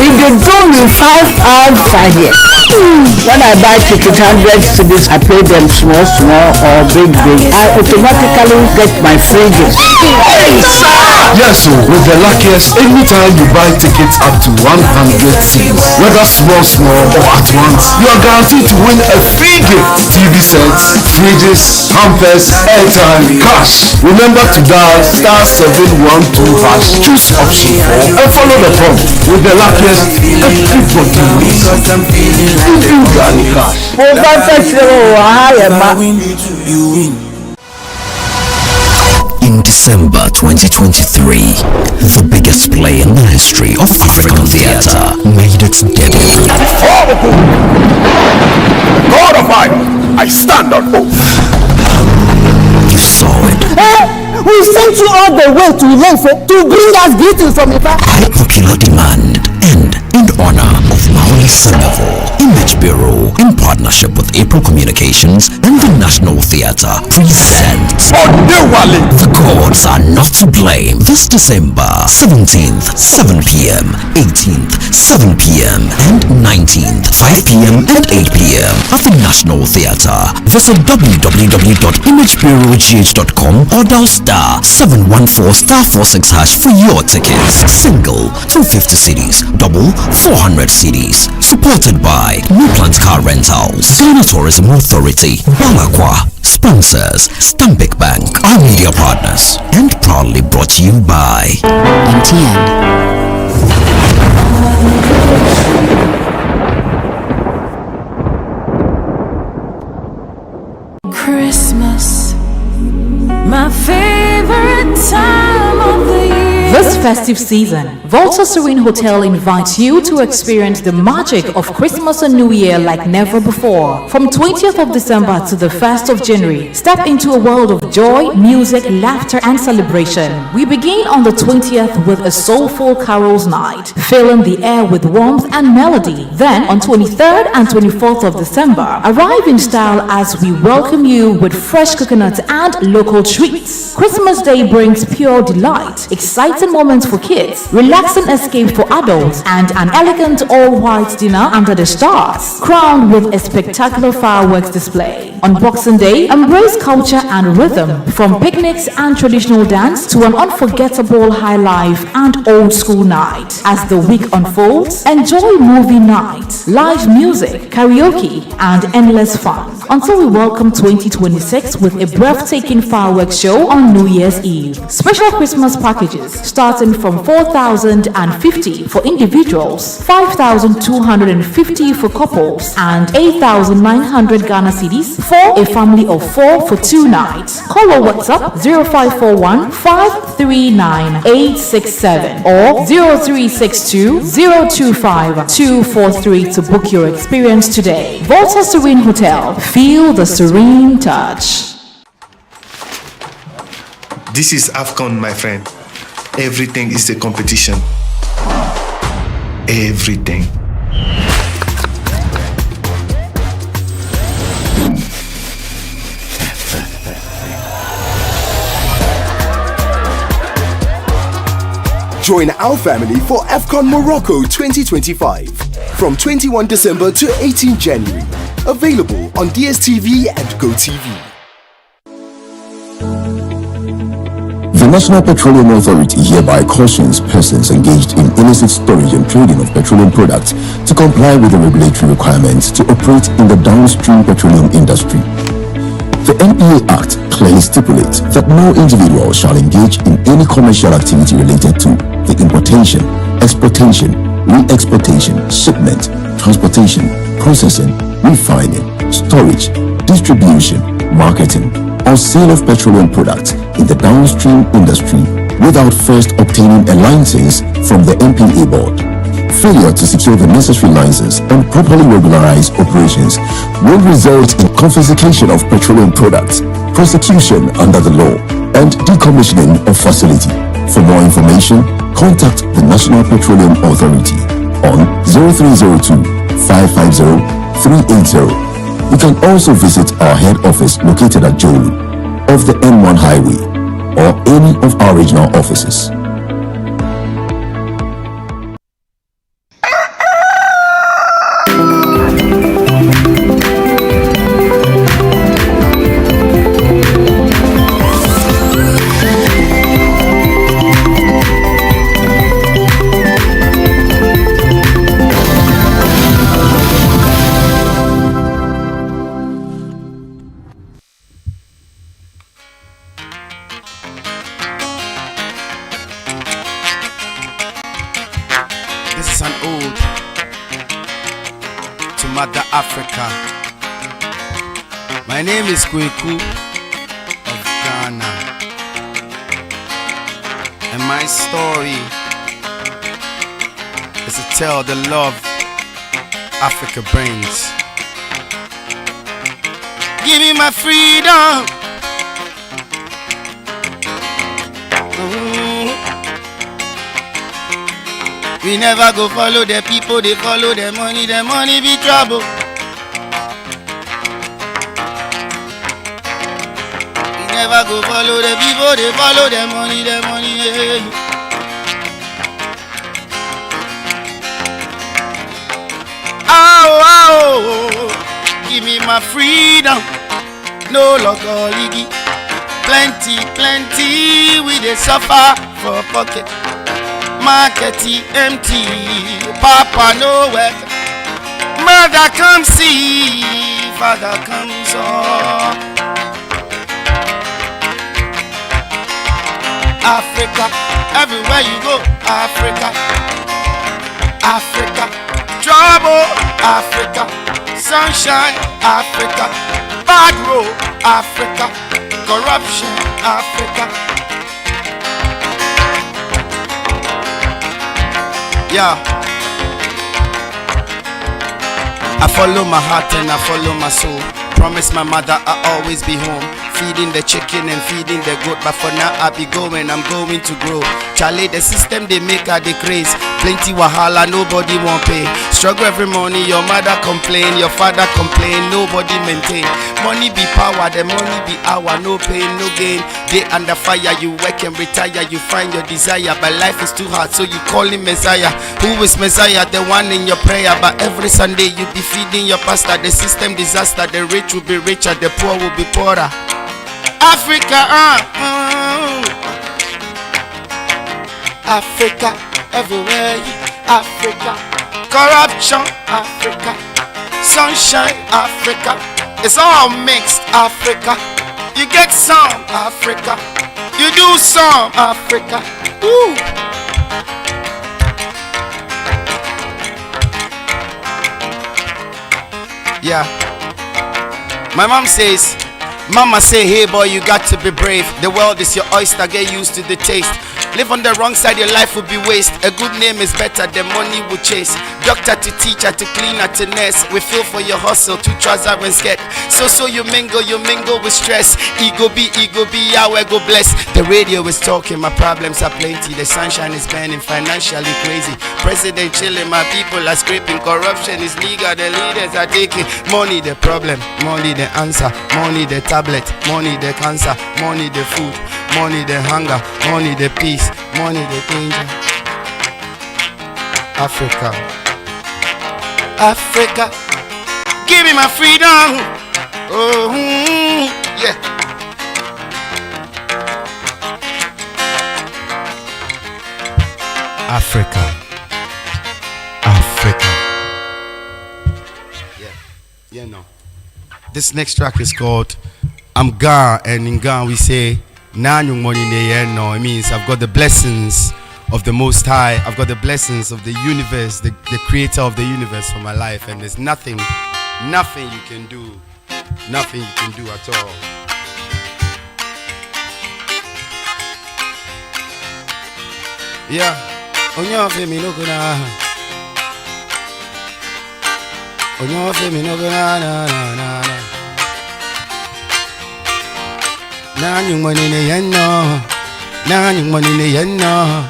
[SPEAKER 5] If they do me 5 hours here, when I buy ticket 100 cedis, I pay them small or big. I automatically get my free gift.
[SPEAKER 6] Yes, so with the luckiest, anytime you buy tickets up to 100 cedis, whether small or at once, you are guaranteed to win a free gift. TV sets, fridges, hampers, airtime, cash. Remember to dial *712#, choose option 4 and follow the prompt. With the luckiest, everybody wins. Even Granny Cash.
[SPEAKER 8] In December 2023, the biggest play in the history of African theatre made its debut.
[SPEAKER 6] God of Iron, I stand on oath.
[SPEAKER 8] You saw it.
[SPEAKER 4] We sent you all the way to Ilefe to bring us greetings from Ifa.
[SPEAKER 8] By popular demand and in honor of Maoli Sandoval, Image Bureau, in partnership with April Communications and the National Theatre, presents The Gods Are Not to Blame this December 17th, 7 p.m., 18th, 7 p.m., and 19th, 5 p.m. and 8 p.m. at the National Theatre. Visit www.imagebureaugh.com or dial *714*46# for your tickets. Single 250 cedis, double 400 cedis. Supported by New Plant Car Rentals, Ghana Tourism Authority, Balakwa. Sponsors Stanbic Bank, our media partners, and proudly brought to you by MTN.
[SPEAKER 15] Christmas, my favorite time of the year.
[SPEAKER 16] This festive season, Volta Serene Hotel invites you to experience the magic of Christmas and New Year like never before. From 20th of December to the 1st of January, step into a world of joy, music, laughter, and celebration. We begin on the 20th with a soulful carols night, filling the air with warmth and melody. Then, on 23rd and 24th of December, arrive in style as we welcome you with fresh coconut and local treats. Christmas Day brings pure delight, exciting moments for kids, relaxing escape for adults, and an elegant all-white dinner under the stars, crowned with a spectacular fireworks display. On Boxing Day, embrace culture and rhythm, from picnics and traditional dance to an unforgettable high life and old school night. As the week unfolds, enjoy movie night, live music, karaoke, and endless fun, until we welcome 2026 with a breathtaking fireworks show on New Year's Eve. Special Christmas packages starting from 4,050 for individuals, 5,250 for couples, and 8,900 Ghana cedis for a family of 4 for 2 nights. Call or WhatsApp 0541 539 867 or 0362 025 243 to book your experience today. Volta Serene Hotel. Feel the serene touch.
[SPEAKER 17] This is AFCON, my friend. Everything is a competition. Everything.
[SPEAKER 14] Join our family for AFCON Morocco 2025 from 21 December to 18 January. Available on DSTV and GoTV.
[SPEAKER 18] The National Petroleum Authority hereby cautions persons engaged in illicit storage and trading of petroleum products to comply with the regulatory requirements to operate in the downstream petroleum industry. The NPA Act clearly stipulates that no individual shall engage in any commercial activity related to the importation, exportation, re-exportation, shipment, transportation, processing, refining, storage, distribution, marketing, or sale of petroleum products in the downstream industry without first obtaining a license from the NPA board. Failure to secure the necessary license and properly regularize operations will result in confiscation of petroleum products, prosecution under the law, and decommissioning of facility. For more information, contact the National Petroleum Authority on 0302 550 380. You can also visit our head office located at Jolu, off the N1 highway, or any of our regional offices.
[SPEAKER 19] Mother Africa. My name is Kweku of Ghana, and my story is to tell the love Africa brings. Give me my freedom. We never go follow the people, they follow the money be trouble. We never go follow the people, they follow the money, yeah. Oh, give me my freedom, no local ligi. Plenty, we dey suffer for pocket. Market empty, Papa no work. Mother come see, Father comes on. Africa, everywhere you go, Africa. Africa, trouble, Africa. Sunshine, Africa. Bad road, Africa. Corruption, Africa. Yeah. I follow my heart and I follow my soul. Promise my mother I'll always be home. Feeding the chicken and feeding the goat. But for now I be going, I'm going to grow. Charlie, the system they make are the craze. Plenty wahala, nobody won't pay. Struggle every morning, your mother complain, your father complain, nobody maintain. Money be power, the money be hour, no pain, no gain. They under fire, you work and retire, you find your desire. But life is too hard, so you call him Messiah. Who is Messiah? The one in your prayer. But every Sunday you be feeding your pastor. The system disaster, the rich will be richer, the poor will be poorer. Africa, Africa, everywhere you, Africa. Corruption, Africa. Sunshine, Africa. It's all mixed, Africa. You get some, Africa. You do some, Africa. Ooh. Yeah. My mom says, Mama say, hey boy, you got to be brave. The world is your oyster, get used to the taste. Live on the wrong side, your life will be waste. A good name is better than money will chase. Doctor to teacher to cleaner to nurse. We feel for your hustle, to trouser and skirt. So you mingle with stress. Ego be, Yahweh go bless. The radio is talking, my problems are plenty. The sunshine is burning, financially crazy. President chilling, my people are scraping. Corruption is legal, the leaders are taking. Money the problem, money the answer. Money the tablet, money the cancer. Money the food, money the hunger. Money the peace, money the danger. Africa, Africa, give me my freedom. Oh, yeah. Africa, Africa. Yeah, no. This next track is called I'm Ga, and in Ga we say Nanyung money no. It means I've got the blessings of the Most High. I've got the blessings of the universe, the creator of the universe for my life, and there's nothing you can do. Nothing you can do at all. Yeah. Onyo femi no gonna. Onyo femi no gonna na. Nanyung money ne yenno. Nanyung money ne yenno.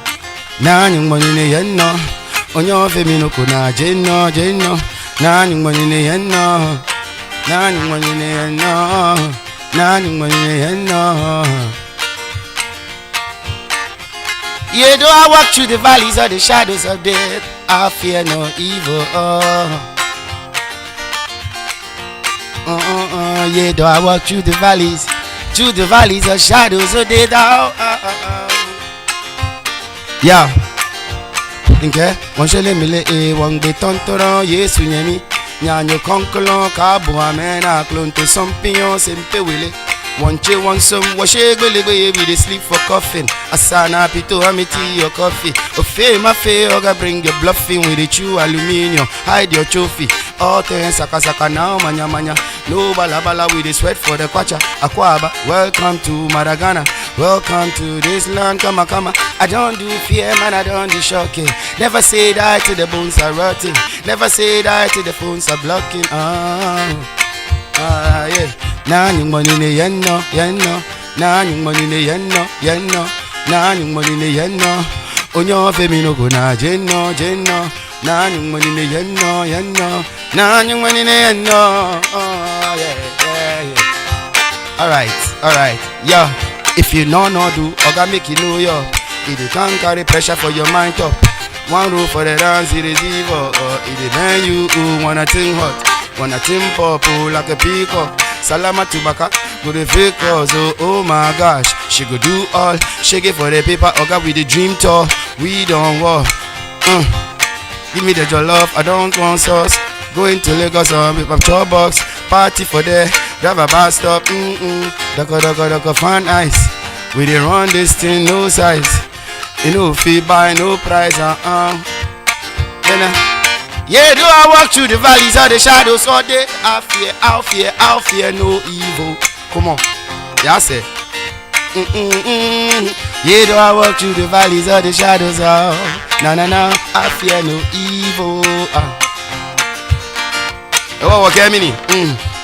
[SPEAKER 19] Nanyung money ne yenno. Onyo femi no gonna jenno. Nanyung money ne yenno. Nani money no. Nani money no. Yeah, though I walk through the valleys of the shadows of death, I fear no evil. Yeah, though I walk through the valleys of shadows of death. Yeah. Okay, one shall me one be tonto, yes, Sunyami. Nyanyo concolon, cabo, amena, clone to some pions and pewille. One che one some wash a baby they sleep for coffin. Asana pito amity your coffee. A fame oga bring your bluffing with the true aluminium. Hide your trophy. All things saka now manya. No bala with the sweat for the kwacha. Akwaba, welcome to Maragana. Welcome to this land, come. I don't do fear, man, I don't do shocking. Never say die till the bones are rotting. Never say die till the phones are blocking. Yeah. Nani money ne yenno. Nani money ne yenno. Nani money ne yenno. Onyo femi no go na jenno. Nani money ne yenno. Nani money ne yenno. Yeah. Alright. Yo, if you no do, Oga make you know yo. If you can't carry pressure for your mind up. One rule for the dance, it is evil. It is man you who wanna think hot. Wanna think purple like a peacock. Salama Tubaka, go the fake cause, oh my gosh. She go do all, shake it for the paper, Oga with the dream tour. We don't walk. Give me the jollof, I don't want sauce. Going to Lagos on with my chop box. Party for there, drive a bus stop. Doko fan ice. We dey run this thing, no size. You know, fee buy, no price, Yeah, do I walk through the valleys of the shadows all day? I'll fear no evil. Come on, yeah, I say. Yeah, do I walk through the valleys of the shadows? No, I fear no evil. Oh, what came in?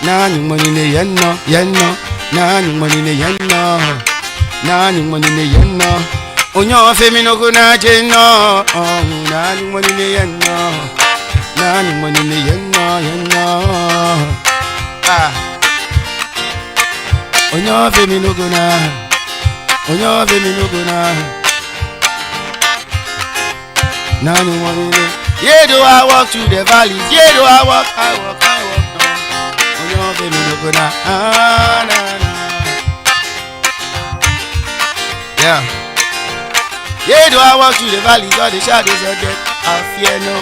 [SPEAKER 19] Nani money ne yenno. Nani money ne yenno. Onyo femi no go na jenno. Nani money ne yenno. Nani money ne yenno. Onyo femi no go na. Nani money ne. Yeah, do I walk through the valleys? Yeah, do I walk no. Onyo femi no go na. Yeah. Yeah, do I walk through the valleys or the shadows of death? I fear no.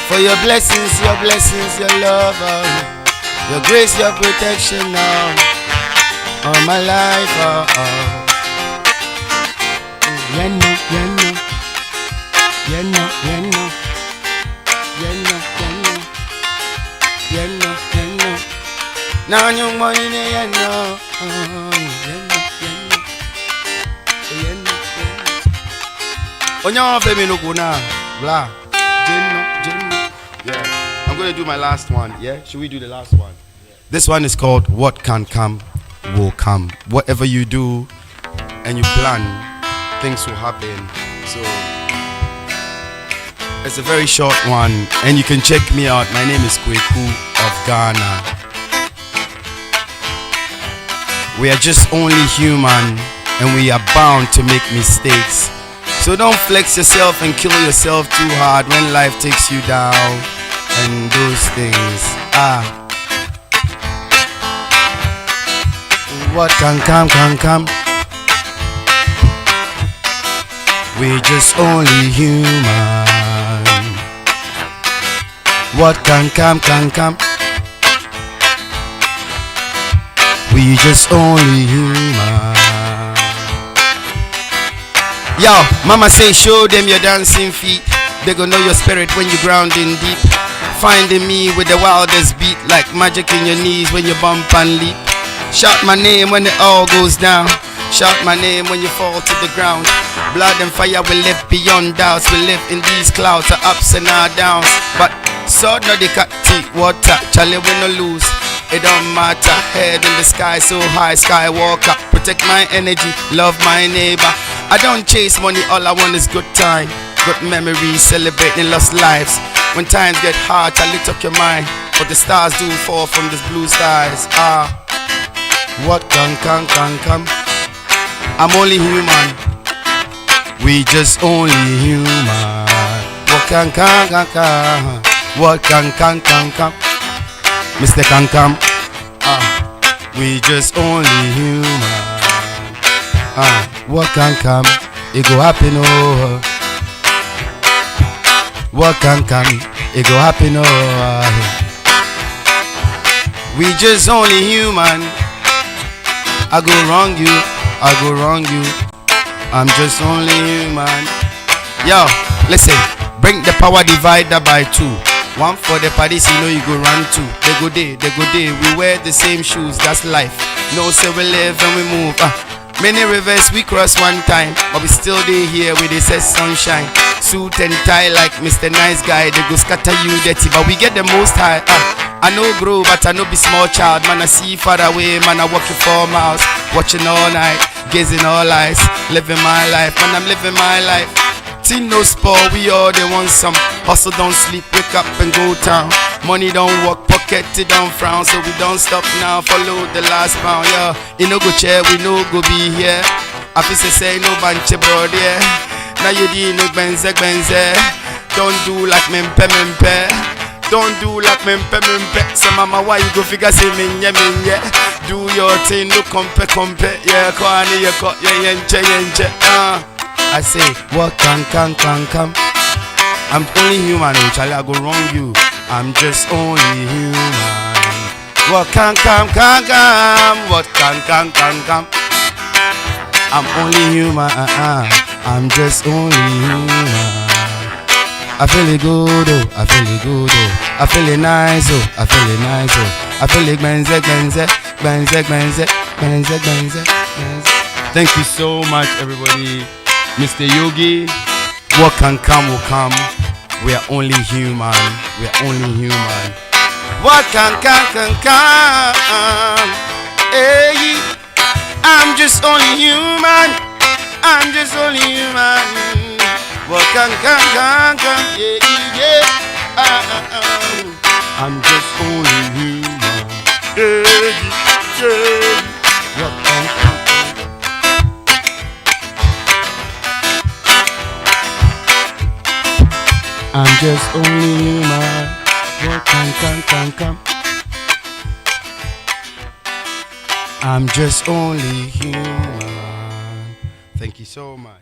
[SPEAKER 19] For your blessings, your love, your grace, your protection now, all my life, Yenno. Now you money yenno. Onyo femi no go na. Blah. Jenno. Yeah. I'm going to do my last one. Yeah. Should we do the last one? Yeah. This one is called What Can Come Will Come. Whatever you do and you plan, things will happen. So it's a very short one, and you can check me out. My name is Kweku of Ghana. We are just only human, and we are bound to make mistakes. So don't flex yourself and kill yourself too hard when life takes you down and those things. What can come. We're just only human. What can come. We just only human. Yo, mama say show them your dancing feet. They gon' know your spirit when you're grounding deep. Finding me with the wildest beat, like magic in your knees when you bump and leap. Shout my name when it all goes down. Shout my name when you fall to the ground. Blood and fire will live beyond doubts. We live in these clouds, our ups and our downs. But sword no the cut teeth water. Charlie we no lose. It don't matter. Head in the sky so high, skywalker. Protect my energy, love my neighbor. I don't chase money, all I want is good time. Good memories, celebrating lost lives. When times get hard, I lit up your mind, but the stars do fall from these blue skies. What can come? I'm only human. We just only human. What can come? What can come? Mr. Can come. We just only human. What can come? It go happen, oh. What can come? It go happen, oh. We just only human. I go wrong you, I go wrong you. I'm just only human. Yo, listen, bring the power divider by 2. One for the parties, you know you go run to. They go day. We wear the same shoes, that's life. No say we live and we move. Many rivers we cross one time, but we still day here with the says sunshine. Suit and tie like Mr. Nice Guy. They go scatter you dirty, but we get the most high. I know grow, but I know be small child. Man, I see far away, man, I walk you 4 miles. Watching all night, gazing all eyes. Living my life, man, I'm living my life. Team no sport, we all they want some. Hustle, don't sleep, wake up and go town. Money don't work, pocket it don't frown. So we don't stop now, follow the last pound, yeah. You no go chair, we no go be here. I feel say no bunch bro, yeah. Now you di no benze. Don't do like mempe. Don't do like mempe. So mama, why you go figure say minye. Do your thing, no compare. Yeah, kwani ya ko yenche. I say, what can come? I'm only human, oh Charlie, I go wrong you. I'm just only human. What can come? What can come? I'm only human, I'm just only human. I feel it good, oh, I feel it good, oh. I feel it nice, oh, I feel it nice, oh. I feel it benze. Thank you so much, everybody. Mr. Yogi, what can come will come. We are only human. We are only human. What can come? Hey, I'm just only human. I'm just only human. What can come? Yeah. I'm just only human. Yeah. What can come? I'm just only human. What can come? I'm just only human. Thank you so much.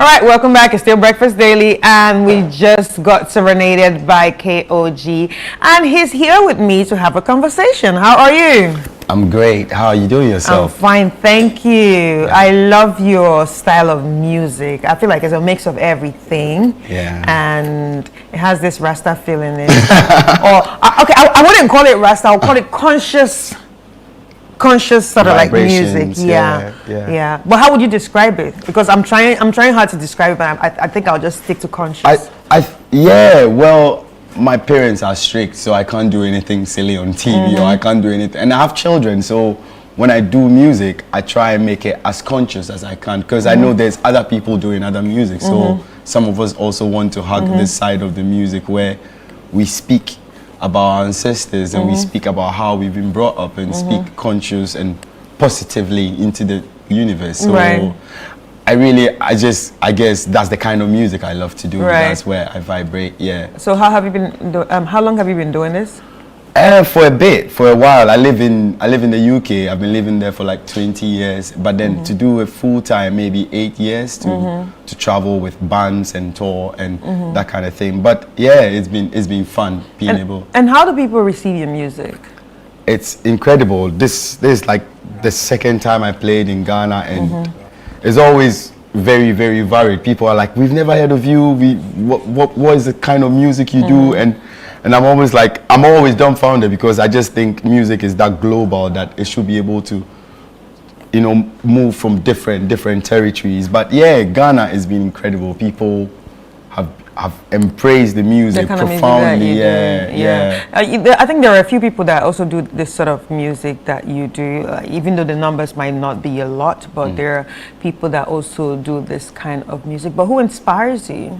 [SPEAKER 2] All right, welcome back. It's still Breakfast Daily, and we just got serenaded by KOG, and he's here with me to have a conversation. How are you?
[SPEAKER 20] I'm great. How are you doing yourself?
[SPEAKER 2] I'm fine, thank you. I love your style of music. I feel like it's a mix of everything.
[SPEAKER 20] Yeah.
[SPEAKER 2] And it has this Rasta feel in it. Okay, I wouldn't call it Rasta. I'll call it conscious sort of like music. Yeah. But how would you describe it? Because I'm trying hard to describe it, but I think I'll just stick to conscious.
[SPEAKER 20] Well, my parents are strict, so I can't do anything silly on TV, or I can't do anything. And I have children, so when I do music, I try and make it as conscious as I can, because I know there's other people doing other music. So some of us also want to hug this side of the music where we speak about our ancestors and we speak about how we've been brought up and speak conscious and positively into the universe. So I guess that's the kind of music I love to do.
[SPEAKER 2] Right.
[SPEAKER 20] That's where I vibrate. Yeah.
[SPEAKER 2] So how have you been? How long have you been doing this?
[SPEAKER 20] For a bit, for a while. I live in the UK. I've been living there for like 20 years. But then to do it full time, maybe 8 years to travel with bands and tour and that kind of thing. But yeah, it's been fun being able.
[SPEAKER 2] And how do people receive your music?
[SPEAKER 20] It's incredible. This is like the second time I played in Ghana, and it's always very, very varied. People are like, "We've never heard of you. What is the kind of music you do?" And I'm always dumbfounded, because I just think music is that global that it should be able to, move from different territories. But yeah, Ghana has been incredible. People have embraced the music profoundly.
[SPEAKER 2] I think there are a few people that also do this sort of music that you do, even though the numbers might not be a lot, but there are people that also do this kind of music. But who inspires you?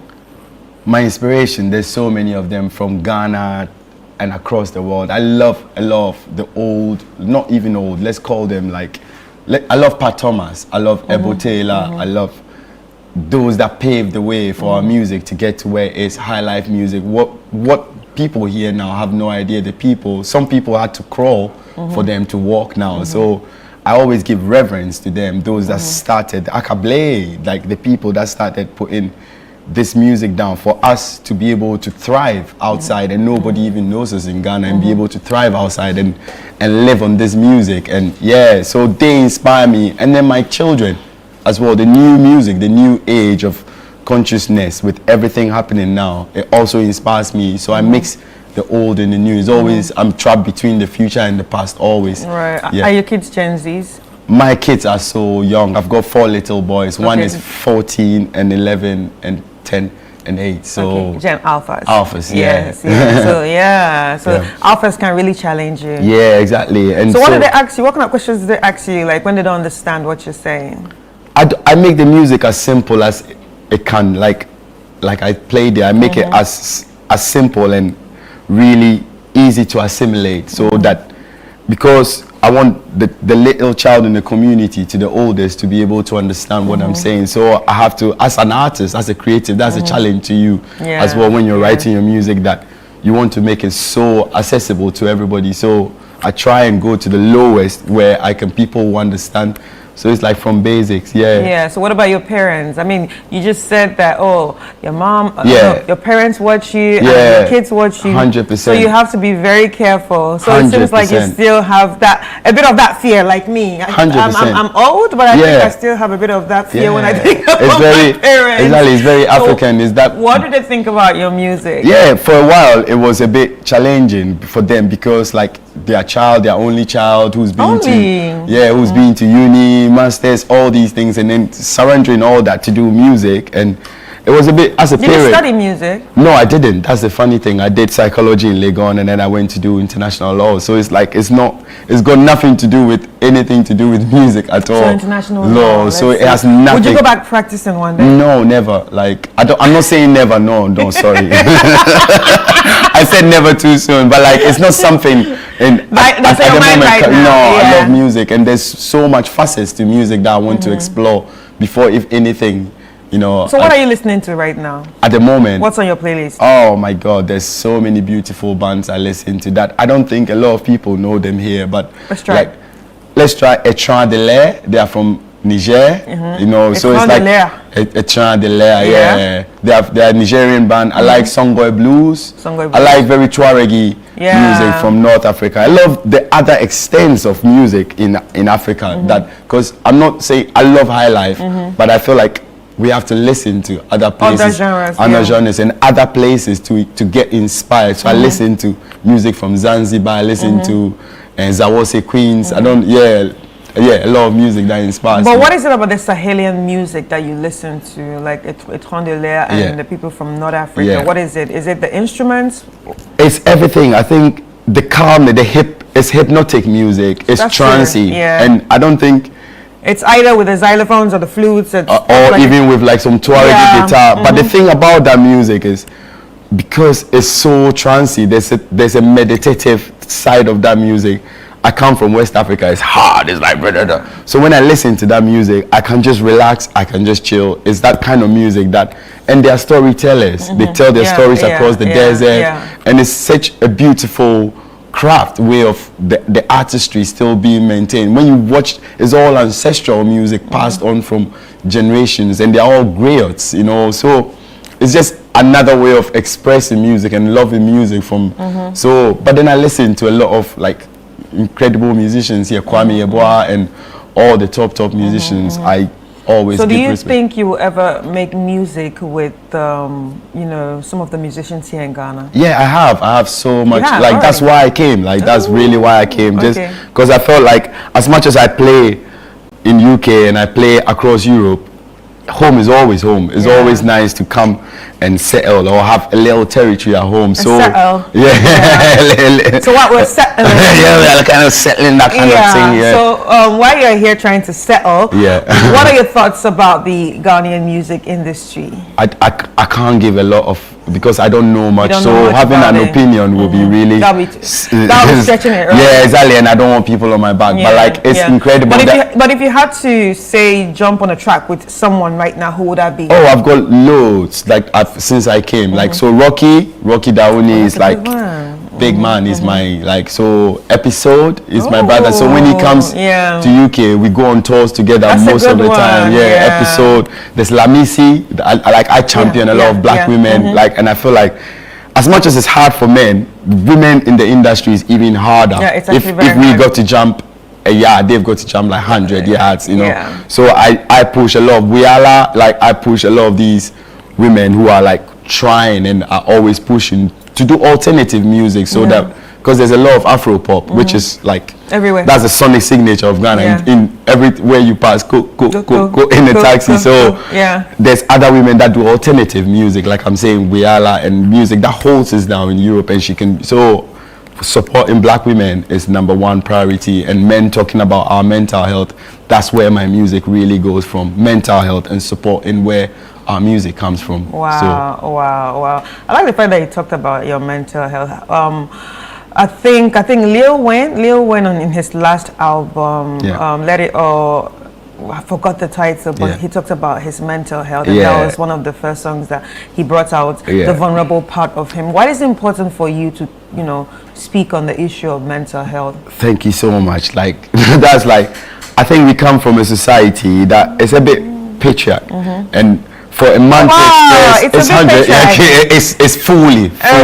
[SPEAKER 20] My inspiration, there's so many of them from Ghana and across the world. I love the old, not even old, let's call them I love Pat Thomas, I love Ebo Taylor, I love those that paved the way for our music to get to where it is, high life music. What people here now have no idea. Some people had to crawl for them to walk now. So I always give reverence to them, those that started, Akablé, like the people that started putting this music down for us to be able to thrive outside, and nobody even knows us in Ghana, and be able to thrive outside and live on this music. And yeah, so they inspire me. And then my children as well, the new music, the new age of consciousness with everything happening now, it also inspires me. So I mix the old and the new. It's always, I'm trapped between the future and the past always.
[SPEAKER 2] Right.
[SPEAKER 20] Yeah.
[SPEAKER 2] Are your kids Gen Zs?
[SPEAKER 20] My kids are so young. I've got 4 little boys. One is 14 and 11 and 10 and 8. So
[SPEAKER 2] Gen Alphas.
[SPEAKER 20] Alphas, yeah.
[SPEAKER 2] Yes. So Alphas can really challenge you.
[SPEAKER 20] Yeah, exactly. And
[SPEAKER 2] so what do they ask you? What kind of questions do they ask you, like when they don't understand what you're saying?
[SPEAKER 20] I make the music as simple as it can. Like I played it, I make it as simple and really easy to assimilate, so that, because I want the little child in the community to the oldest to be able to understand what I'm saying. So I have to, as an artist, as a creative, that's a challenge to you as well when you're writing your music, that you want to make it so accessible to everybody. So I try and go to the lowest where people will understand. So it's like from basics,
[SPEAKER 2] Yeah, so what about your parents? I mean, you just said that, your mom, your parents watch you, and your kids watch you.
[SPEAKER 20] 100%.
[SPEAKER 2] So you have to be very careful. So 100%. It seems like you still have a bit of that fear, like me.
[SPEAKER 20] 100%.
[SPEAKER 2] I'm old, but I think I still have a bit of that fear when I think about my parents.
[SPEAKER 20] Exactly, it's very African.
[SPEAKER 2] What do they think about your music?
[SPEAKER 20] Yeah, for a while, it was a bit challenging for them, because their only child who's been to uni, masters, all these things, and then surrendering all that to do music. And it was a bit, as a parent.
[SPEAKER 2] Did you study music?
[SPEAKER 20] No, I didn't. That's the funny thing. I did psychology in Legon, and then I went to do international law. So it's got nothing to do with anything to do with music at all.
[SPEAKER 2] So international
[SPEAKER 20] law. So it has nothing.
[SPEAKER 2] Would you go back practicing one day?
[SPEAKER 20] No, never. I'm not saying never. No, sorry. I said never too soon, but it's not something. At the moment, I love music, and there's so much facets to music that I want to explore before, if anything,
[SPEAKER 2] So what are you listening to right now?
[SPEAKER 20] At the moment,
[SPEAKER 2] what's on your playlist?
[SPEAKER 20] Oh my God, there's so many beautiful bands I listen to that I don't think a lot of people know them here. But let's try Etran de l'Air. They are from Niger, so it's like Etran de l'Air. They are a Nigerian band. I like Songboy Blues. I like very Tuareg music from North Africa. I love the other extents of music in Africa, because I'm not saying I love high life, but I feel like we have to listen to other places, other genres and other places to get inspired. So I listen to music from Zanzibar, I listen to Zawose Queens. A lot of music that inspires me.
[SPEAKER 2] But what is it about the Sahelian music that you listen to, like Etran de l'Air and the people from North Africa?
[SPEAKER 20] Yeah.
[SPEAKER 2] What is it? Is it the instruments?
[SPEAKER 20] It's everything. I think the calm, it's hypnotic music. It's trancey, and I don't think
[SPEAKER 2] it's either with the xylophones or the flutes, or
[SPEAKER 20] even with some Tuareg guitar. But the thing about that music is, because it's so trancey, there's a meditative side of that music. I come from West Africa, it's hard, it's like blah, blah, blah. So when I listen to that music, I can just relax, I can just chill. It's that kind of music that, and they are storytellers. They tell their stories across the desert, and it's such a beautiful craft way of the artistry still being maintained. When you watch, it's all ancestral music passed on from generations, and they're all griots, you know. So it's just another way of expressing music and loving music from. So, but then I listen to a lot of like incredible musicians here, Kwame Yeboah and all the top musicians. I always.
[SPEAKER 2] So do you
[SPEAKER 20] respect.
[SPEAKER 2] think you will ever make music with you know, some of the musicians here in Ghana?
[SPEAKER 20] Yeah, I have so much.
[SPEAKER 2] have,
[SPEAKER 20] like
[SPEAKER 2] alright.
[SPEAKER 20] that's why I came. Like that's really why I came. Just because I felt like as much as I play in UK and I play across Europe, home is always home. It's always nice to come and settle or have a little territory at home. So
[SPEAKER 2] settle.
[SPEAKER 20] Yeah.
[SPEAKER 2] So what we're settling?
[SPEAKER 20] Yeah, we're kind of settling that kind of thing. Yeah.
[SPEAKER 2] So while you're here trying to settle, what are your thoughts about the Ghanaian music industry?
[SPEAKER 20] I can't give a lot of, because I don't know much.
[SPEAKER 2] Don't
[SPEAKER 20] So
[SPEAKER 2] know much
[SPEAKER 20] having
[SPEAKER 2] about
[SPEAKER 20] an
[SPEAKER 2] it.
[SPEAKER 20] opinion will be really
[SPEAKER 2] That'll be stretching it, right?
[SPEAKER 20] Yeah, exactly. And I don't want people on my back. But like it's incredible.
[SPEAKER 2] But if you had to say jump on a track with someone right now, who would that be?
[SPEAKER 20] Oh, I've got loads. Like since I came, like so Rocky Dauni is like big man is my like, so Episode is my brother. So when he comes to UK, we go on tours together most of the time. Episode. There's Lamisi. I champion a lot of black women. Like, and I feel like as much as it's hard for men, women in the industry is even harder.
[SPEAKER 2] It's
[SPEAKER 20] if we got to jump a yard, they've got to jump like 100 yards, you know. So I push a lot of Wiala, like I push a lot of these women who are like trying and are always pushing to do alternative music, so that because there's a lot of Afro pop, which is like
[SPEAKER 2] everywhere.
[SPEAKER 20] That's the sonic signature of Ghana. In everywhere you pass, go in a taxi. There's other women that do alternative music, like I'm saying, Wiala, and music that holds us down in Europe, and she can. So supporting black women is #1 priority, and men talking about our mental health. That's where my music really goes from, mental health and supporting where our music comes from.
[SPEAKER 2] Wow. I like the fact that you talked about your mental health. I think Lil Wayne in his last album, Let It All, I forgot the title, but he talked about his mental health, and that was one of the first songs that he brought out, the vulnerable part of him. Why is it important for you to, you know, speak on the issue of mental health?
[SPEAKER 20] Thank you so much. Like that's like, I think we come from a society that is a bit patriarch, and for a man to express, it's 100. It's fully.
[SPEAKER 2] Okay, I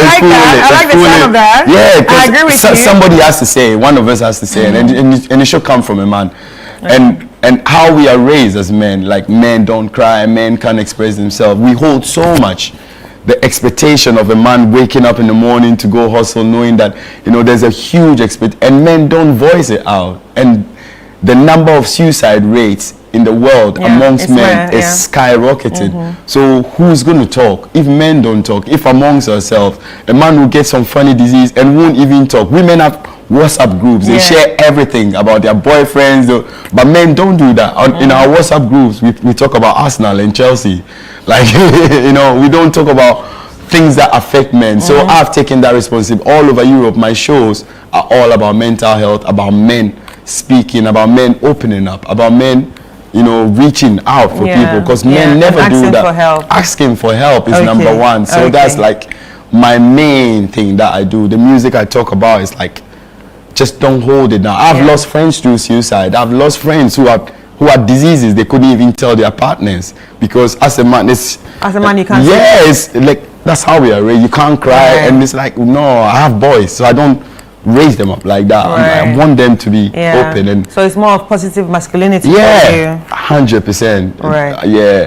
[SPEAKER 2] like that. I like the sound of that.
[SPEAKER 20] Yeah,
[SPEAKER 2] I agree with you.
[SPEAKER 20] Somebody has to say. One of us has to say, and it should come from a man. And how we are raised as men, like men don't cry, men can't express themselves. We hold so much the expectation of a man waking up in the morning to go hustle, knowing that, you know, there's a huge and men don't voice it out. And the number of suicide rates in the world amongst men is skyrocketing. So who's going to talk if men don't talk? If amongst ourselves, a man will get some funny disease and won't even talk. Women have WhatsApp groups. They share everything about their boyfriends. But men don't do that. In our WhatsApp groups, we talk about Arsenal and Chelsea. Like, you know, we don't talk about things that affect men. So I've taken that responsibility. All over Europe, my shows are all about mental health, about men speaking, about men opening up, about men, you know, reaching out for people, because men never do that. Asking for help is #1. So that's like my main thing that I do. The music I talk about is like, just don't hold it down. I've lost friends through suicide. I've lost friends who had diseases they couldn't even tell their partners, because as a man, you can't. It's like that's how we are raised. You can't cry, and it's like, no, I have boys, so I don't raise them up like that. I want them to be open, and
[SPEAKER 2] so it's more of positive masculinity.
[SPEAKER 20] 100%.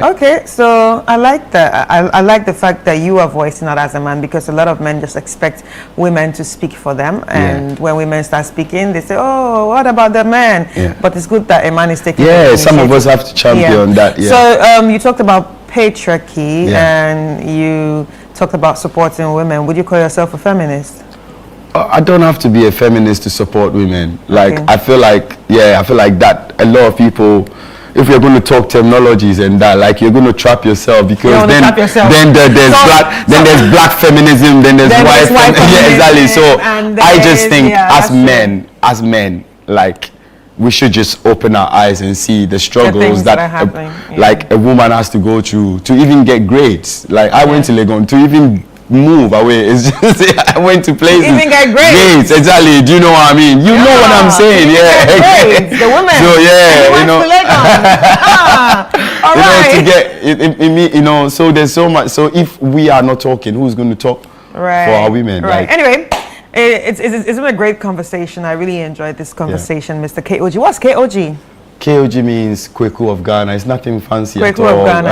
[SPEAKER 2] Okay, so I like that. I like the fact that you are voicing out as a man, because a lot of men just expect women to speak for them, and when women start speaking, they say, oh, what about the man? But it's good that a man is taking
[SPEAKER 20] some of us have to champion that.
[SPEAKER 2] So you talked about patriarchy, and you talked about supporting women. Would you call yourself a feminist?
[SPEAKER 20] I don't have to be a feminist to support women. Like I feel like that a lot of people, if you're going to talk terminologies and that, like you're going to trap yourself because then there's black feminism, then there's white feminism. Yeah, exactly. So I just think as men, like we should just open our eyes and see the struggles that like a woman has to go through to even get grades. Like I went to Legon to even move away. It's just I went to places.
[SPEAKER 2] Even get grades.
[SPEAKER 20] Exactly. Do you know what I mean? You know what I'm saying?
[SPEAKER 2] Grades. The women.
[SPEAKER 20] So you know.
[SPEAKER 2] All right.
[SPEAKER 20] To get you know. So there's so much. So if we are not talking, who's going to talk for our women?
[SPEAKER 2] Right. Like, anyway. It's been a great conversation. I really enjoyed this conversation, Mr. KOG. What's KOG?
[SPEAKER 20] KOG means Kweku of Ghana. It's nothing fancy at all.
[SPEAKER 2] Kweku of Ghana.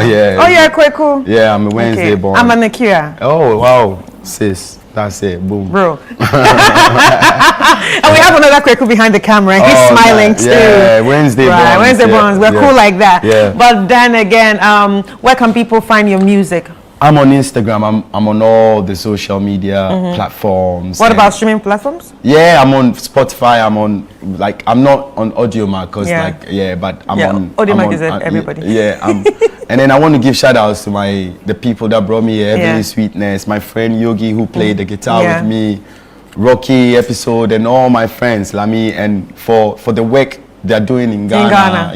[SPEAKER 2] Kweku.
[SPEAKER 20] Yeah, I'm a Wednesday born.
[SPEAKER 2] I'm a Nakia.
[SPEAKER 20] Oh, wow. Sis, that's it. Boom.
[SPEAKER 2] Bro. And we have another Kweku behind the camera. He's smiling too.
[SPEAKER 20] Yeah, Wednesday born.
[SPEAKER 2] Wednesday born. We're cool like that.
[SPEAKER 20] Yeah.
[SPEAKER 2] But then again, where can people find your music?
[SPEAKER 20] I'm on Instagram. I'm on all the social media platforms.
[SPEAKER 2] What about streaming platforms?
[SPEAKER 20] Yeah, I'm on Spotify. I'm on I'm not on Audiomack because but I'm on
[SPEAKER 2] Audiomack is everybody.
[SPEAKER 20] And then I want to give shout outs to the people that brought me here, Heavenly Sweetness, my friend Yogi who played the guitar with me, Rocky episode, and all my friends, Lami, and for the work they're doing in Ghana.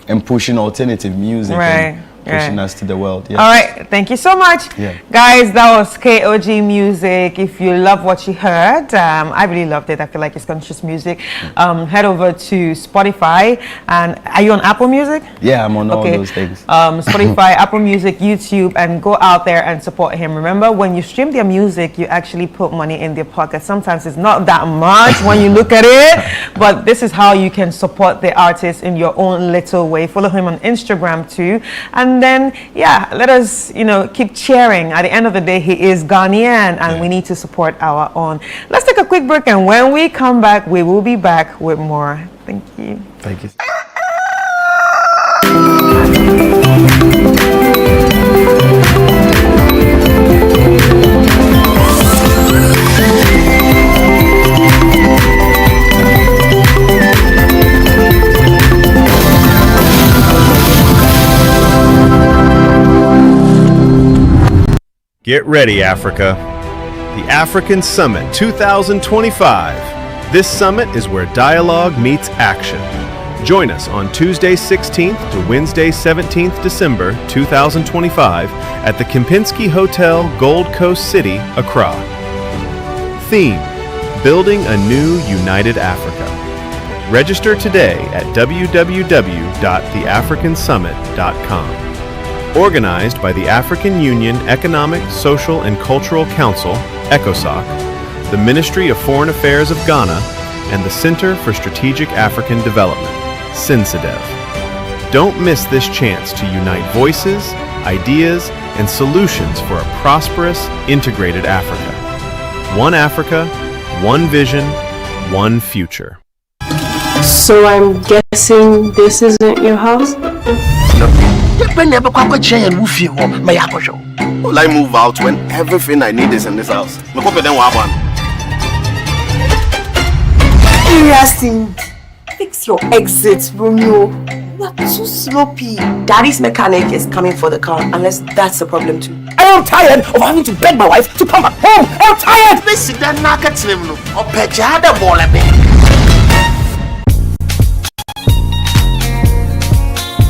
[SPEAKER 20] And pushing alternative music.
[SPEAKER 2] Right.
[SPEAKER 20] Pushing us to the world.
[SPEAKER 2] All right, thank you so much, guys. That was KOG Music. If you love what you heard, I really loved it. I feel like it's conscious music. Head over to Spotify, and are you on Apple Music?
[SPEAKER 20] Yeah, I'm on all those things.
[SPEAKER 2] Spotify, Apple Music, YouTube, and go out there and support him. Remember, when you stream their music, you actually put money in their pocket. Sometimes it's not that much when you look at it, but this is how you can support the artist in your own little way. Follow him on Instagram too, and then let us keep cheering. At the end of the day, he is Ghanaian, and we need to support our own. Let's take a quick break, and when we come back, we will be back with more. Thank you.
[SPEAKER 20] Thank you.
[SPEAKER 21] Get ready, Africa. The African Summit 2025. This summit is where dialogue meets action. Join us on Tuesday 16th to Wednesday 17th December 2025 at the Kempinski Hotel, Gold Coast City, Accra. Theme: Building a New United Africa. Register today at www.theafricansummit.com. Organized by the African Union Economic, Social, and Cultural Council, ECOSOC, the Ministry of Foreign Affairs of Ghana, and the Center for Strategic African Development, CINSADEV. Don't miss this chance to unite voices, ideas, and solutions for a prosperous, integrated Africa. One Africa, one vision, one future.
[SPEAKER 22] So I'm guessing this isn't your house?
[SPEAKER 23] Will I move out when everything I need is in this house?
[SPEAKER 24] Interesting. Fix your exit, Romeo. You are too sloppy. Daddy's mechanic is coming for the car, unless that's the problem too.
[SPEAKER 23] I am tired of having to beg my wife to come back home. I'm tired.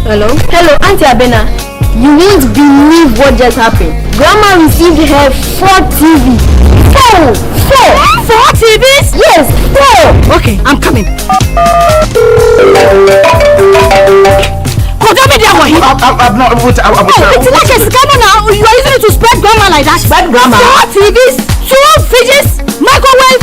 [SPEAKER 4] Hello? Hello, Auntie Abena. You won't believe what just happened. Grandma received her 4 TV. 4 TVs? Yes, 4. Okay, I'm coming.
[SPEAKER 23] I'm not able to.
[SPEAKER 4] It's like a scammer now. You are using it to spread grandma like that. Spread grandma? 4 TVs, 2 fridges, microwave,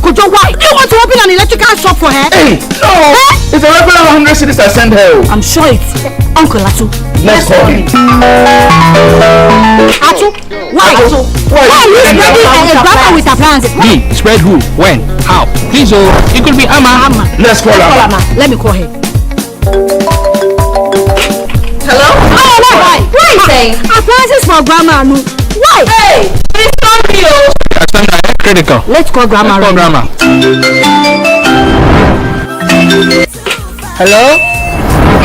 [SPEAKER 4] Kojo, why? Do you want to open an electrical shop for her?
[SPEAKER 23] Hey, no! It's a regular 100 cities I send her.
[SPEAKER 4] I'm sure it's Uncle Atu.
[SPEAKER 23] Let's call him.
[SPEAKER 4] Atu? Why? Why are you spreading a grandma with appliances?
[SPEAKER 23] Me? Spread who? When? How? Please, it could be Amma. Let's call Amma.
[SPEAKER 4] Let me call her. Hello? Oh, no, why? What are you saying? Appliances for grandma, no. Why? Hey, it's not real.
[SPEAKER 23] Critical.
[SPEAKER 4] Let's call grandma.
[SPEAKER 23] Let's call grandma.
[SPEAKER 4] Hello?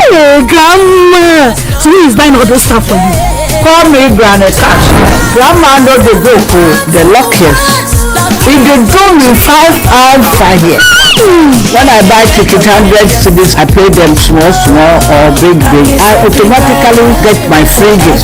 [SPEAKER 4] Hey, Grandma. So who is buying all those stuff for you?
[SPEAKER 5] Call me Granny Cash. Grandma know the joke, the luckiest. If they do me 5 hours 5 years. When I buy ticket 100 cedis, I pay them small or big. I automatically get my free gift.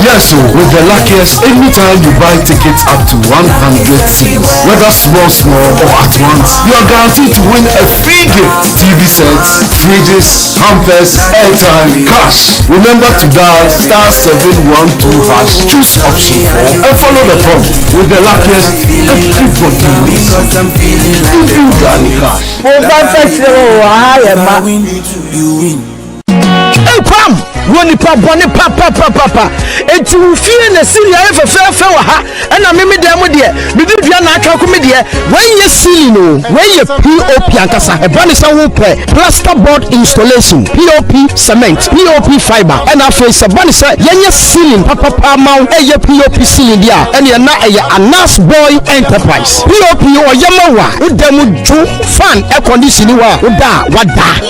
[SPEAKER 6] Yes, so with the luckiest, anytime you buy tickets up to 100 cedis, whether small or at once, you are guaranteed to win a free gift. TV sets, fridges, hampers, airtime, cash. Remember to dial *712#, choose option 4 and follow the prompt. With the luckiest, everybody wins. Even Granny Cash.
[SPEAKER 1] Hey, Pam! Woni pa boni papa enti wo fie na sili aye fefe wa ha na meme dem de me dua na aka ko me de when ye sili no when ye POP ankasa e bani sa wo pe plaster board installation POP cement POP fiber and afa se bani sa yenye sili papa ma e ye POP sili dia ene na e Anas Boy Enterprise POP o yemawa wo dem ju fan air conditioning wa wo da wada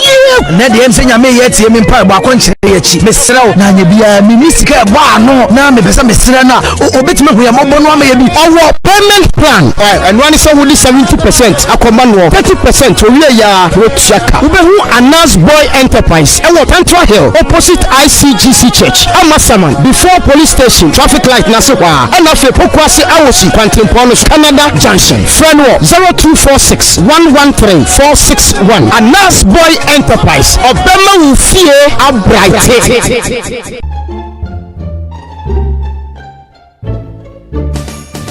[SPEAKER 1] na de ensenya me ye tie me pa ba ko nkyere ye chi mesrew na nya bia minister ba no na me pesa mesre na obetime hu ya mobo no ama ye bi owo payment plan and one is only 70% akoma no 30% owie ya rotuaka ubehu Anas Boy Enterprise e wo Central Hill opposite ICGC Church Amasaman before police station traffic light na so kwa and afi pokwase awosi Pantimpo Canada Junction friend 0246 113 461 Anas Boy Enterprise obema wu fie abright.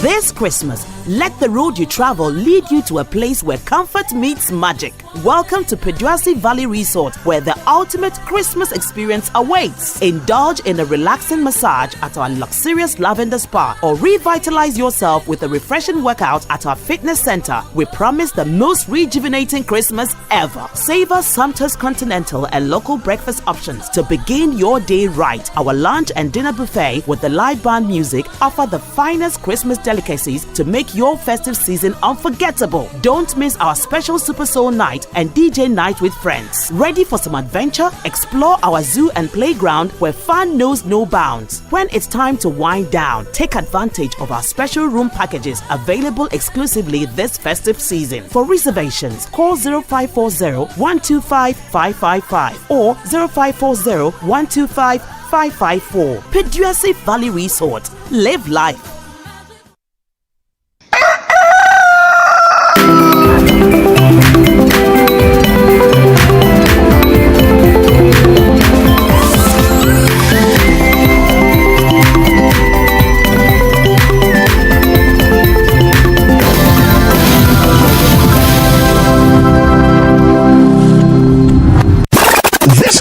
[SPEAKER 7] This Christmas, let the road you travel lead you to a place where comfort meets magic. Welcome to Peduasi Valley Resort, where the ultimate Christmas experience awaits. Indulge in a relaxing massage at our luxurious lavender spa or revitalize yourself with a refreshing workout at our fitness center. We promise the most rejuvenating Christmas ever. Savor sumptuous continental and local breakfast options to begin your day right. Our lunch and dinner buffet with the live band music offer the finest Christmas delicacies to make your festive season unforgettable. Don't miss our special Super Soul night and DJ night with friends. Ready for some adventure? Explore our zoo and playground where fun knows no bounds. When it's time to wind down, take advantage of our special room packages available exclusively this festive season. For reservations, call 0540 125 555 or 0540 125 554. Peduasi Valley Resort. Live life.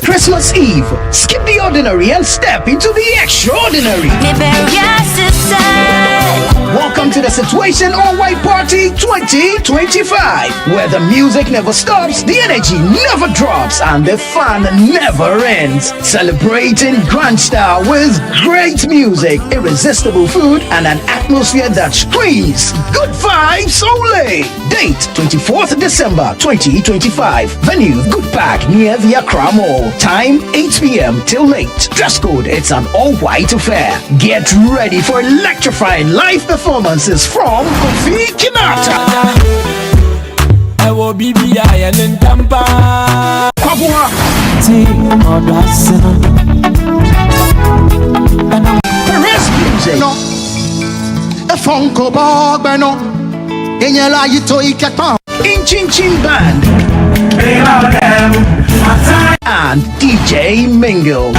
[SPEAKER 1] Christmas Eve, skip the ordinary and step into the extraordinary. Welcome to the Situation All White Party 2025, where the music never stops, the energy never drops, and the fun never ends. Celebrating grand style with great music, irresistible food, and an atmosphere that screams good vibes only. Date 24th December 2025. Venue Good Park near the Accra Mall. Time 8 p.m. till late. Dress code, it's an all-white affair. Get ready for electrifying live performances from Kofi Kinata, Perez Music, Inchin Chin Band, and DJ Mingle.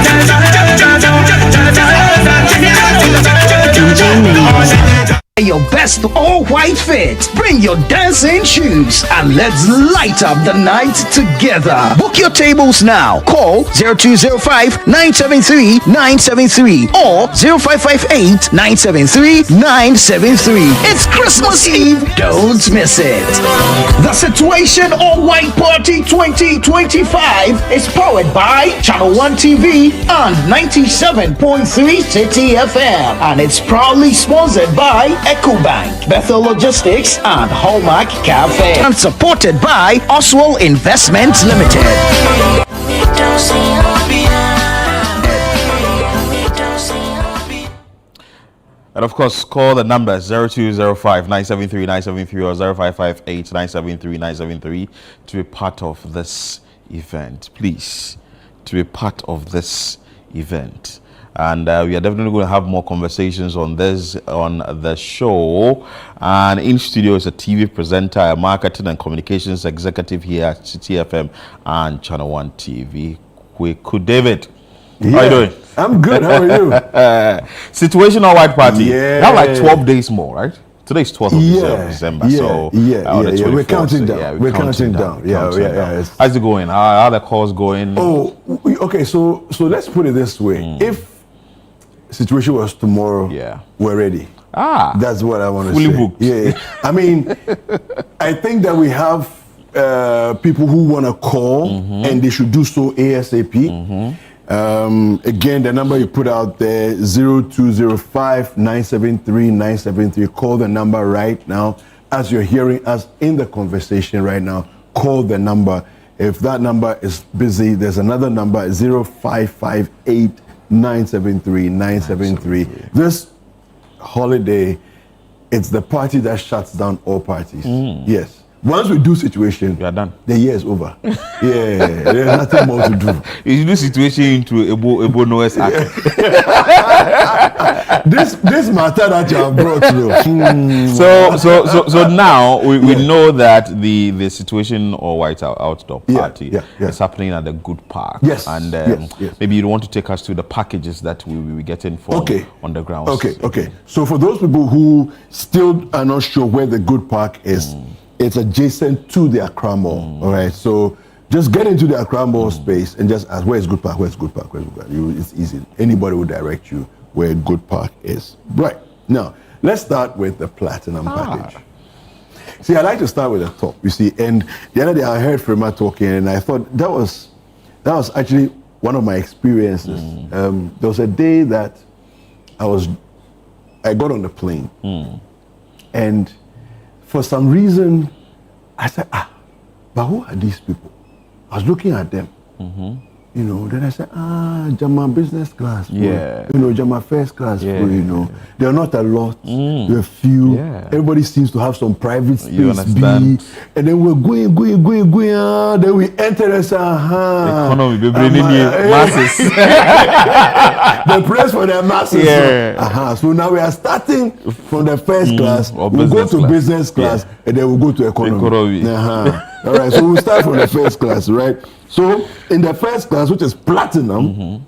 [SPEAKER 1] Your best all-white fit. Bring your dancing shoes and let's light up the night together. Book your tables now. Call 0205-973-973 or 0558-973-973. It's Christmas Eve. Don't miss it. The Situation All-White Party 2025 is powered by Channel 1 TV and 97.3 City FM, and it's proudly sponsored by EcoBank, Bethel Logistics, and Hallmark Cafe, and supported by Oswald Investments Limited.
[SPEAKER 3] And of course, call the number 0205-973-973 or 0558-973-973 to be part of this event. Please, to be part of this event. And we are definitely going to have more conversations on this on the show. And in studio is a TV presenter, a marketing and communications executive here at CTFM and Channel 1 TV. Kweku David.
[SPEAKER 9] Yeah.
[SPEAKER 3] How are you doing?
[SPEAKER 9] I'm good. How are you?
[SPEAKER 3] Situational White Party.
[SPEAKER 9] Yeah.
[SPEAKER 3] You have like 12 days more, right? Today's 12th of December. So
[SPEAKER 9] we're counting down. We're counting down. Yeah.
[SPEAKER 3] How's it going? How are the calls going?
[SPEAKER 9] Oh, okay. So let's put it this way. If situation was tomorrow, we're ready. That's what I want to say.
[SPEAKER 3] Fully booked.
[SPEAKER 9] Yeah. I mean, I think that we have people who want to call, and they should do so ASAP. Again, the number you put out there, 0205-973-973. Call the number right now. As you're hearing us in the conversation right now, call the number. If that number is busy, there's another number, 0558-973-973. This holiday, it's the party that shuts down all parties. Yes. Once we do situation,
[SPEAKER 3] we are done.
[SPEAKER 9] The year is over. Yeah, there's nothing more to do.
[SPEAKER 3] You do situation into Ebo Noah's Ark.
[SPEAKER 9] This matter that you have brought to
[SPEAKER 3] So now we know that the situation or White Outdoor Party is happening at the Good Park.
[SPEAKER 9] Yes.
[SPEAKER 3] And maybe you want to take us to the packages that we will be getting for on the ground.
[SPEAKER 9] Okay. So for those people who still are not sure where the Good Park is, it's adjacent to the Accra Mall. All right. So just get into the Accra Mall space and just ask, where's Good Park? Where's Good Park? Where's Good Park? It's easy. Anybody will direct you where Good Park is. Right. Now, let's start with the platinum package. See, I like to start with the top, you see. And the other day I heard Frema talking, and I thought that was actually one of my experiences. There was a day that I got on the plane, and for some reason, I said, but who are these people? I was looking at them, you know, then I said, Jama business class, Jama first class, they're not a lot, they're few, everybody seems to have some private space,
[SPEAKER 3] you understand?
[SPEAKER 9] And then we're going, then we enter and say,
[SPEAKER 3] economy, we're bringing masses.
[SPEAKER 9] The press for the masses. So now we are starting from the first class, we'll go to business class, and then we'll go to economy. All right, so we'll start from the first class, right? So in the first class, which is platinum,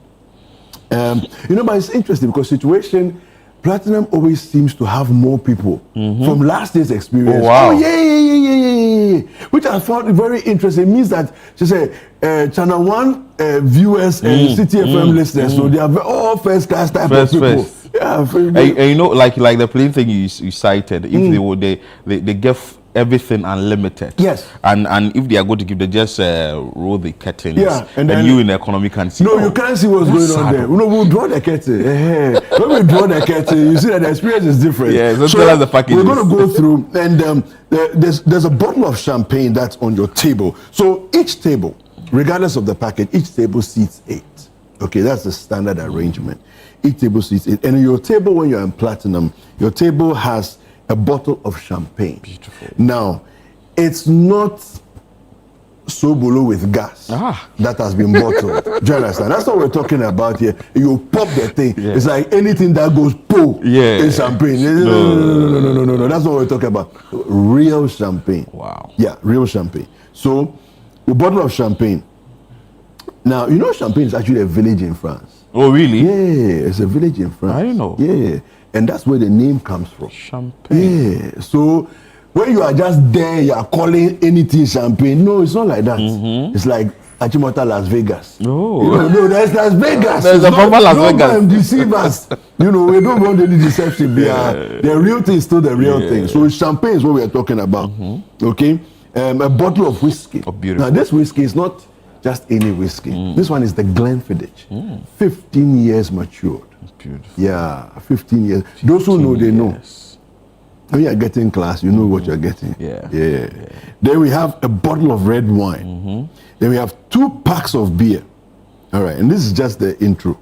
[SPEAKER 9] but it's interesting because situation, platinum always seems to have more people from last year's experience.
[SPEAKER 3] Oh, wow.
[SPEAKER 9] Yeah. Which I found very interesting. It means that, Channel 1 viewers and CTFM listeners, so they are all first class type of people. Yeah,
[SPEAKER 3] and like the plain thing you cited, if they give everything unlimited.
[SPEAKER 9] Yes.
[SPEAKER 3] And if they are going to give, they just roll the curtains.
[SPEAKER 9] Yeah.
[SPEAKER 3] And then you in the economy can see.
[SPEAKER 9] No, you can't see what's going on there. We'll draw the curtain. When we draw the curtain, you see that the experience is different.
[SPEAKER 3] Yeah, so tell us the package.
[SPEAKER 9] We're going to go through, and there's a bottle of champagne that's on your table. So each table, regardless of the package, each table seats 8. Okay, that's the standard arrangement. Each table seats 8. And your table, when you're in platinum, your table has a bottle of champagne.
[SPEAKER 3] Beautiful.
[SPEAKER 9] Now, it's not Sobolo with gas that has been bottled. Do you understand? That's what we're talking about here. You pop the thing. Yeah. It's like anything that goes in champagne. No. That's what we're talking about. Real champagne.
[SPEAKER 3] Wow.
[SPEAKER 9] Yeah, real champagne. So, a bottle of champagne. Now, Champagne is actually a village in France.
[SPEAKER 3] Oh, really?
[SPEAKER 9] Yeah, it's a village in France.
[SPEAKER 3] I don't know.
[SPEAKER 9] Yeah. And that's where the name comes from.
[SPEAKER 3] Champagne.
[SPEAKER 9] Yeah. So when you are just there, you are calling anything champagne. No, it's not like that. It's like Achimota Las Vegas.
[SPEAKER 3] No.
[SPEAKER 9] No, there's Las Vegas.
[SPEAKER 3] There's a proper Las Vegas.
[SPEAKER 9] Don't deceive us. We don't want any deception. The real thing is still the real thing. So champagne is what we are talking about. Okay? A bottle of whiskey.
[SPEAKER 3] Oh, beautiful.
[SPEAKER 9] Now this whiskey is not just any whiskey. This one is the Glenfiddich. 15 years matured.
[SPEAKER 3] Beautiful.
[SPEAKER 9] Yeah, 15 years. Those who know, they know. When you are getting class, you know what you're getting.
[SPEAKER 3] Yeah.
[SPEAKER 9] Then we have a bottle of red wine. Then we have 2 packs of beer. All right, and this is just the intro.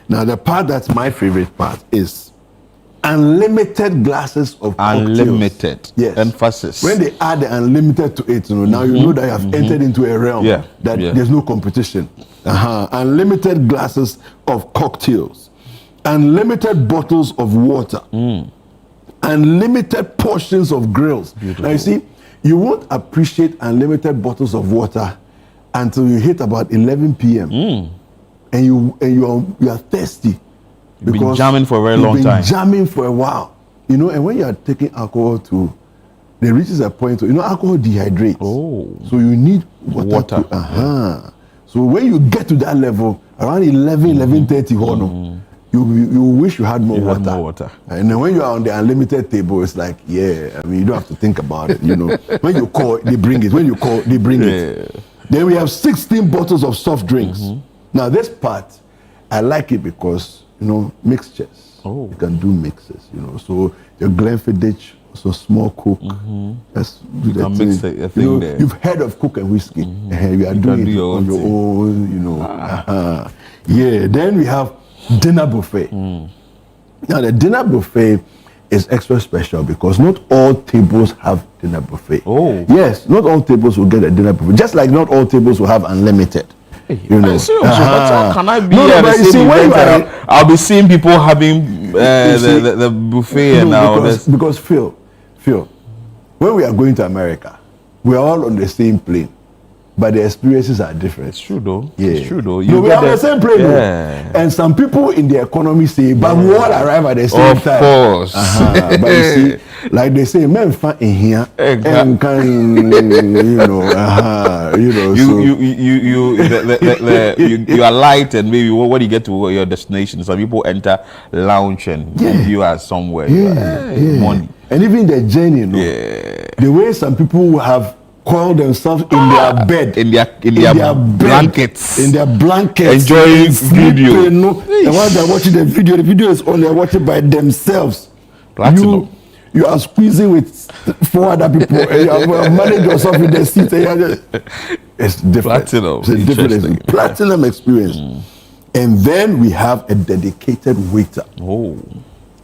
[SPEAKER 9] Now, the part that's my favorite part is unlimited glasses of
[SPEAKER 3] unlimited
[SPEAKER 9] cocktails. Yes.
[SPEAKER 3] Emphasis.
[SPEAKER 9] When they add the unlimited to it, now you know that you have entered into a realm that there's no competition. Unlimited glasses of cocktails, unlimited bottles of water, unlimited portions of grills. Beautiful. Now you see, you won't appreciate unlimited bottles of water until you hit about 11 p.m. And you are thirsty.
[SPEAKER 3] You've been jamming for a very long time.
[SPEAKER 9] Jamming for a while, and when you are taking alcohol too, there reaches a point. Alcohol dehydrates. Oh, so you need water. So when you get to that level, around 11:30, you wish you had more water. And then when you are on the unlimited table, it's like, you don't have to think about it. When you call, they bring it. When you call, they bring it. Then we have 16 bottles of soft drinks. Now this part, I like it because mixtures. You can do mixes. So your Glenfiddich, so small Coke. Let's do that thing. Mix a thing there. You've heard of Coke and whiskey. You are doing it on your own. Then we have dinner buffet. Now the dinner buffet is extra special because not all tables have dinner buffet. Yes, not all tables will get a dinner buffet. Just like not all tables will have unlimited. Can
[SPEAKER 3] I be at the same event? I'll be seeing people having the buffet and all this.
[SPEAKER 9] Because Phil, when we are going to America, we are all on the same plane, but the experiences are different.
[SPEAKER 3] It's true though.
[SPEAKER 9] It's true though. We are on the same plane. And some people in the economy say, but we all arrive at the same time.
[SPEAKER 3] Of course.
[SPEAKER 9] But you see, like they say, men fan in here, and can
[SPEAKER 3] you are light, and maybe when you get to your destination, some people enter lounge and you are somewhere. Money.
[SPEAKER 9] And even the journey, the way some people have coiled themselves in their bed,
[SPEAKER 3] in their blankets,
[SPEAKER 9] enjoying video. The ones that are watching the video is on. They're watching by themselves.
[SPEAKER 3] Platinum.
[SPEAKER 9] You are squeezing with 4 other people, and you have managed yourself in the seat. It's different.
[SPEAKER 3] Platinum.
[SPEAKER 9] It's a different platinum experience. And then we have a dedicated waiter.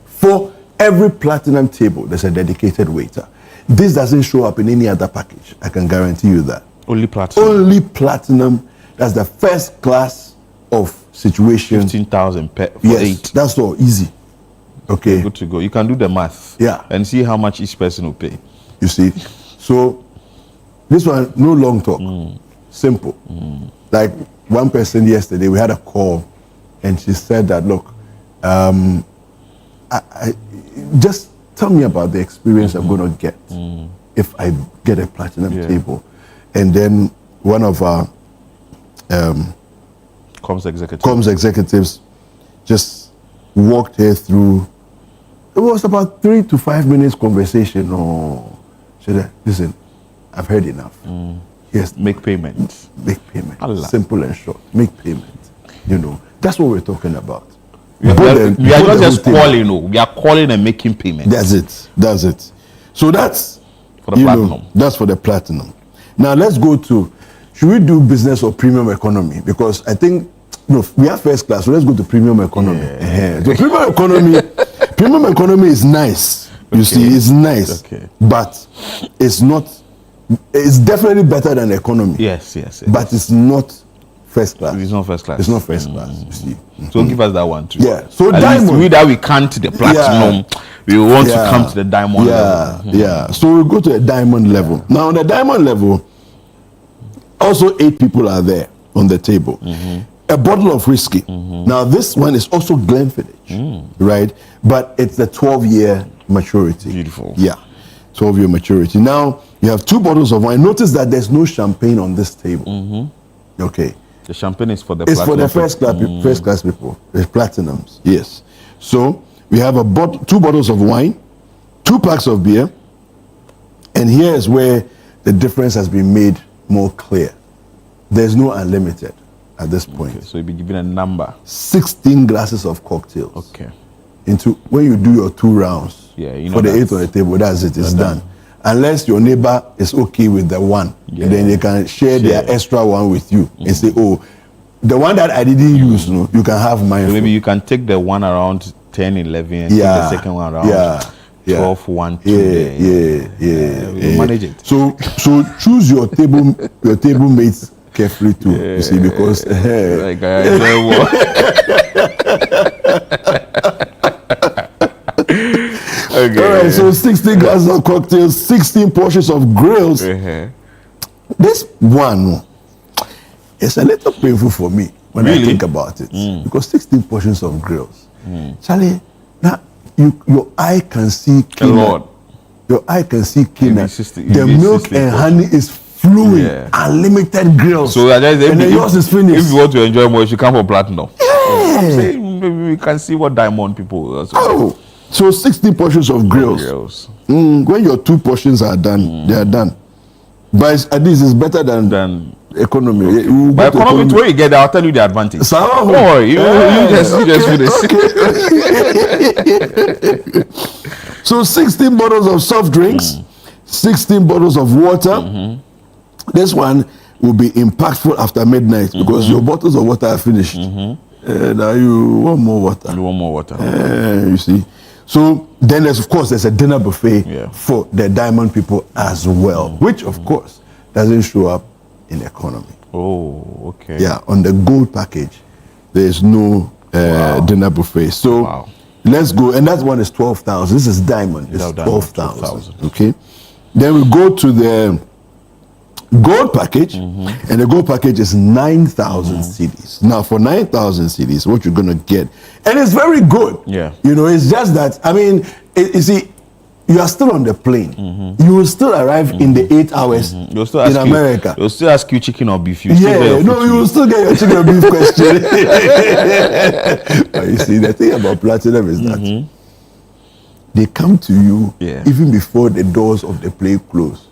[SPEAKER 9] For every platinum table, there's a dedicated waiter. This doesn't show up in any other package. I can guarantee you that.
[SPEAKER 3] Only platinum.
[SPEAKER 9] Only platinum. That's the first class of situation.
[SPEAKER 3] 15,000 for 8.
[SPEAKER 9] That's all easy. Okay.
[SPEAKER 3] Good to go. You can do the math. And see how much each person will pay.
[SPEAKER 9] You see. So this one, no long talk. Simple. Like one person yesterday, we had a call, and she said that, look, I just tell me about the experience I'm going to get if I get a platinum table. And then one of our comms executives just walked her through. It was about 3 to 5 minutes conversation. She said, listen, I've heard enough. Yes,
[SPEAKER 3] make payments.
[SPEAKER 9] Make payments. Simple and short. Make payments. That's what we're talking about.
[SPEAKER 3] We are not just calling, we are calling and making payments.
[SPEAKER 9] That's it. So that's
[SPEAKER 3] for the platinum.
[SPEAKER 9] That's for the platinum. Now let's go to, should we do business or premium economy? Because I think we have first class, so let's go to premium economy. So premium economy is nice. You see, it's nice, but it's not. It's definitely better than economy.
[SPEAKER 3] Yes.
[SPEAKER 9] But it's not first class.
[SPEAKER 3] It's not first class.
[SPEAKER 9] It's not first class. You see.
[SPEAKER 3] So give us that one too.
[SPEAKER 9] Yeah. So
[SPEAKER 3] at
[SPEAKER 9] diamond.
[SPEAKER 3] Least we can't the platinum. We want to come to the diamond level.
[SPEAKER 9] So we go to a diamond level. Now on the diamond level, also 8 people are there on the table. A bottle of whiskey. Now this one is also Glenfiddich, right? But it's the 12-year maturity.
[SPEAKER 3] Beautiful.
[SPEAKER 9] Yeah, 12-year maturity. Now you have 2 bottles of wine. Notice that there's no champagne on this table. Okay.
[SPEAKER 3] The champagne is for the
[SPEAKER 9] It's for the first class people. The platinums. Yes. So we have 2 bottles of wine, 2 packs of beer, and here is where the difference has been made more clear. There's no unlimited at this point.
[SPEAKER 3] So you'll be given a number.
[SPEAKER 9] 16 glasses of cocktails.
[SPEAKER 3] Okay.
[SPEAKER 9] When you do your 2 rounds, for the 8 on the table, that's it. It's done. Unless your neighbor is okay with the 1, and then they can share their extra 1 with you and say, the one that I didn't use, no, you can have mine.
[SPEAKER 3] So maybe you can take the one around 10, 11, and take the second one around 12, 1, 2.
[SPEAKER 9] Yeah.
[SPEAKER 3] Manage it.
[SPEAKER 9] So choose your table mates carefully too. You see, because
[SPEAKER 3] like okay.
[SPEAKER 9] All right, so 16 glasses of cocktails, 16 portions of grills. This one is a little painful for me when I think about it, because 16 portions of grills. Charlie, now your eye can see Kina. Your eye can see Kina. The milk and honey is flowing, unlimited grills.
[SPEAKER 3] So
[SPEAKER 9] and then yours is finished.
[SPEAKER 3] If you want to enjoy more, you should come for platinum. I'm saying maybe we can see what diamond people.
[SPEAKER 9] So 60 portions of grills. When your 2 portions are done, they are done. But at least it's better than economy.
[SPEAKER 3] By economy, where you get there, I'll tell you the advantage.
[SPEAKER 9] Oh,
[SPEAKER 3] you just finish.
[SPEAKER 9] So 16 bottles of soft drinks, 16 bottles of water. This one will be impactful after midnight because your bottles of water are finished. Now you want more water.
[SPEAKER 3] You want more water.
[SPEAKER 9] You see. So then there's a dinner buffet for the diamond people as well, which of course doesn't show up in economy.
[SPEAKER 3] Oh, okay.
[SPEAKER 9] Yeah, on the gold package, there's no dinner buffet. So let's go, and that one is 12,000. This is diamond. It's 12,000. Okay. Then we go to the gold package, and the gold package is 9,000 cedis. Now, for 9,000 cedis, what you're gonna get, and it's very good.
[SPEAKER 3] Yeah.
[SPEAKER 9] You know, it's just that you see, you are still on the plane. You will still arrive in the 8 hours in America.
[SPEAKER 3] They'll still ask you chicken or beef.
[SPEAKER 9] You will still get your chicken or beef question. But you see, the thing about platinum is that they come to you even before the doors of the plane close.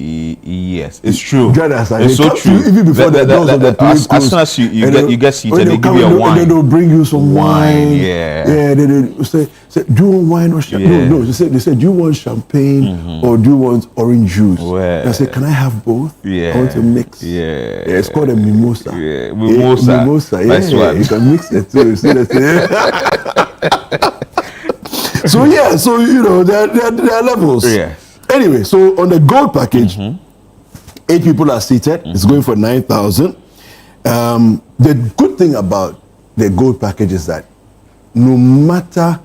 [SPEAKER 3] Yes, it's true.
[SPEAKER 9] It's so true. Even before the doors of the plane close.
[SPEAKER 3] As soon as you get seated, they give you a wine.
[SPEAKER 9] And then they'll bring you some wine.
[SPEAKER 3] Yeah.
[SPEAKER 9] Then they say, do you want wine or champagne? No. They say, do you want champagne or do you want orange juice? I say, can I have both? I want to mix. It's called a mimosa. Mimosa.
[SPEAKER 3] Nice one.
[SPEAKER 9] You can mix it too. See that? So you know there are levels. Anyway, so on the gold package, 8 people are seated. It's going for 9,000. The good thing about the gold package is that no matter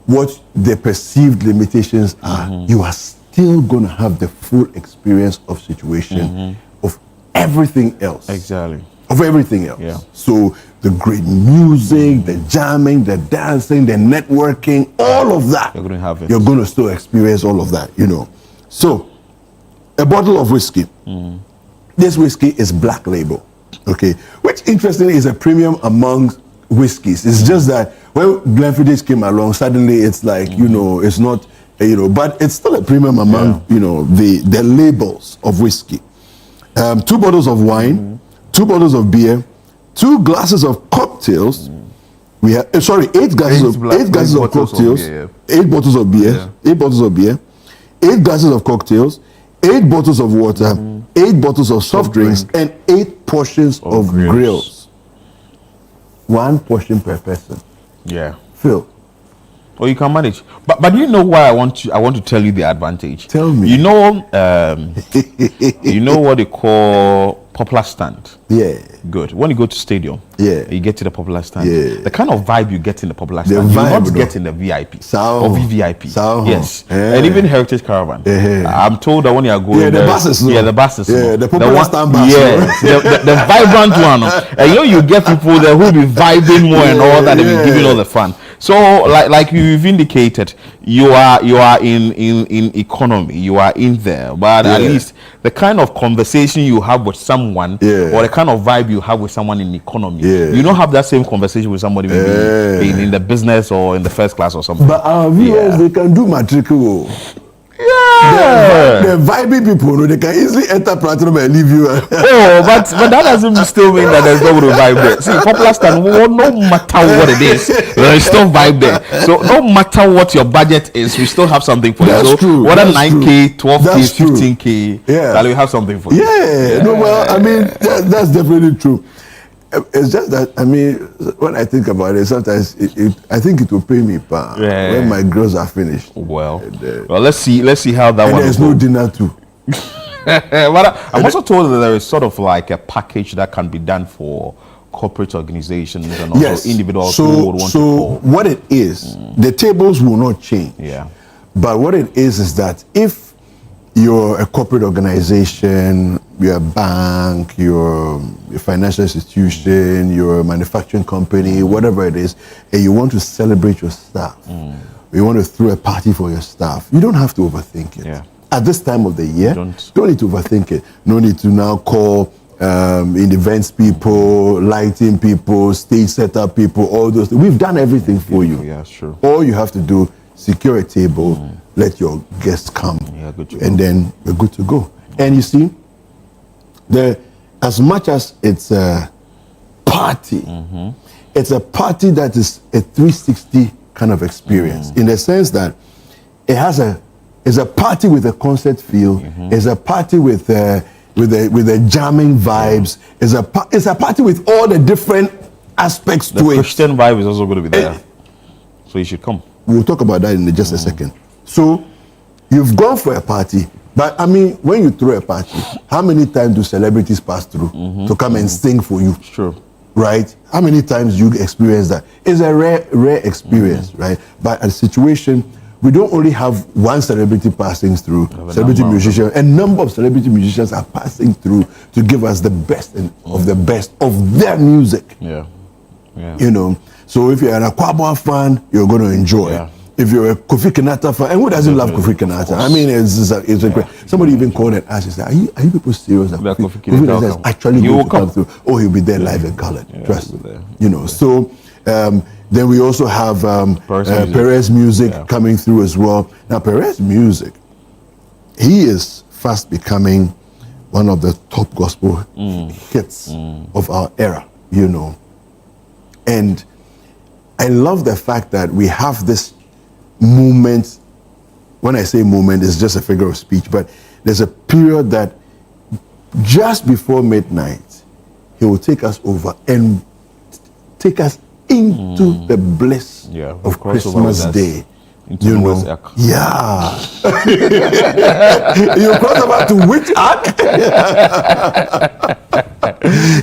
[SPEAKER 9] what the perceived limitations are, you are still going to have the full experience of situation of everything else.
[SPEAKER 3] Exactly.
[SPEAKER 9] Of everything else. So the great music, the jamming, the dancing, the networking, all of that.
[SPEAKER 3] You're going to have it.
[SPEAKER 9] You're going to still experience all of that, you know. So, a bottle of whiskey. This whiskey is Black Label, okay? Which, interestingly, is a premium among whiskeys. It's just that when Glenfiddich came along, suddenly it's like, you know, it's not, you know, but it's still a premium among, you know, the labels of whiskey. 2 bottles of wine, 2 bottles of beer, 2 glasses of cocktails. We have 8 glasses of cocktails, 8 bottles of beer, 8 bottles of beer, 8 glasses of cocktails, 8 bottles of water, 8 bottles of soft drinks, and 8 portions of grills. 1 portion per person.
[SPEAKER 3] Yeah.
[SPEAKER 9] Phil.
[SPEAKER 3] Or you can manage. But you know why I want to tell you the advantage.
[SPEAKER 9] Tell me.
[SPEAKER 3] You know you know what they call popular stand.
[SPEAKER 9] Yeah.
[SPEAKER 3] Good. When you go to stadium, you get to the popular stand.
[SPEAKER 9] Yeah.
[SPEAKER 3] The kind of vibe you get in the popular stand, you not get in the VIP or VVIP. Yes. And even Heritage Caravan. I'm told that when you are going
[SPEAKER 9] the buses.
[SPEAKER 3] The buses.
[SPEAKER 9] The popular stand bus.
[SPEAKER 3] The vibrant one. And you know you get people there who be vibing more and all that, they be giving all the fun. So like you've indicated, you are in economy, you are in there, but at least the kind of conversation you have with someone or the kind of vibe you have with someone in economy, you don't have that same conversation with somebody maybe in the business or in the first class or something.
[SPEAKER 9] But our viewers, they can do matricle. The vibing people, they can easily enter platinum and leave you.
[SPEAKER 3] But that doesn't still mean that there's no vibe there. See, popular stand, no matter what it is, there's still vibe there. So no matter what your budget is, we still have something for you. So
[SPEAKER 9] true.
[SPEAKER 3] Whether 9K, 12K, 15K, that we have something for you.
[SPEAKER 9] No, well, I mean, that's definitely true. It's just that, I mean, when I think about it, sometimes I think it will pay me when my girls are finished.
[SPEAKER 3] Well, let's see how that one.
[SPEAKER 9] There's no dinner too.
[SPEAKER 3] But I'm also told that there is sort of like a package that can be done for corporate organizations and also individuals who would want to call.
[SPEAKER 9] What it is, the tables will not change.
[SPEAKER 3] Yeah.
[SPEAKER 9] But what it is that if you're a corporate organization, you're a bank, you're a financial institution, you're a manufacturing company, whatever it is, and you want to celebrate your staff, you want to throw a party for your staff, you don't have to overthink it.
[SPEAKER 3] Yeah.
[SPEAKER 9] At this time of the year, don't need to overthink it. No need to now call in events people, lighting people, stage setup people, all those things. We've done everything for you.
[SPEAKER 3] Yeah, sure.
[SPEAKER 9] All you have to do, secure a table, let your guests come, and then we're good to go. And you see, as much as it's a party, it's a party that is a 360 kind of experience, in the sense that it's a party with a concert feel, it's a party with the jamming vibes, it's a party with all the different aspects to it.
[SPEAKER 3] The Christian vibe is also going to be there, so you should come.
[SPEAKER 9] We'll talk about that in just a second. So you've gone for a party, but I mean, when you throw a party, how many times do celebrities pass through to come and sing for you?
[SPEAKER 3] Sure.
[SPEAKER 9] Right? How many times you experience that? It's a rare experience, right? But a situation, we don't only have one celebrity passing through, celebrity musician, a number of celebrity musicians are passing through to give us the best of the best of their music.
[SPEAKER 3] Yeah.
[SPEAKER 9] You know, so if you're an Aquaba fan, you're going to enjoy. Yeah. If you're a Kofi Kinata fan, and who doesn't love Kofi Kinata? I mean, it's a great. Somebody even called and asked, "Are you people serious?" Kofi Kinata is actually going to come through. Oh, he'll be there live and colored. Trust me. You know. So then we also have Perez Music coming through as well. Now Perez Music, he is fast becoming one of the top gospel hits of our era. You know. And I love the fact that we have this movement. When I say movement, it's just a figure of speech, but there's a period that just before midnight, he will take us over and take us into the bliss of Christmas Day. You know, yeah. You cross over to which ark?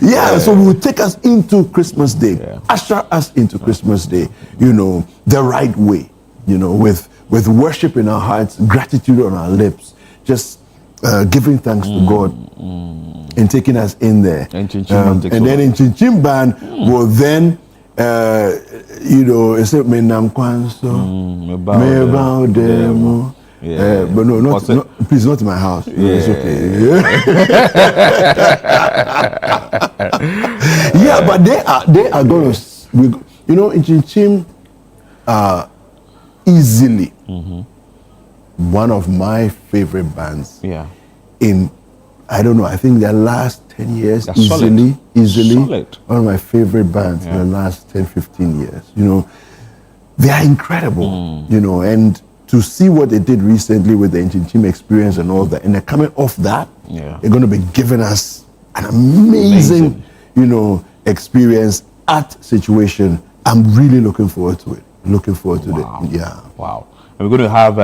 [SPEAKER 9] Yeah, so we will take us into Christmas Day, usher us into Christmas Day, you know, the right way, you know, with worship in our hearts, gratitude on our lips, just giving thanks to God and taking us in there. And then in Chinchimban will then you know, it's a menam kwanso, me about them. But no, not please, not in my house. It's okay. Yeah, but they are going to, you know, in Chinchim, easily one of my favorite bands.
[SPEAKER 3] Yeah.
[SPEAKER 9] In, I don't know, I think their last 10 years,
[SPEAKER 3] They're
[SPEAKER 9] easily,
[SPEAKER 3] solid.
[SPEAKER 9] One of my favorite bands in the last 10, 15 years. You know, they are incredible, you know, and to see what they did recently with the Inchinchim experience and all that, and they're coming off that, they're going to be giving us an amazing, you know, experience at Situation. I'm really looking forward to it. Looking forward to it. Yeah.
[SPEAKER 3] Wow. And we're going to have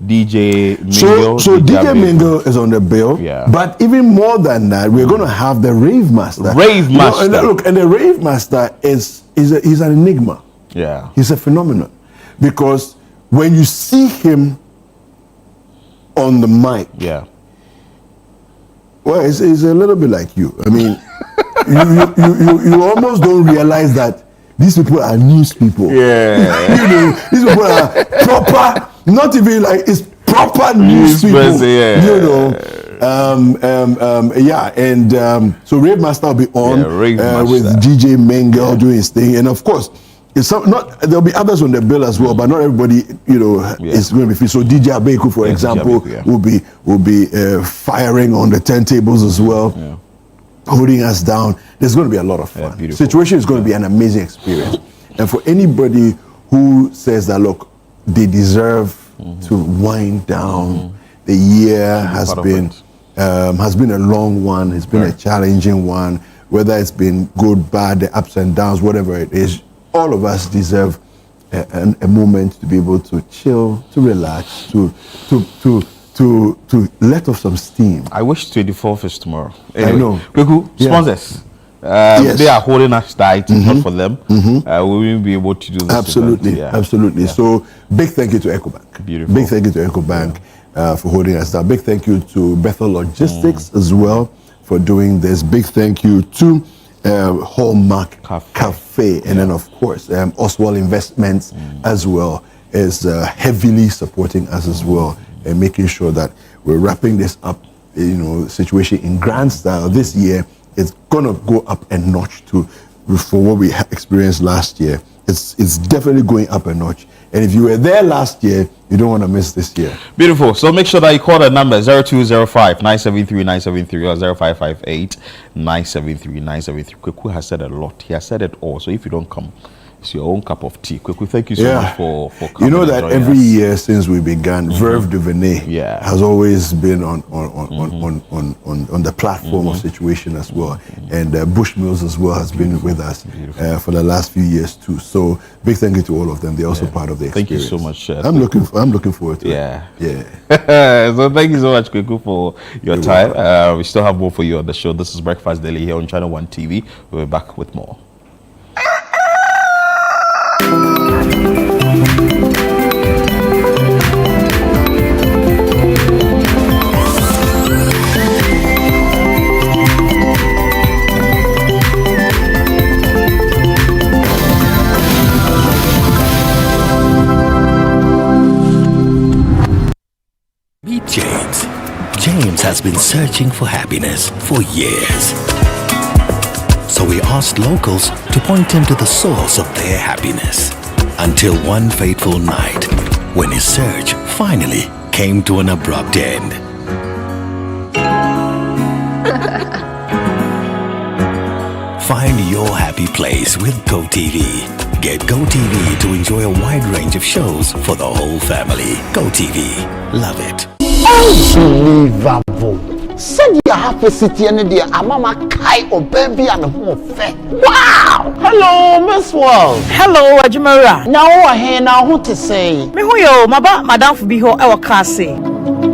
[SPEAKER 3] DJ Mingo.
[SPEAKER 9] So DJ Mingo is on the bill. Yeah. But even more than that, we're going to have the Rave Master.
[SPEAKER 3] Rave Master.
[SPEAKER 9] You know, and look, and the Rave Master is an enigma.
[SPEAKER 3] Yeah.
[SPEAKER 9] He's a phenomenon. Because when you see him on the mic, well, it's a little bit like you. I mean, you almost don't realize that these people are news people.
[SPEAKER 3] Yeah.
[SPEAKER 9] You know, these people are proper, not even like, it's proper news people. You know. So Rave Master will be on with DJ Mengel doing his thing, and of course, there'll be others on the bill as well, but not everybody, you know, is going to be free. So DJ Abeku, for example, will be firing on the turntables as well, holding us down. There's going to be a lot of fun. Situation is going to be an amazing experience, and for anybody who says that, look, they deserve to wind down. The year has been a long one. It's been a challenging one. whether it's been good, bad, the ups and downs, whatever it is, all of us deserve a moment to be able to chill, to relax, to let off some steam.
[SPEAKER 3] I wish 24th is tomorrow.
[SPEAKER 9] Anyway, I know.
[SPEAKER 3] Kweku, sponsors. Yes. They are holding us tight, not for them. We won't be able to do this.
[SPEAKER 9] Absolutely, absolutely. Yeah. So big thank you to EcoBank.
[SPEAKER 3] Beautiful.
[SPEAKER 9] Big thank you to EcoBank for holding us down. Big thank you to Bethel Logistics as well for doing this. Big thank you to Hallmark Cafe. And then of course Oswald Investments as well is heavily supporting us as well and making sure that we're wrapping this up, situation in grand style this year. It's gonna go up a notch for what we experienced last year. It's definitely going up a notch. And if you were there last year, you don't want to miss this year.
[SPEAKER 3] Beautiful. So make sure that you call the number 0205 973 973 or 0558 973 973. Kweku has said a lot. He has said it all. So if you don't come, it's your own cup of tea. Kweku, thank you so much for coming.
[SPEAKER 9] You know that every year since we began, Verve Duvernay has always been on the platform of Situation as well, and Bushmills as well has been with us for the last few years too. So big thank you to all of them. They're also part of the experience.
[SPEAKER 3] Thank you so much.
[SPEAKER 9] I'm looking forward to it.
[SPEAKER 3] Yeah. So thank you so much, Kweku, for your time. We still have more for you on the show. This is Breakfast Daily here on Channel 1 TV. We'll be back with more.
[SPEAKER 10] Meet James. James has been searching for happiness for years. So we asked locals to point him to the source of their happiness. Until one fateful night, when his search finally came to an abrupt end. Find your happy place with GoTV. Get GoTV to enjoy a wide range of shows for the whole family. GoTV. Love it.
[SPEAKER 11] Unbelievable. Said you have a city and the Amama Kai or baby and home fair. Wow! Hello, Miss World.
[SPEAKER 12] Hello, Ajimara.
[SPEAKER 11] Now I hear now what to say.
[SPEAKER 12] Me who yo, madam for be ho e wakase.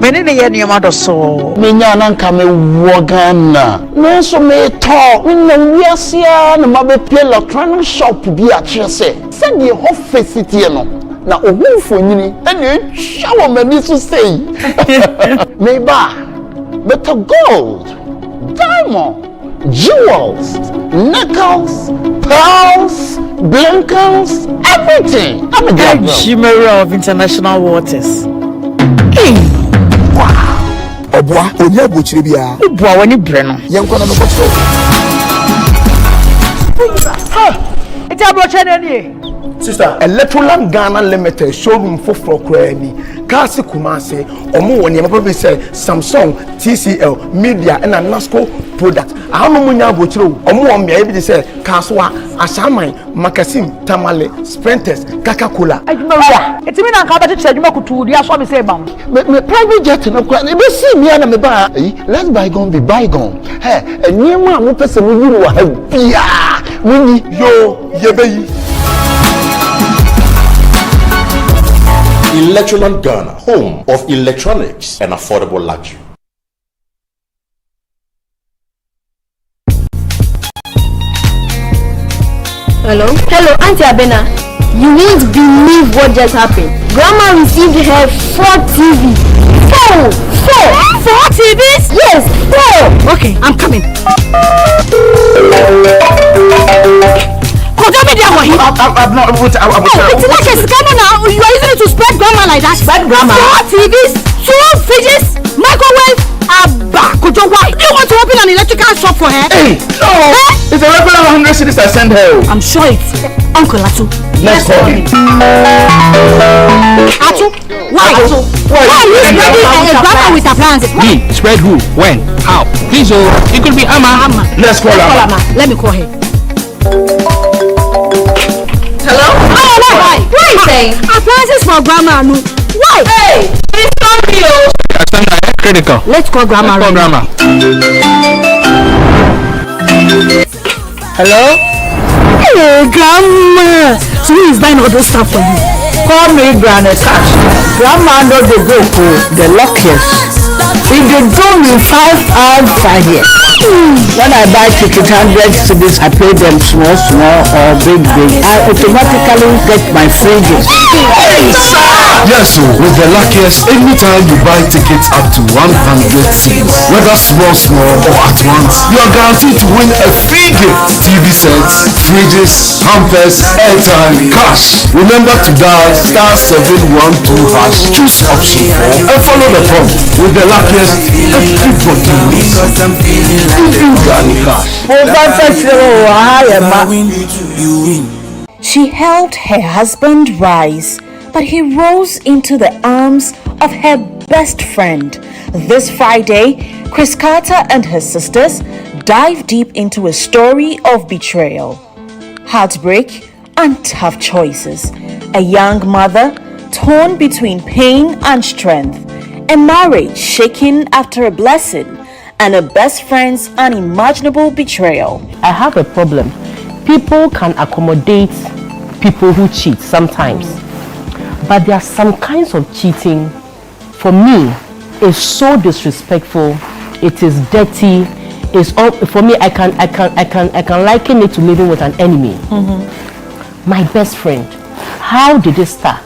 [SPEAKER 12] Many ne ye niam adoso.
[SPEAKER 11] Me nya nan ka me wogana. No so me talk. Me no wiasia na mabe pay electronic shop bi a kire say. Said you have a city no. Na ohunfo nyini ene shawo mani so say. Me ba better gold, diamond, jewels, nickels, pearls, blinkers, everything. I'm a girl.
[SPEAKER 12] Shimmer of international waters.
[SPEAKER 11] Wow.
[SPEAKER 12] Obwa, onye buchiri bia. Obwa wani breno.
[SPEAKER 11] Yankona no koso.
[SPEAKER 12] It's a blockchain any.
[SPEAKER 11] Sister, Electroland Ghana Limited showroom for Crani, Kasi Kumase, Omo when you probably say Samsung, TCL, Media, and a NASCO product. I don't know what you Omo me able to say Kaswa, Asamai, Makasim, Tamale, Sprinters, Coca-Cola.
[SPEAKER 12] It's me and Kabati said you could do the aswami say bam.
[SPEAKER 11] Me private jet no crane. You see me and me ba. Let's bygone be bygone. Hey, a new man who person you have pia. We yo yebe.
[SPEAKER 13] Electroland Ghana, home of electronics and affordable luxury.
[SPEAKER 25] Hello, Auntie Abena. You won't believe what just happened. Grandma received her 4 TVs. 4 TVs? Yes, 4.
[SPEAKER 12] Okay, I'm coming.
[SPEAKER 13] I'm not able to.
[SPEAKER 4] It's like a scammer now. You are using it to spread grandma like that.
[SPEAKER 25] Spread grandma?
[SPEAKER 4] 4 TVs, 2 fridges, microwave, Abba. Kojo, why? Do you want to open an electrical shop for her?
[SPEAKER 13] Hey, no. It's a regular 100 cities I send her.
[SPEAKER 4] I'm sure it's Uncle Atu.
[SPEAKER 13] Let's call him.
[SPEAKER 4] Atu? Why? Atu? Why are you spreading a grandma with appliances?
[SPEAKER 23] Me? Spread who? When? How? Please, it could be Amma.
[SPEAKER 13] Let's call Amma.
[SPEAKER 4] Let me call her.
[SPEAKER 25] Hello? Why? What are you saying?
[SPEAKER 4] Appliances for grandma, no. Why?
[SPEAKER 25] Hey, it's not real.
[SPEAKER 23] Critical.
[SPEAKER 4] Let's call grandma.
[SPEAKER 23] Let's call grandma.
[SPEAKER 5] Hello?
[SPEAKER 4] Hey, Grandma. So who is buying all those stuff for you?
[SPEAKER 5] Call me Granny Cash. Grandma know the go for the luckiest. If they do me 5 hours 5 years. When I buy ticket 100 cedis, I pay them small or big. I automatically get my free gift.
[SPEAKER 6] Hey, sir! Yes, so with the luckiest, anytime you buy tickets up to 100 cedis, whether small or at once, you are guaranteed to win a free gift. TV sets, fridges, hampers, airtime, cash. Remember to dial *712#, choose option 4 and follow the prompt. With the luckiest, everybody wins.
[SPEAKER 7] She helped her husband rise, but he rose into the arms of her best friend. This Friday, Chris Carter and her sisters dive deep into a story of betrayal, heartbreak, and tough choices. A young mother torn between pain and strength, a marriage shaken after a blessing, and a best friend's unimaginable betrayal.
[SPEAKER 8] I have a problem. People can accommodate people who cheat sometimes, but there are some kinds of cheating, for me, is so disrespectful. It is dirty. It's all, for me. I can liken it to living with an enemy. My best friend. How did it start?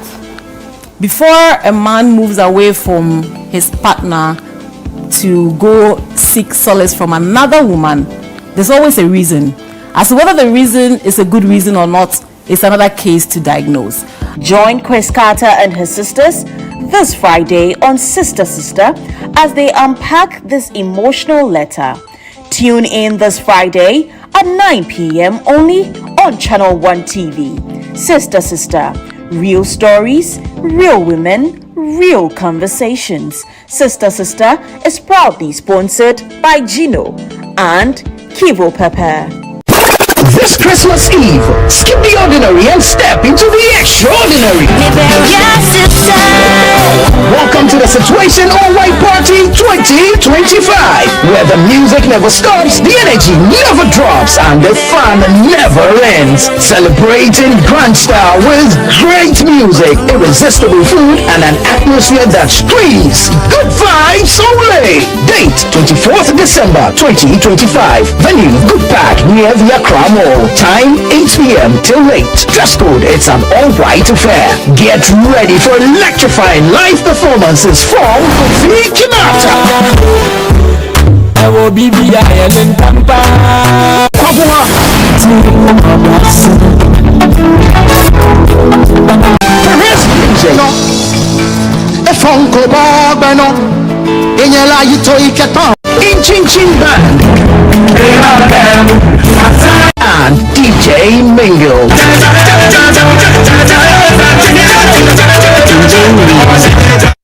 [SPEAKER 14] Before a man moves away from his partner to go seek solace from another woman, there's always a reason. As to whether the reason is a good reason or not is another case to diagnose.
[SPEAKER 7] Join Chris Carter and her sisters this Friday on Sister Sister as they unpack this emotional letter. Tune in this Friday at 9 p.m. only on Channel 1 TV. Sister Sister. Real stories, real women, real conversations. Sister Sister is proudly sponsored by Gino and Kivo Pepper.
[SPEAKER 15] This Christmas Eve, skip the ordinary and step into the extraordinary. Welcome to the Situation All White Party 2025, where the music never stops, the energy never drops, and the fun never ends. Celebrating grand style with great music, irresistible food, and an atmosphere that screams good vibes only. Date 24th December 2025. Venue Good Park near the Accra Mall. Time 8 p.m. till late. Dress code, it's an all-white affair. Get ready for electrifying live performances from Kofi Kinata, Perez Music, Funko Barbano, Inyala Yito Iketon, Chin Chin Band, and DJ Mingle.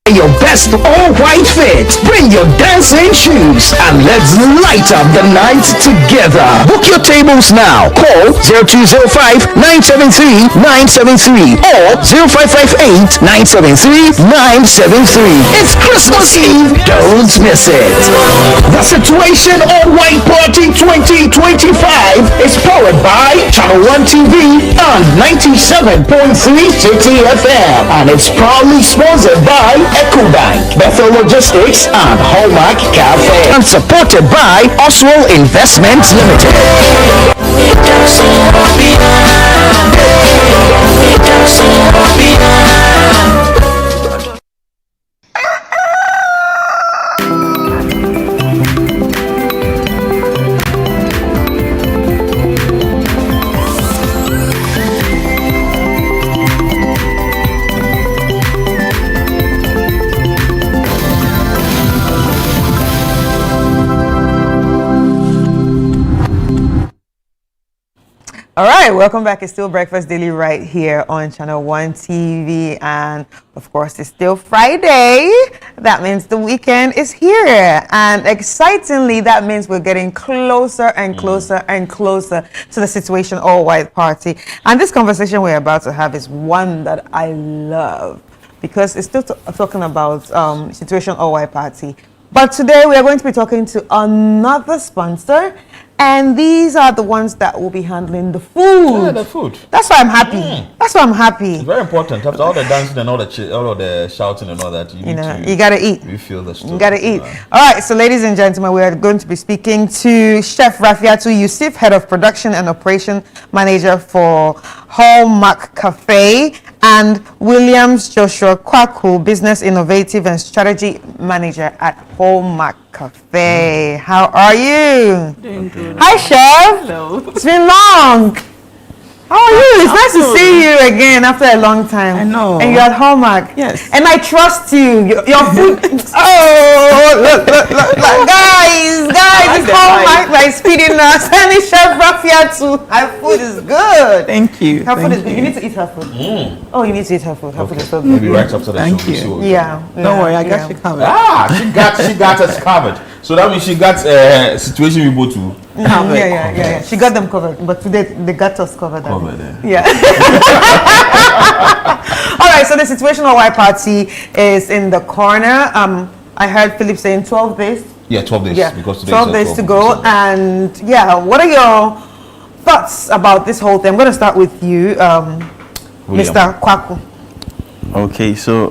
[SPEAKER 15] Your best all-white fit. Bring your dancing shoes and let's light up the night together. Book your tables now. Call 0205-973-973 or 0558-973-973. It's Christmas Eve. Don't miss it. The Situation All-White Party 2025 is powered by Channel 1 TV and 97.3 City FM, and it's proudly sponsored by EcoBank, Bethel Logistics, and Hallmark Cafe, and supported by Oswald Investments Limited.
[SPEAKER 2] All right, welcome back. It's still Breakfast Daily right here on Channel 1 TV. And of course, it's still Friday. That means the weekend is here. And excitingly, that means we're getting closer and closer and closer to the Situation All White Party. And this conversation we're about to have is one that I love because it's still talking about Situation All White Party. But today we are going to be talking to another sponsor. And these are the ones that will be handling the food.
[SPEAKER 3] Yeah, the food.
[SPEAKER 2] That's why I'm happy. That's why I'm happy.
[SPEAKER 3] It's very important. After all the dancing and all of the shouting and all that,
[SPEAKER 2] you gotta eat.
[SPEAKER 3] You feel the story.
[SPEAKER 2] You gotta eat. All right, so ladies and gentlemen, we are going to be speaking to Chef Rafiatu Yusuf, Head of Production and Operation Manager for Hallmark Cafe, and Williams Joshua Kwaku, Business Innovative and Strategy Manager at Hallmark Cafe. How are you?
[SPEAKER 16] Doing good.
[SPEAKER 2] Hi, Chef.
[SPEAKER 16] Hello.
[SPEAKER 2] It's been long. How are you? It's nice to see you again after a long time.
[SPEAKER 16] I know.
[SPEAKER 2] And you're at Hallmark.
[SPEAKER 16] Yes.
[SPEAKER 2] And I trust you. Your food. look. Guys, it's Hallmark by Speedy Nurse. And it's Chef Rafiatu. Her food is good.
[SPEAKER 16] Thank you.
[SPEAKER 2] Her food is good. You need to eat her food. Oh, you need to eat her food. Her food is so good.
[SPEAKER 3] Maybe right after the
[SPEAKER 16] Thank
[SPEAKER 3] show.
[SPEAKER 16] you.
[SPEAKER 2] Yeah.
[SPEAKER 16] Don't worry, I got you covered.
[SPEAKER 3] She got us covered. So that means she got situation we go to.
[SPEAKER 2] Yeah. She got them covered, but today they got us covered. Yeah. All right. So the situational white party is in the corner. I heard Philip saying 12 days.
[SPEAKER 3] Yeah, 12 days.
[SPEAKER 2] Yeah,
[SPEAKER 3] Because today
[SPEAKER 2] 12 days to go. And yeah, what are your thoughts about this whole thing? I'm going to start with you, Mr. Kwaku.
[SPEAKER 17] Okay, so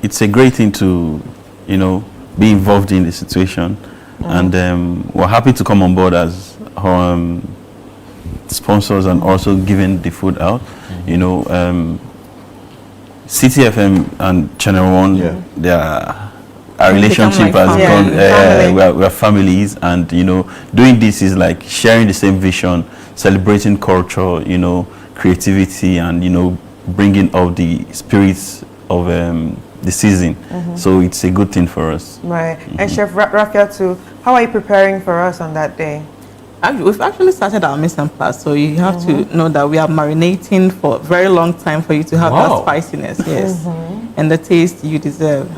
[SPEAKER 17] it's a great thing to, be involved in the situation, and we're happy to come on board as sponsors and also giving the food out. CTFM and Channel One, they are. Our relationship has gone. We are families, and doing this is like sharing the same vision, celebrating culture, creativity, and bringing out the spirits of the season. So it's a good thing for us.
[SPEAKER 2] Right. And Chef Rafiatu, how are you preparing for us on that day?
[SPEAKER 16] We've actually started our mise en place, so you have to know that we are marinating for a very long time for you to have that spiciness, yes, and the taste you deserve.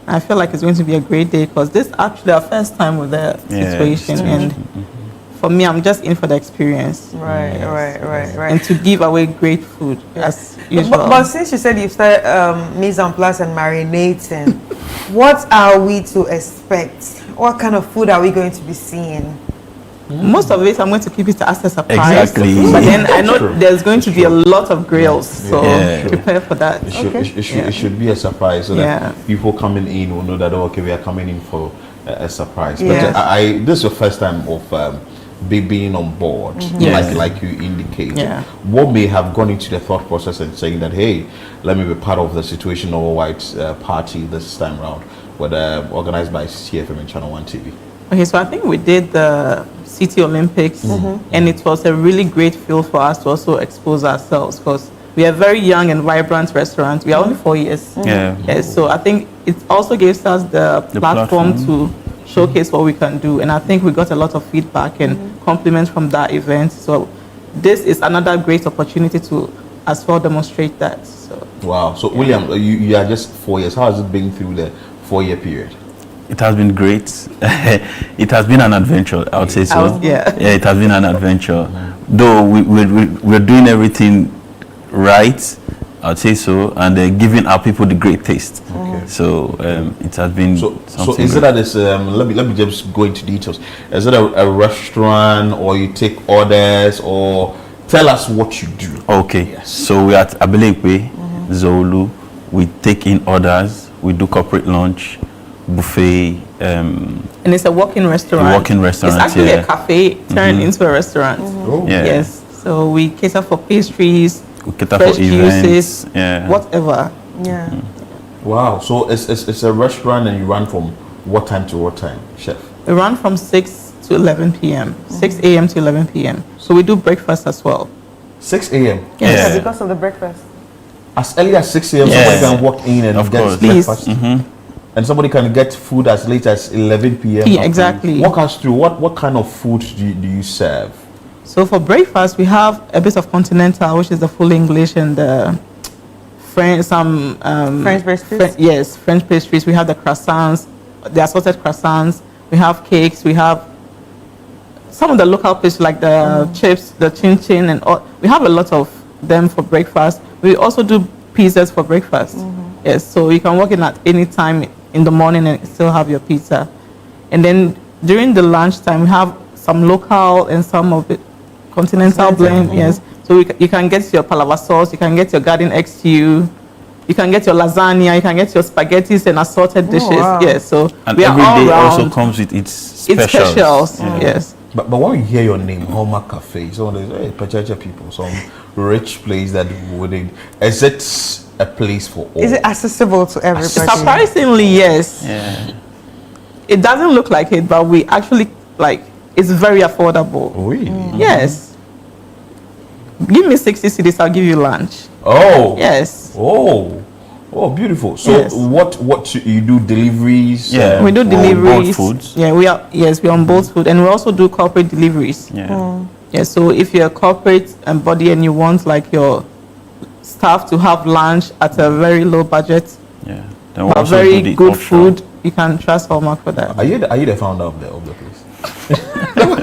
[SPEAKER 16] I feel like it's going to be a great day because this is actually our first time with the situation, and for me, I'm just in for the experience.
[SPEAKER 2] Right.
[SPEAKER 16] And to give away great food as usual.
[SPEAKER 2] But since you said you've started mise en place and marinating, what are we to expect? What kind of food are we going to be seeing?
[SPEAKER 16] Most of it, I'm going to keep it as a surprise.
[SPEAKER 17] Exactly.
[SPEAKER 16] But then I know there's going to be a lot of grills, so prepare for that.
[SPEAKER 3] It should be a surprise so that people coming in will know that, okay, we are coming in for a surprise. But this is the first time of being on board, like you indicated. What may have gone into the thought process and saying that, hey, let me be part of the situational white party this time around, organized by CFM and Channel 1 TV?
[SPEAKER 16] Okay, so I think we did the City Olympics, and it was a really great field for us to also expose ourselves because we are a very young and vibrant restaurant. We are only 4 years. Yes, so I think it also gives us the platform to showcase what we can do, and I think we got a lot of feedback and compliments from that event. So this is another great opportunity to as well demonstrate that. So.
[SPEAKER 3] Wow. So William, you are just 4 years. How has it been through the 4-year period?
[SPEAKER 17] It has been great. It has been an adventure, I would say so. It has been an adventure. Though we're doing everything right, I would say so, and giving our people the great taste. So it has been. So
[SPEAKER 3] is it that it's let me just go into details. Is it a restaurant, or you take orders, or tell us what you do?
[SPEAKER 17] Okay. So we're at Abelepwe, Zolu. We take in orders. We do corporate lunch, buffet,
[SPEAKER 16] and it's a walk-in restaurant. It's actually a cafe turned into a restaurant. Yes. So we cater for pastries,
[SPEAKER 17] we cater
[SPEAKER 16] fresh
[SPEAKER 17] for events,
[SPEAKER 16] juices, whatever.
[SPEAKER 3] Wow. So it's a restaurant, and you run from what time to what time, chef?
[SPEAKER 16] We run from 6 to 11 p.m. 6 a.m. to 11 p.m. So we do breakfast as well.
[SPEAKER 3] 6 a.m.
[SPEAKER 2] Yes, because of the breakfast.
[SPEAKER 3] As early as 6 a.m. somebody can walk in and get breakfast. And somebody can get food as late as 11 p.m.
[SPEAKER 16] Yeah, exactly.
[SPEAKER 3] Walk us through what kind of food do you serve?
[SPEAKER 16] So for breakfast, we have a bit of continental, which is the full English, and the French pastries. Yes, French pastries. We have the croissants, the assorted croissants. We have cakes. We have some of the local pastries like the chips, the chin chin, and all. We have a lot of them for breakfast. We also do pizzas for breakfast. Yes, so you can walk in at any time in the morning and still have your pizza. And then during the lunchtime, we have some local and some of it continental blend. Yes. So you can get your palava sauce, you can get your garden egg stew, you can get your lasagna, you can get your spaghettis and assorted dishes.
[SPEAKER 2] Wow.
[SPEAKER 16] Yes. So
[SPEAKER 17] And
[SPEAKER 16] we are
[SPEAKER 17] every
[SPEAKER 16] all
[SPEAKER 17] day
[SPEAKER 16] round.
[SPEAKER 17] also comes with its specials.
[SPEAKER 16] It's specials. Yes.
[SPEAKER 3] But when you hear your name, Hallmark Cafe, so there's Pachacha people, some rich place that wouldn't. Is it a place for all?
[SPEAKER 2] Is it accessible to everybody?
[SPEAKER 16] Surprisingly, yes.
[SPEAKER 17] Yeah.
[SPEAKER 16] It doesn't look like it, but we actually it's very affordable.
[SPEAKER 3] Really?
[SPEAKER 16] Yes. Give me 60 cedis, I'll give you lunch.
[SPEAKER 3] Oh.
[SPEAKER 16] Yes.
[SPEAKER 3] Oh, beautiful. So
[SPEAKER 16] Yes.
[SPEAKER 3] what you do deliveries?
[SPEAKER 17] Yeah.
[SPEAKER 16] We do
[SPEAKER 17] on
[SPEAKER 16] deliveries.
[SPEAKER 17] board foods.
[SPEAKER 16] Yeah, we're on both food, and we also do corporate deliveries.
[SPEAKER 17] Yeah.
[SPEAKER 16] Yeah, so if you're a corporate body and you want like your staff to have lunch at a very low budget,
[SPEAKER 17] Yeah. Then we
[SPEAKER 16] but
[SPEAKER 17] also
[SPEAKER 16] very
[SPEAKER 17] do the
[SPEAKER 16] good
[SPEAKER 17] offshore.
[SPEAKER 16] food, you can trust Hallmark for that.
[SPEAKER 3] Are you the founder of the place?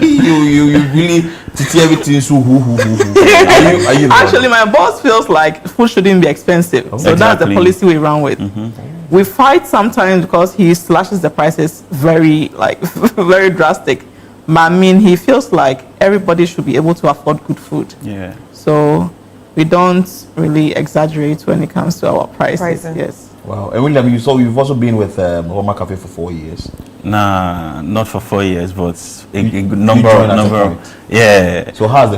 [SPEAKER 3] you really teach everything so who. Are you the
[SPEAKER 16] Actually, my boss feels like food shouldn't be expensive, so that's the
[SPEAKER 17] Exactly.
[SPEAKER 16] policy we run with. We fight sometimes because he slashes the prices very very drastic. But I mean, he feels like everybody should be able to afford good food.
[SPEAKER 17] Yeah.
[SPEAKER 16] So we don't really exaggerate when it comes to our prices.
[SPEAKER 2] Pricing.
[SPEAKER 16] Yes.
[SPEAKER 3] Wow. And William, you've also been with Hallmark Cafe for 4 years.
[SPEAKER 17] Nah, not for 4 years, but a good
[SPEAKER 3] You
[SPEAKER 17] number
[SPEAKER 3] joined at a
[SPEAKER 17] of
[SPEAKER 3] point.
[SPEAKER 17] yeah.
[SPEAKER 3] So how's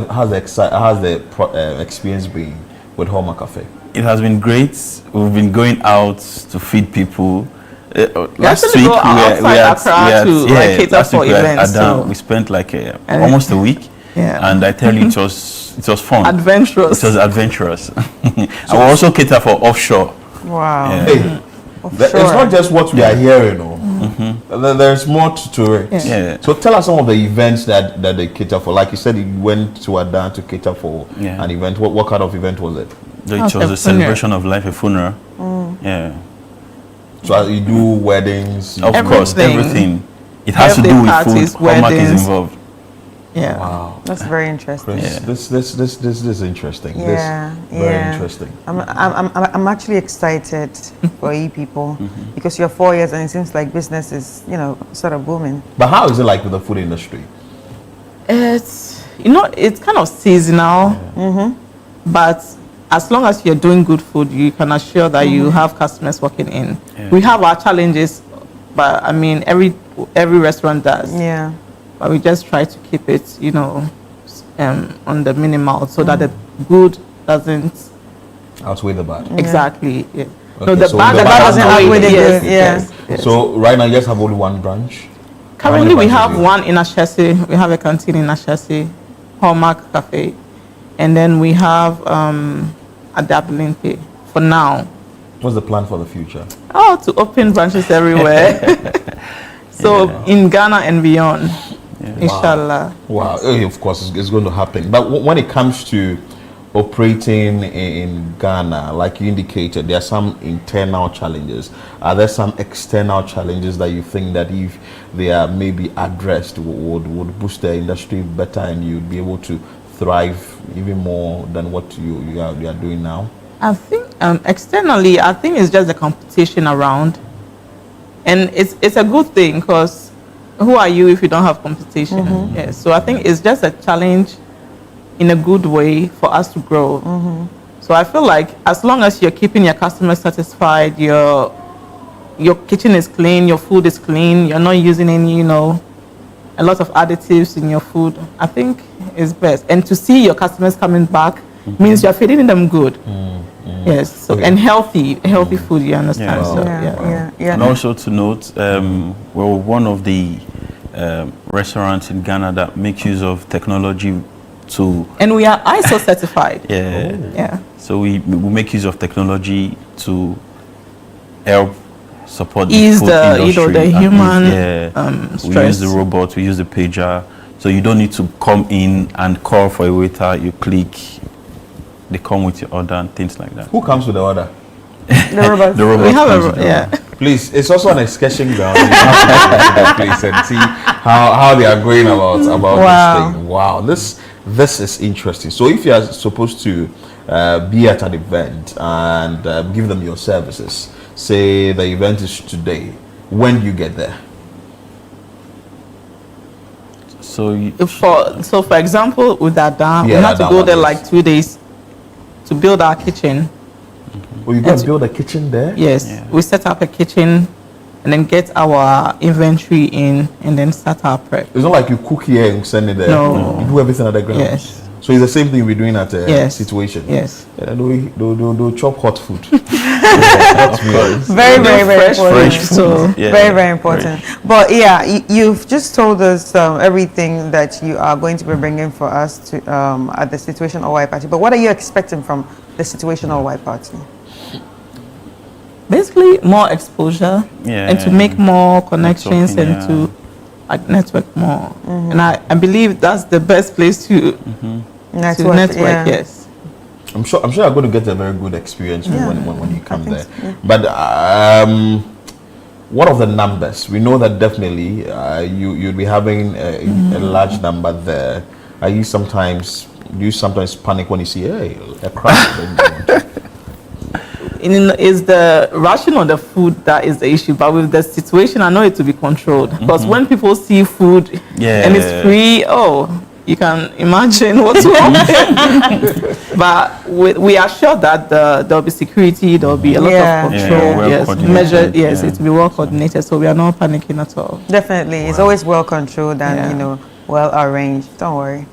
[SPEAKER 3] the experience been with Hallmark Cafe?
[SPEAKER 17] It has been great. We've been going out to feed people. Last
[SPEAKER 16] actually
[SPEAKER 17] week
[SPEAKER 16] go outside Accra to, like, cater
[SPEAKER 17] last
[SPEAKER 16] for
[SPEAKER 17] week we had
[SPEAKER 16] events,
[SPEAKER 17] Adam.
[SPEAKER 16] so-
[SPEAKER 17] We spent like almost a week.
[SPEAKER 16] Yeah.
[SPEAKER 17] And I tell you, it was fun.
[SPEAKER 16] Adventurous.
[SPEAKER 17] It was adventurous. And we also cater for offshore.
[SPEAKER 2] Wow.
[SPEAKER 17] Yeah.
[SPEAKER 3] Hey, it's not just what we are hearing. There's more to it.
[SPEAKER 17] Yeah. Yeah.
[SPEAKER 3] So tell us some of the events that they cater for. Like you said, you went to Adan to cater for an event. What kind of event was it?
[SPEAKER 17] It was a celebration of life, a funeral. Yeah.
[SPEAKER 3] So you do weddings?
[SPEAKER 17] Of course, everything. It has to do with
[SPEAKER 16] parties,
[SPEAKER 17] food. Hallmark is
[SPEAKER 16] weddings.
[SPEAKER 17] involved.
[SPEAKER 16] Yeah.
[SPEAKER 3] Wow.
[SPEAKER 2] That's very interesting.
[SPEAKER 3] Chris, this is interesting.
[SPEAKER 2] Yeah,
[SPEAKER 3] Very interesting.
[SPEAKER 2] I'm actually excited for you people because you're 4 years and it seems like business is sort of booming.
[SPEAKER 3] But how is it like with the food industry?
[SPEAKER 16] It's it's kind of seasonal, but as long as you're doing good food, you can assure that you have customers walking in.
[SPEAKER 17] Yeah.
[SPEAKER 16] We have our challenges, but I mean every restaurant does.
[SPEAKER 2] Yeah.
[SPEAKER 16] But we just try to keep it, on the minimal so that the good doesn't
[SPEAKER 3] outweigh the bad.
[SPEAKER 16] Exactly. Yeah.
[SPEAKER 3] Okay,
[SPEAKER 16] No, the
[SPEAKER 3] so
[SPEAKER 16] bad
[SPEAKER 3] the bad
[SPEAKER 16] doesn't outweigh the good.
[SPEAKER 2] Yes.
[SPEAKER 3] So right now you just have only one branch?
[SPEAKER 16] Currently, we
[SPEAKER 3] branches
[SPEAKER 16] have
[SPEAKER 3] do you
[SPEAKER 16] one in Ashesi. We have a canteen in Ashesi, Hallmark Cafe, and then we have at Dabelinpe for now.
[SPEAKER 3] What's the plan for the future?
[SPEAKER 16] Oh, to open branches everywhere. So in Ghana and beyond, inshallah.
[SPEAKER 3] Wow. Of course, it's going to happen. But when it comes to operating in Ghana, like you indicated, there are some internal challenges. Are there some external challenges that you think that if they are maybe addressed would boost the industry better and you'd be able to thrive even more than what you are doing now?
[SPEAKER 16] I think externally, I think it's just the competition around, and it's a good thing because who are you if you don't have competition? Yes. So I think it's just a challenge in a good way for us to grow. So I feel like as long as you're keeping your customers satisfied, your kitchen is clean, your food is clean, you're not using any, a lot of additives in your food, I think it's best. And to see your customers coming back means you're feeding them good. Yes. So and healthy food, you understand?
[SPEAKER 17] Yeah.
[SPEAKER 16] So,
[SPEAKER 2] Yeah.
[SPEAKER 17] And also to note, we're one of the restaurants in Ghana that make use of technology to...
[SPEAKER 16] And we are ISO certified.
[SPEAKER 17] Yeah. So we make use of technology to help support
[SPEAKER 16] Ease
[SPEAKER 17] the food
[SPEAKER 16] the,
[SPEAKER 17] industry.
[SPEAKER 16] the human
[SPEAKER 17] We
[SPEAKER 16] stress.
[SPEAKER 17] use the robot, we use the pager. So you don't need to come in and call for a waiter. You click, they come with your order and things like that.
[SPEAKER 3] Who comes with the order?
[SPEAKER 2] The robot.
[SPEAKER 17] The robot
[SPEAKER 16] We have
[SPEAKER 17] comes
[SPEAKER 16] a
[SPEAKER 17] with the
[SPEAKER 16] yeah.
[SPEAKER 3] Please, it's also an excursion ground. You have to go to that place and see how they are going about
[SPEAKER 2] Wow.
[SPEAKER 3] this thing. Wow, this is interesting. So if you are supposed to be at an event and give them your services, say the event is today, when do you get there?
[SPEAKER 17] So
[SPEAKER 16] for example, with that dam,
[SPEAKER 3] Yeah,
[SPEAKER 16] we had to
[SPEAKER 3] that
[SPEAKER 16] go
[SPEAKER 3] one,
[SPEAKER 16] there
[SPEAKER 3] yes.
[SPEAKER 16] like 2 days to build our kitchen.
[SPEAKER 3] Oh, you guys build a kitchen there?
[SPEAKER 16] Yes, we set up a kitchen and then get our inventory in and then start our prep.
[SPEAKER 3] It's not like you cook here and send it there.
[SPEAKER 16] No.
[SPEAKER 3] You do everything at the ground.
[SPEAKER 16] Yes.
[SPEAKER 3] So it's the same thing we're doing at a
[SPEAKER 16] Yes.
[SPEAKER 3] situation.
[SPEAKER 16] Yes.
[SPEAKER 3] Yeah, do chop hot food.
[SPEAKER 2] Very, very, very important.
[SPEAKER 16] So
[SPEAKER 2] very, very important. But yeah, you've just told us everything that you are going to be bringing for us to at the Situational White Party. But what are you expecting from the Situational White Party?
[SPEAKER 16] Basically, more exposure and to make more connections and to like network more. And I believe that's the best place to network. Yes.
[SPEAKER 3] I'm sure you're going to get a very good experience when you come there.
[SPEAKER 2] So.
[SPEAKER 3] But what of the numbers? We know that definitely you'll be having a large number there. Do you sometimes panic when you see a crowd?
[SPEAKER 16] Is the ration of the food that is the issue, but with the situation, I know it to be controlled. Because when people see food and it's free, you can imagine what's wrong. But we are sure that there'll be security, there'll be a lot of control, measured. Yes, it will be well coordinated, so we are not panicking at all.
[SPEAKER 2] Definitely, it's always well controlled and well arranged. Don't worry.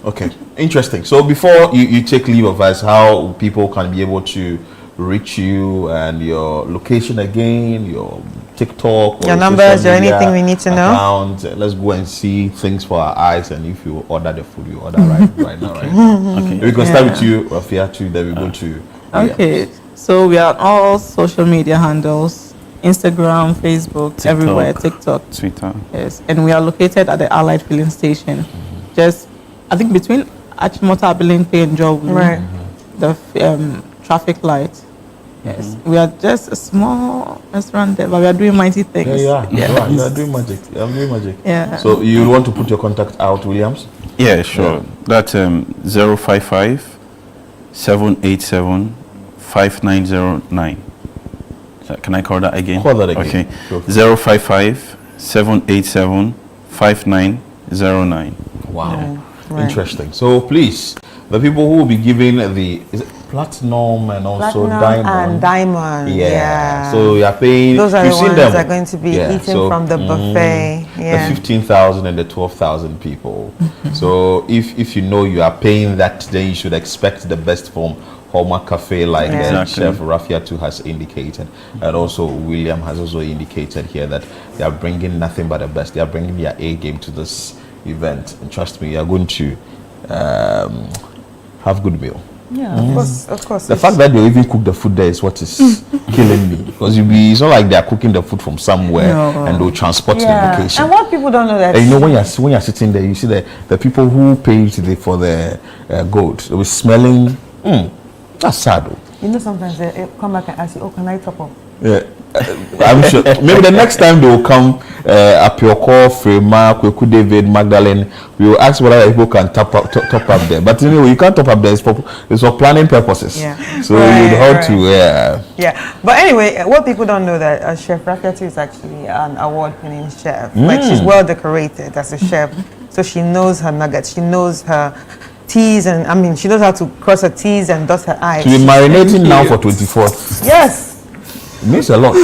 [SPEAKER 3] Okay, interesting. So before you take leave of us, how people can be able to reach you and your location again, your TikTok, or
[SPEAKER 2] your numbers, or anything we need to know.
[SPEAKER 3] Account. Let's go and see things for our eyes. And if you order the food, you order right now, right? Okay. We can start with you, Rafia, too. Then we go to.
[SPEAKER 16] Okay, so we are on all social media handles: Instagram, Facebook, TikTok, everywhere. TikTok,
[SPEAKER 17] Twitter.
[SPEAKER 16] Yes, and we are located at the Allied Filling Station, just I think between Achimota, Abilimpe, and Job.
[SPEAKER 2] Right.
[SPEAKER 16] The traffic light. Yes, we are just a small restaurant there, but we are doing mighty things.
[SPEAKER 3] You are doing magic. I'm doing magic.
[SPEAKER 16] Yeah.
[SPEAKER 3] So you want to put your contact out, Williams?
[SPEAKER 17] Yeah, sure. That's 055 787 5909. Can I call that again?
[SPEAKER 3] Call that again.
[SPEAKER 17] Okay. 055 787 5909.
[SPEAKER 3] Wow.
[SPEAKER 2] Right.
[SPEAKER 3] Interesting. So please, the people who will be giving is it platinum and also
[SPEAKER 2] Platinum
[SPEAKER 3] diamond.
[SPEAKER 2] and diamond. Yeah.
[SPEAKER 3] So you are paying.
[SPEAKER 2] Those are
[SPEAKER 3] you've
[SPEAKER 2] the
[SPEAKER 3] seen
[SPEAKER 2] ones
[SPEAKER 3] them.
[SPEAKER 2] that are going to be eating from the buffet. Yeah.
[SPEAKER 3] The 15,000 and the 12,000 people. So if you know you are paying that, then you should expect the best from Hallmark Cafe, like Chef Rafiatu has indicated, and also William has also indicated here that they are bringing nothing but the best. They are bringing their A game to this event, and trust me, you are going to have good meal.
[SPEAKER 2] Yeah, of course.
[SPEAKER 3] The fact that they even cook the food there is what is killing me, because it's not like they are cooking the food from somewhere and they'll transport to the location.
[SPEAKER 2] And what people don't know that,
[SPEAKER 3] and you know, when you're sitting there, you see the people who paid for the goat, they were smelling. That's sad though.
[SPEAKER 2] You know, sometimes they come back and ask you, can I top up?
[SPEAKER 3] Yeah. I'm sure maybe the next time they will come Apioko, Frema, Kweku David, Magdalene, we will ask whether people can top up there. But anyway, you can't top up there. It's for planning purposes.
[SPEAKER 2] Yeah.
[SPEAKER 3] So you'd have to
[SPEAKER 2] Yeah. But anyway, what people don't know that Chef Rafiatu is actually an award-winning chef. Like, she's well decorated as a chef, so she knows her nuggets. She knows her T's, and she knows how to cross her T's and dot her I's.
[SPEAKER 3] To be marinating now for 24th.
[SPEAKER 2] Yes.
[SPEAKER 3] It means a lot.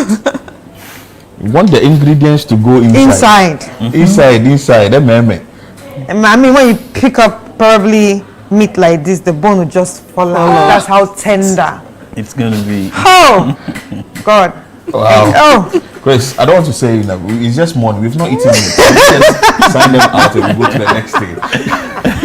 [SPEAKER 3] You want the ingredients to go inside. Inside.
[SPEAKER 2] When you pick up probably meat like this, the bone will just fall out. That's how tender.
[SPEAKER 17] It's going to be.
[SPEAKER 2] Oh, God.
[SPEAKER 3] Wow.
[SPEAKER 2] Oh.
[SPEAKER 3] Chris, I don't want to say it's just morning. We've not eaten it. Let's just sign them out and we go to the next thing.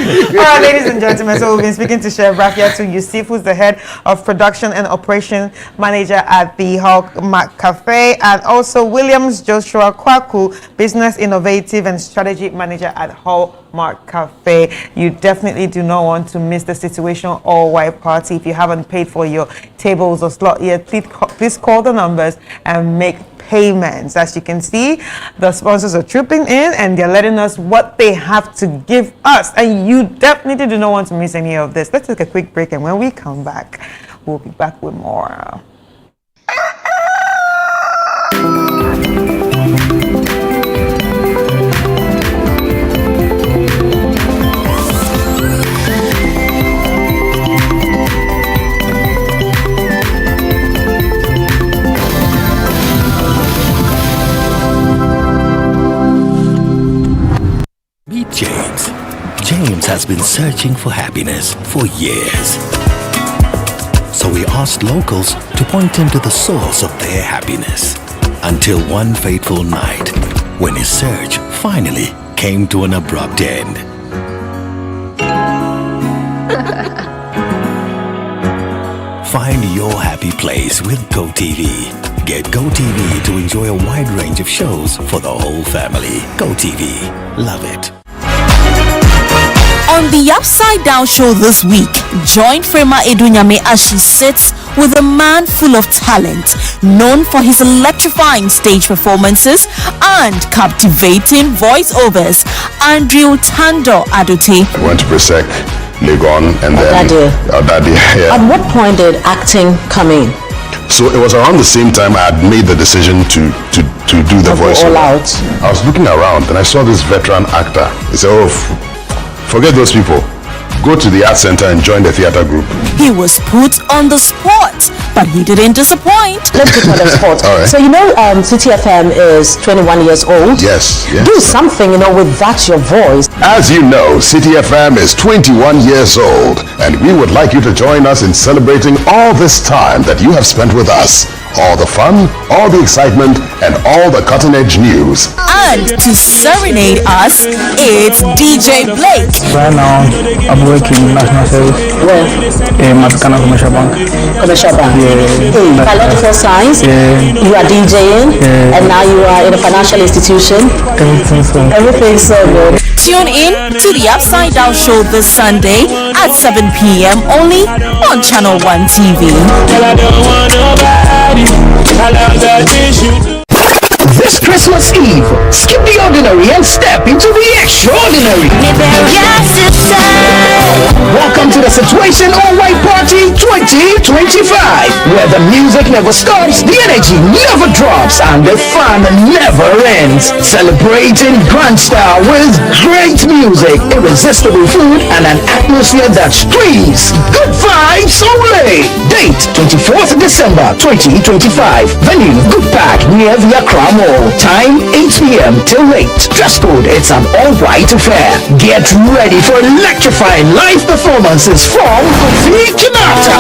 [SPEAKER 2] All right, ladies and gentlemen, so we've been speaking to Chef Rafiatu Yusuf, who's the head of production and operation manager at the Hallmark Cafe, and also Williams Joshua Kwaku, business innovative and strategy manager at Hallmark Cafe. You definitely do not want to miss the Situation All-White Party. If you haven't paid for your tables or slot yet, please call the numbers and make payments. As you can see, the sponsors are trooping in and they're letting us what they have to give us, and you definitely do not want to miss any of this. Let's take a quick break, and when we come back, we'll be back with more.
[SPEAKER 10] has been searching for happiness for years. So we asked locals to point him to the source of their happiness. Until one fateful night, when his search finally came to an abrupt end. Find your happy place with GoTV. Get GoTV to enjoy a wide range of shows for the whole family. GoTV. Love it.
[SPEAKER 7] On the Upside Down show this week, join Frema Edunyame as she sits with a man full of talent, known for his electrifying stage performances and captivating voiceovers, Andrew Tando Adote.
[SPEAKER 18] Went to Presec, Legon, and then Odadi. Yeah.
[SPEAKER 19] At what point did acting come in?
[SPEAKER 18] So it was around the same time I had made the decision to do the voice.
[SPEAKER 19] All out.
[SPEAKER 18] I was looking around and I saw this veteran actor. He said, "Oh, forget those people. Go to the art center and join the theater group."
[SPEAKER 7] He was put on the spot, but he didn't disappoint.
[SPEAKER 19] Let's put on the spot.
[SPEAKER 18] All right.
[SPEAKER 19] So you know, City FM is 21 years old.
[SPEAKER 18] Yes.
[SPEAKER 19] Do something, with that your voice.
[SPEAKER 18] As you know, City FM is 21 years old, and we would like you to join us in celebrating all this time that you have spent with us. All the fun, all the excitement, and all the cutting-edge news.
[SPEAKER 7] And to serenade us, it's DJ Blake.
[SPEAKER 20] Right now, I'm working in National Service.
[SPEAKER 19] Where?
[SPEAKER 20] Matakana Commercial Bank.
[SPEAKER 19] Commercial Bank.
[SPEAKER 20] Yeah.
[SPEAKER 19] Biological science.
[SPEAKER 20] Yeah.
[SPEAKER 19] You are DJing, and now you are in a financial institution. Everything's so good.
[SPEAKER 7] Tune in to the Upside Down show this Sunday at 7 p.m. only on Channel 1 TV.
[SPEAKER 15] This Christmas Eve, skip the ordinary and step into the extraordinary. Welcome to the Situation All-White Party 2025, where the music never stops, the energy never drops, and the fun never ends. Celebrating grand style with great music, irresistible food, and an atmosphere that screams good vibes only. Date 24th December 2025. Venue Good Park near the Accra Mall. Time 8 p.m. till late. Dress code, it's an all-white affair. Get ready for electrifying live performances from the Kinata.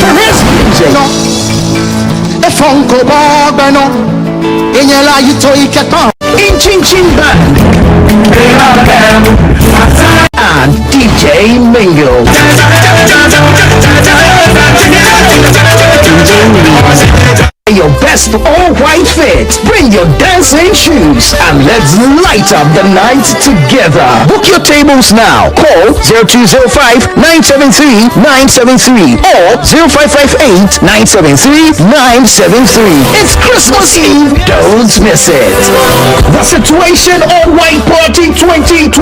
[SPEAKER 15] Perez music. In Chin Chin Band and DJ Mingo. Your best all-white fit. Bring your dancing shoes and let's light up the night together. Book your tables now. Call 0205-973-973 or 0558-973-973. It's Christmas Eve. Don't miss it. The Situation All-White Party 2025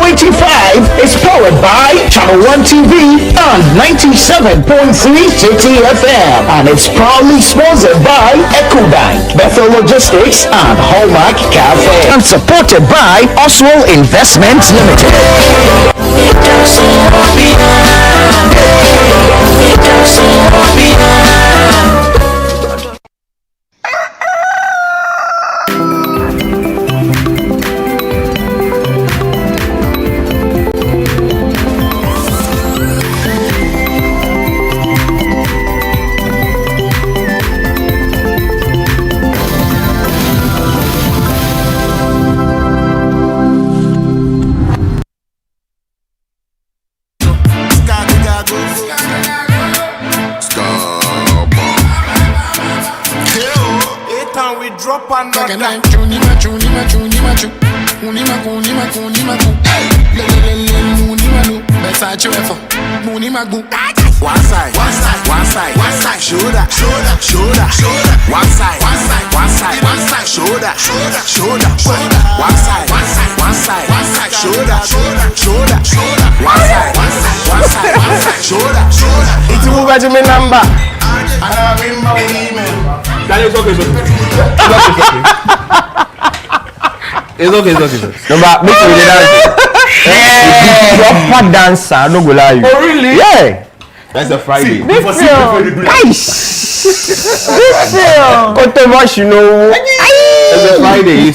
[SPEAKER 15] is powered by Channel 1 TV and 97.3 City FM, and it's proudly sponsored by EcoBank, Bethel Logistics, and Hallmark Cafe, and supported by Oswald Investments Limited.
[SPEAKER 1] It's over to me number. It's okay. Number, make me dance. Proper dancer, no go lie. Oh really? Yeah. That's a Friday. Nice.
[SPEAKER 3] It's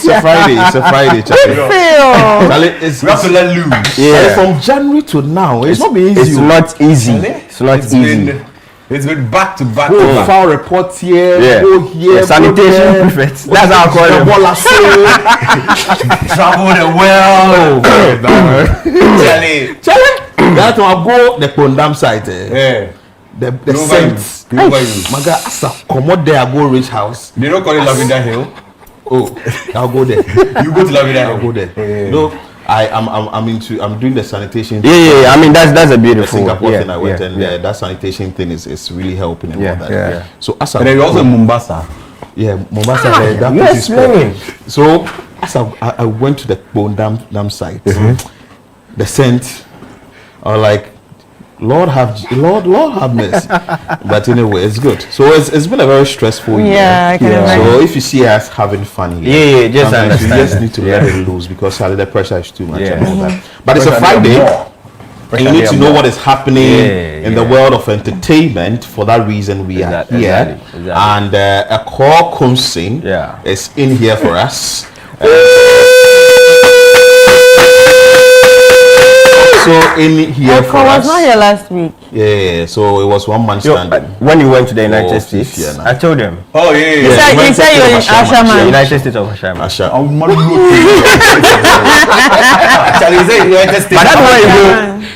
[SPEAKER 3] a Friday. Charlie, it's
[SPEAKER 17] we have to let loose.
[SPEAKER 3] Yeah. From January to now, it's not been easy.
[SPEAKER 17] It's not easy. It's been back to back.
[SPEAKER 3] Go file reports here, go here,
[SPEAKER 17] sanitation prefects. That's how I call them. Travel the well.
[SPEAKER 3] Charlie. That one go the Pondam site. The saints. My God, as I come out there, I go Rich House.
[SPEAKER 17] They don't call it Lavender Hill.
[SPEAKER 3] Oh, I'll go there.
[SPEAKER 17] You go to Lavender Hill.
[SPEAKER 3] I'll go there. No, I'm doing the sanitation.
[SPEAKER 17] Yeah. I mean that's a beautiful
[SPEAKER 3] Singapore thing I went and that sanitation thing is really helping and all that.
[SPEAKER 17] Yeah.
[SPEAKER 3] So as
[SPEAKER 17] and then you're also in Mombasa.
[SPEAKER 3] Yeah, Mombasa. That place is so as I went to the Bone Dam site, the scent, I was like, Lord have mercy. But anyway, it's good. So it's been a very stressful year.
[SPEAKER 2] Yeah, I can imagine.
[SPEAKER 3] So if you see us having fun here,
[SPEAKER 17] just understand.
[SPEAKER 3] You just need to let it loose because the pressure is too much and all that. But it's a Friday. And you need to know what is happening in the world of entertainment. For that reason, we are here. Exactly. And a call Kumsin is in here for us. So in here for us.
[SPEAKER 2] was not here last week.
[SPEAKER 3] Yeah, so it was 1 month standing.
[SPEAKER 17] When you went to the United States, I told them.
[SPEAKER 3] Oh yeah.
[SPEAKER 2] You said you were in Ashama.
[SPEAKER 17] United States of Ashama.
[SPEAKER 3] United States. But that's where you go.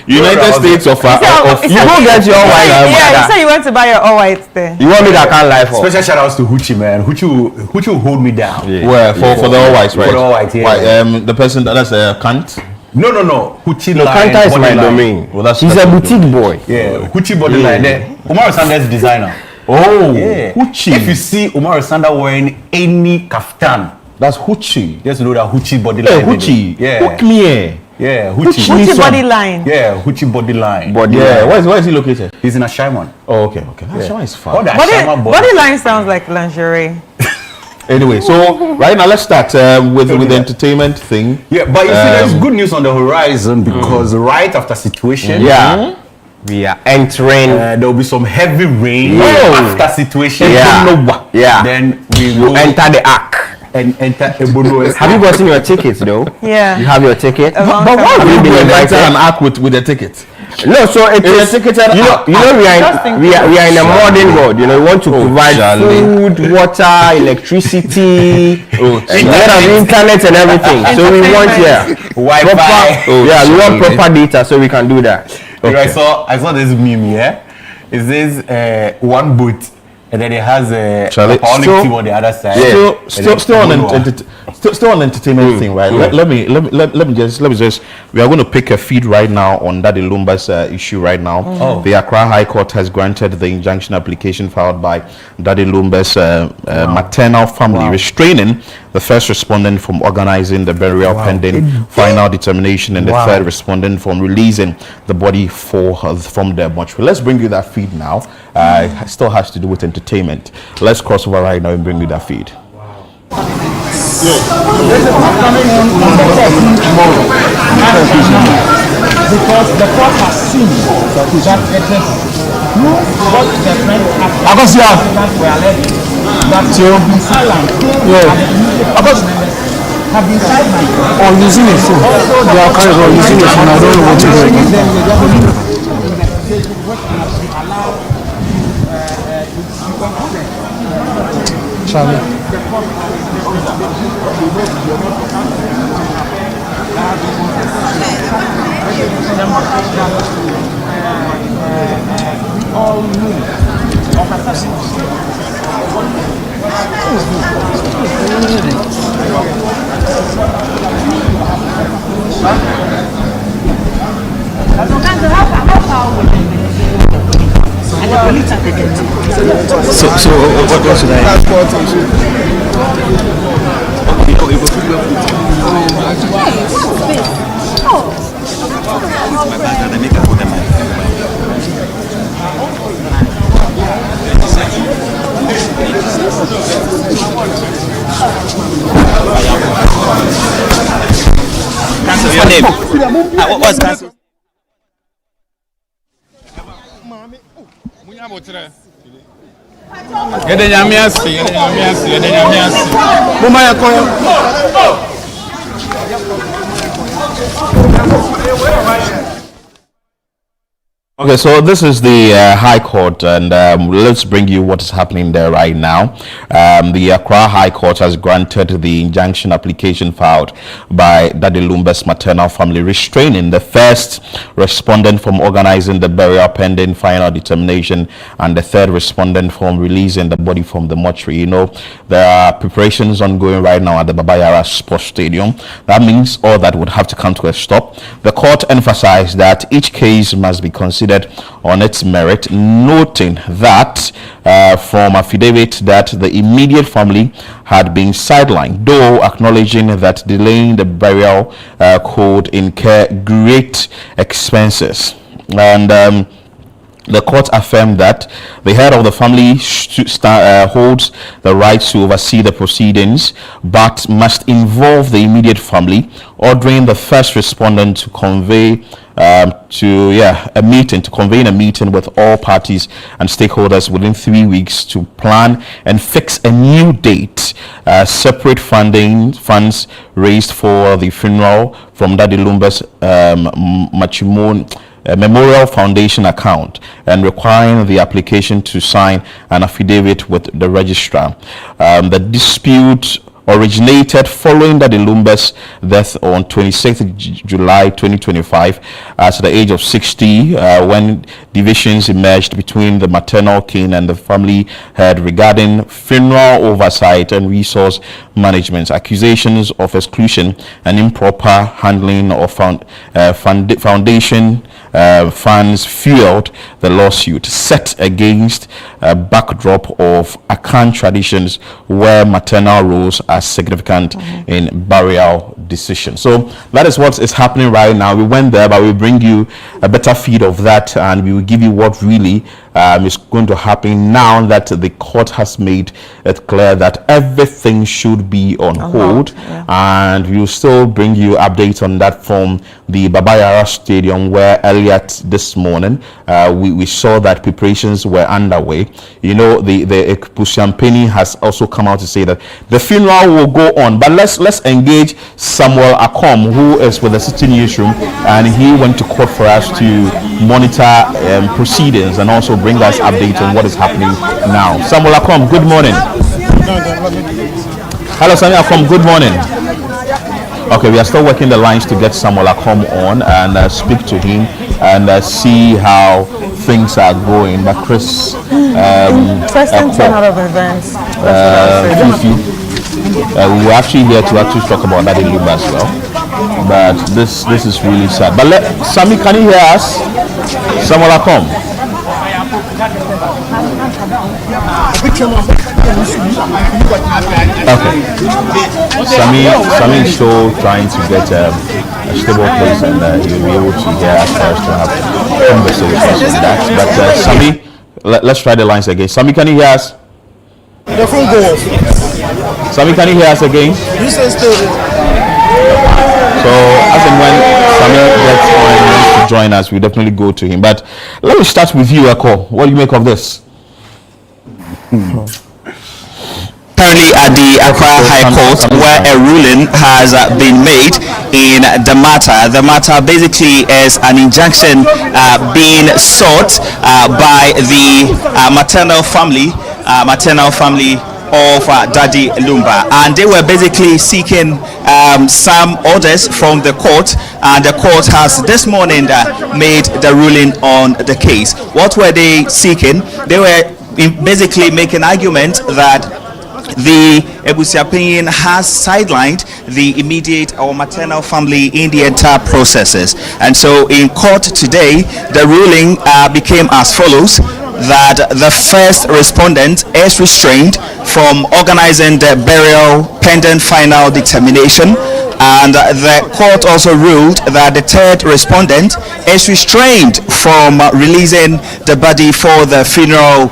[SPEAKER 3] United States of
[SPEAKER 2] you go
[SPEAKER 17] get your all white.
[SPEAKER 2] Yeah, you said you went to buy your all white there.
[SPEAKER 17] You want me that can't lie for?
[SPEAKER 9] Special shout outs to Huchi, man. Huchi will hold me down.
[SPEAKER 3] Where for the all whites, right?
[SPEAKER 9] For the all white,
[SPEAKER 3] the person that's a cunt.
[SPEAKER 9] No. Huchi line.
[SPEAKER 17] Kanta is my domain.
[SPEAKER 3] Well,
[SPEAKER 17] he's a boutique boy.
[SPEAKER 9] Yeah, Huchi body line there. Omar Sanders designer.
[SPEAKER 3] Oh,
[SPEAKER 9] yeah.
[SPEAKER 3] Huchi.
[SPEAKER 9] If you see Omar Sanders wearing any kaftan,
[SPEAKER 3] that's Huchi.
[SPEAKER 9] Just know that Huchi body line.
[SPEAKER 3] Huchi.
[SPEAKER 9] Yeah.
[SPEAKER 3] Hook me here.
[SPEAKER 9] Yeah,
[SPEAKER 2] Huchi body line.
[SPEAKER 9] Yeah, Huchi body line.
[SPEAKER 3] Where is he located?
[SPEAKER 9] He's in Ashaiman.
[SPEAKER 3] Oh, okay. Ashaiman is far.
[SPEAKER 2] Body line sounds like lingerie.
[SPEAKER 3] Anyway, so right now let's start with the entertainment thing.
[SPEAKER 9] Yeah, but you see, there's good news on the horizon because right after Situation,
[SPEAKER 17] we are entering.
[SPEAKER 9] There will be some heavy rain after Situation. Then we will
[SPEAKER 17] enter the ark.
[SPEAKER 9] And enter Ebono.
[SPEAKER 17] Have you gotten your tickets though?
[SPEAKER 2] Yeah.
[SPEAKER 17] You have your ticket?
[SPEAKER 3] But why have you been invited an ark with a ticket?
[SPEAKER 17] No, so it is. We are in a modern world. You know, we want to provide food, water, electricity, internet and everything. So we want
[SPEAKER 9] Wi-Fi.
[SPEAKER 17] We want proper data so we can do that.
[SPEAKER 9] Okay. I saw this meme. Yeah, it says one boot. And then it has a team on the other side.
[SPEAKER 3] Still on entertainment thing, right? Let me just. We are going to pick a feed right now on Daddy Lumba's issue right now. The Accra High Court has granted the injunction application filed by Daddy Lumba's maternal family, restraining the first respondent from organizing the burial pending final determination, and the third respondent from releasing the body from the mortuary. Let's bring you that feed now. It still has to do with entertainment. Let's cross over right now and bring you that feed.
[SPEAKER 11] Because the court has seen that what the friend that you have been silent have been silent
[SPEAKER 20] on using a phone. They are kind of using a phone. I don't know what to do. Charlie.
[SPEAKER 11] all know of a person.
[SPEAKER 20] So what should I?
[SPEAKER 17] Your name? What's cancel?
[SPEAKER 3] Okay, so this is the High Court, and let's bring you what is happening there right now. The Accra High Court has granted the injunction application filed by Daddy Lumba's maternal family, restraining the first respondent from organizing the burial pending final determination, and the third respondent from releasing the body from the mortuary. You know, there are preparations ongoing right now at the Baba Yara Sports Stadium. That means all that would have to come to a stop. The court emphasized that each case must be considered on its merit, noting that from affidavit that the immediate family had been sidelined, though acknowledging that delaying the burial could incur great expenses. And the court affirmed that the head of the family holds the right to oversee the proceedings, but must involve the immediate family, ordering the first respondent to convene a meeting with all parties and stakeholders within 3 weeks to plan and fix a new date. Separate funds raised for the funeral from Daddy Lumba's Memorial Foundation account, and requiring the application to sign an affidavit with the registrar. The dispute originated following Daddy Lumba's death on 26th July 2025 at the age of 60, when divisions emerged between the maternal kin and the family head regarding funeral oversight and resource management. Accusations of exclusion and improper handling of foundation funds fueled the lawsuit, set against a backdrop of Akan traditions where maternal roles are significant in burial decisions. So that is what is happening right now. We went there, but we bring you a better feed of that, and we will give you what really is going to happen now that the court has made it clear that everything should be on hold. And we will still bring you updates on that from the Baba Yara Stadium, where earlier this morning we saw that preparations were underway. You know, the Pusiampeni has also come out to say that the funeral will go on, but let's engage Samuel Akom, who is with the City Newsroom, and he went to court for us to monitor proceedings and also bring us updates on what is happening now. Samuel Akom, good morning. Hello, Samuel Akom, good morning. Okay, we are still working the lines to get Samuel Akom on and speak to him and see how things are going. But Chris,
[SPEAKER 2] interesting turnout of events.
[SPEAKER 3] We were actually here to actually talk about that in Lumba as well. But this is really sad. But Sammy, can you hear us? Samuel Akom. Okay. Sammy is still trying to get a stable place, and you'll be able to hear us for us to have conversations on that. But Sammy, let's try the lines again. Sammy, can you hear us?
[SPEAKER 20] The phone goes.
[SPEAKER 3] Sammy, can you hear us again? So as and when Sammy gets on to join us, we'll definitely go to him. But let me start with you, Eko. What do you make of this?
[SPEAKER 12] Currently at the Accra High Court, where a ruling has been made in the matter. The matter basically is an injunction being sought by the maternal family of Daddy Lumba, and they were basically seeking some orders from the court, and the court has this morning made the ruling on the case. What were they seeking? They were basically making argument that the Ebusiapin has sidelined the immediate or maternal family in the entire processes. And so in court today, the ruling became as follows: that the first respondent is restrained from organizing the burial pending final determination, and the court also ruled that the third respondent is restrained from releasing the body for the funeral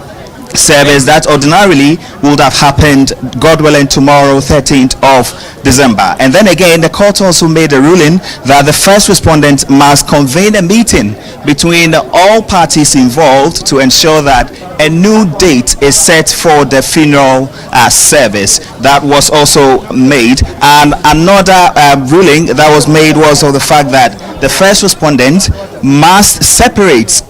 [SPEAKER 12] service that ordinarily would have happened, God willing, tomorrow, 13th of December. And then again, the court also made a ruling that the first respondent must convene a meeting between all parties involved to ensure that a new date is set for the funeral service. That was also made, and another ruling that was made was of the fact that the first respondent must separate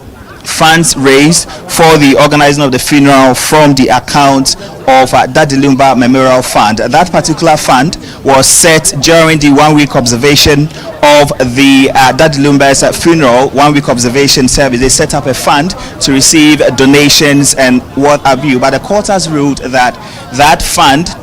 [SPEAKER 12] funds raised for the organizing of the funeral from the account of Daddy Lumba Memorial Fund. That particular fund was set during the 1 week observation of the Daddy Lumba's funeral 1 week observation service. They set up a fund to receive donations and what have you, but the court has ruled that that fund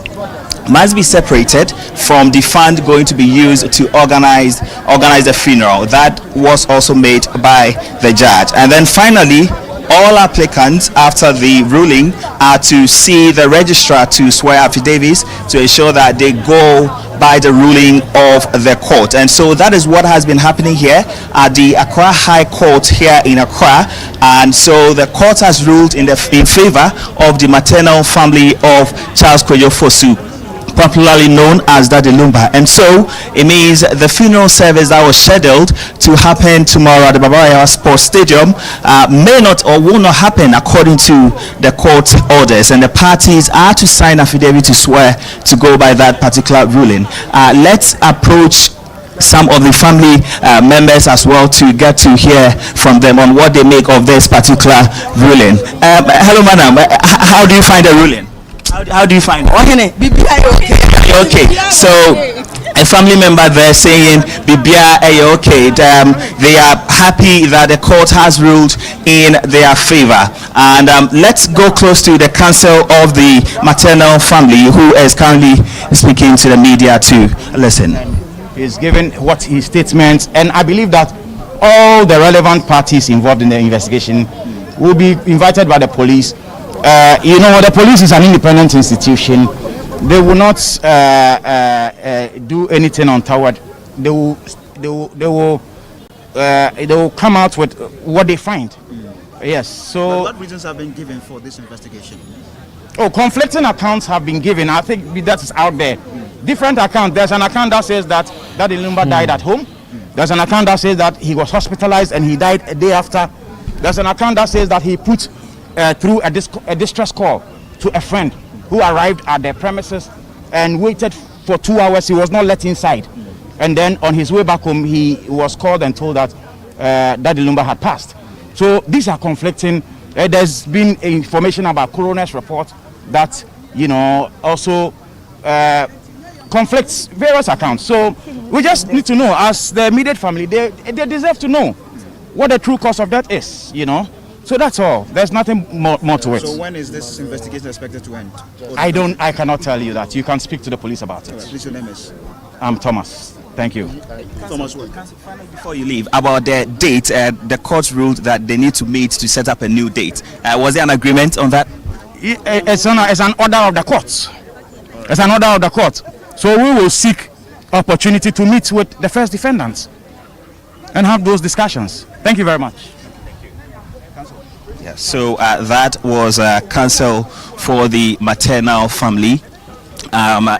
[SPEAKER 12] must be separated from the fund going to be used to organize the funeral. That was also made by the judge. And then finally, all applicants after the ruling are to see the registrar to swear affidavits to ensure that they go by the ruling of the court. And so that is what has been happening here at the Accra High Court here in Accra. And so the court has ruled in favor of the maternal family of Charles Kwejo Fosu, popularly known as Daddy Lumba. And so it means the funeral service that was scheduled to happen tomorrow at the Baba Sports Stadium may not or will not happen according to the court orders, and the parties are to sign affidavit to swear to go by that particular ruling. Let's approach some of the family members as well to get to hear from them on what they make of this particular ruling. Hello madam, how do you find the ruling? How do you find it? Okay, so a family member there saying Bibia okay. They are happy that the court has ruled in their favor. And let's go close to the counsel of the maternal family, who is currently speaking to the media to listen.
[SPEAKER 13] He's given what his statements, and I believe that all the relevant parties involved in the investigation will be invited by the police. The police is an independent institution. They will not do anything untoward. They will come out with what they find. Yes. So.
[SPEAKER 21] But what reasons have been given for this investigation?
[SPEAKER 13] Oh, conflicting accounts have been given. I think that is out there. Different accounts. There's an account that says that Daddy Lumba died at home. There's an account that says that he was hospitalized and he died a day after. There's an account that says that he put through a distress call to a friend who arrived at their premises and waited for 2 hours. He was not let inside, and then on his way back home he was called and told that Daddy Lumba had passed. So these are conflicting. There's been information about coroner's report that also conflicts various accounts. So we just need to know, as the immediate family, they deserve to know what the true cause of death is. So that's all. There's nothing more to it.
[SPEAKER 21] So when is this investigation expected to end?
[SPEAKER 13] I cannot tell you that. You can speak to the police about it.
[SPEAKER 21] Please, your name is?
[SPEAKER 13] I'm Thomas. Thank you.
[SPEAKER 12] Thomas, before you leave, about the date, the court ruled that they need to meet to set up a new date. Was there an agreement on that?
[SPEAKER 13] It's an order of the court. It's an order of the court. So we will seek opportunity to meet with the first defendants and have those discussions. Thank you very much.
[SPEAKER 12] So that was counsel for the maternal family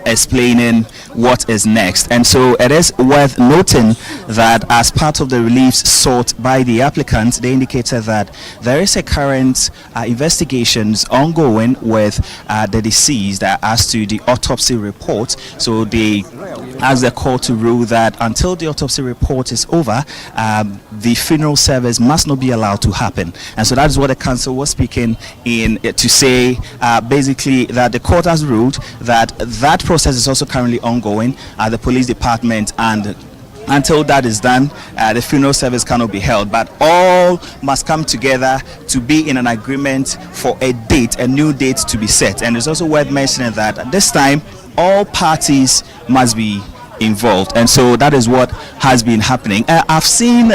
[SPEAKER 12] explaining what is next. And so it is worth noting that as part of the reliefs sought by the applicants, they indicated that there is a current investigations ongoing with the deceased as to the autopsy report. So they asked the court to rule that until the autopsy report is over, the funeral service must not be allowed to happen. And so that is what the counsel was speaking in to say, basically, that the court has ruled that that process is also currently ongoing at the police department, and until that is done, the funeral service cannot be held. But all must come together to be in an agreement for a date, a new date to be set. And it's also worth mentioning that at this time, all parties must be involved, and so that is what has been happening. I've seen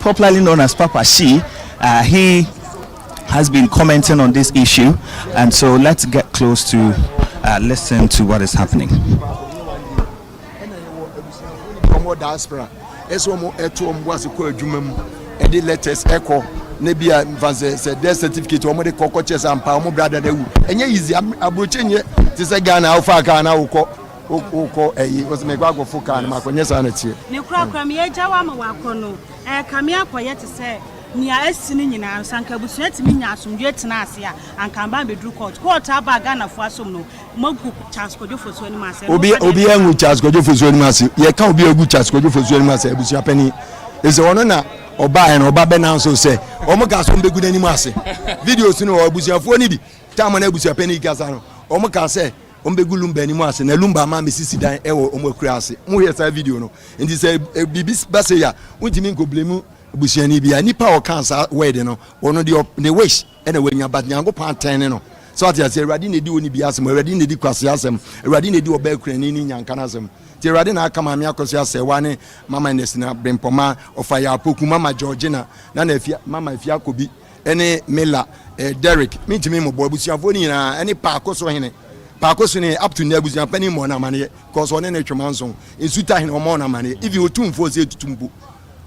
[SPEAKER 12] popularly known as Papa Shi, he has been commenting on this issue, and so let's get close to listen to what is happening.
[SPEAKER 22] Diaspora letters echo nebia mfanse death certificate omo de kokoches ampa omo brother da wu enye easy abochenye ti se Ghana ofa ka na uko was me gwa foka na makonye sa na tie
[SPEAKER 4] ne kura me eja wa ma wa kono kame akoye te se nia esini nyina sanka busua timi nya asomdwe tena ase a anka ba bedru court aba Ghana fo asom no magu chance kojo foso ni mase
[SPEAKER 22] obi angu chance kojo foso ni mase ye ka obi agu chance kojo foso ni mase busua pani ese ono na oba na oba be na so se omo ka so mbegu na ni mase videos no busua fo ni bi tama na busua pani gasa no omo ka se ombegu Lumba ni mase na Lumba ma mesisi dan ewo omo akura ase mo hear sa video no nti se bibi base ya untimi nko blemu busiani bia nipa o cancer word no wono the wish and when you but nyango pan ten no so ati ase Awurade na di oni bia asem Awurade na di kwase asem Awurade na di oba kurani ni nyanka na asem ti Awurade na aka ma me akoso ase wane mama nesina brempoma ofa ya poku mama Georgina na afia mama afia kobi ene Mela Derek mitimi mo bo busiafo ni na ene pa akoso hene pa akoso ni up to na busian pani mo na mane cause one na twmanso ensuta hene o mo na mane if you tumfo se tutumbu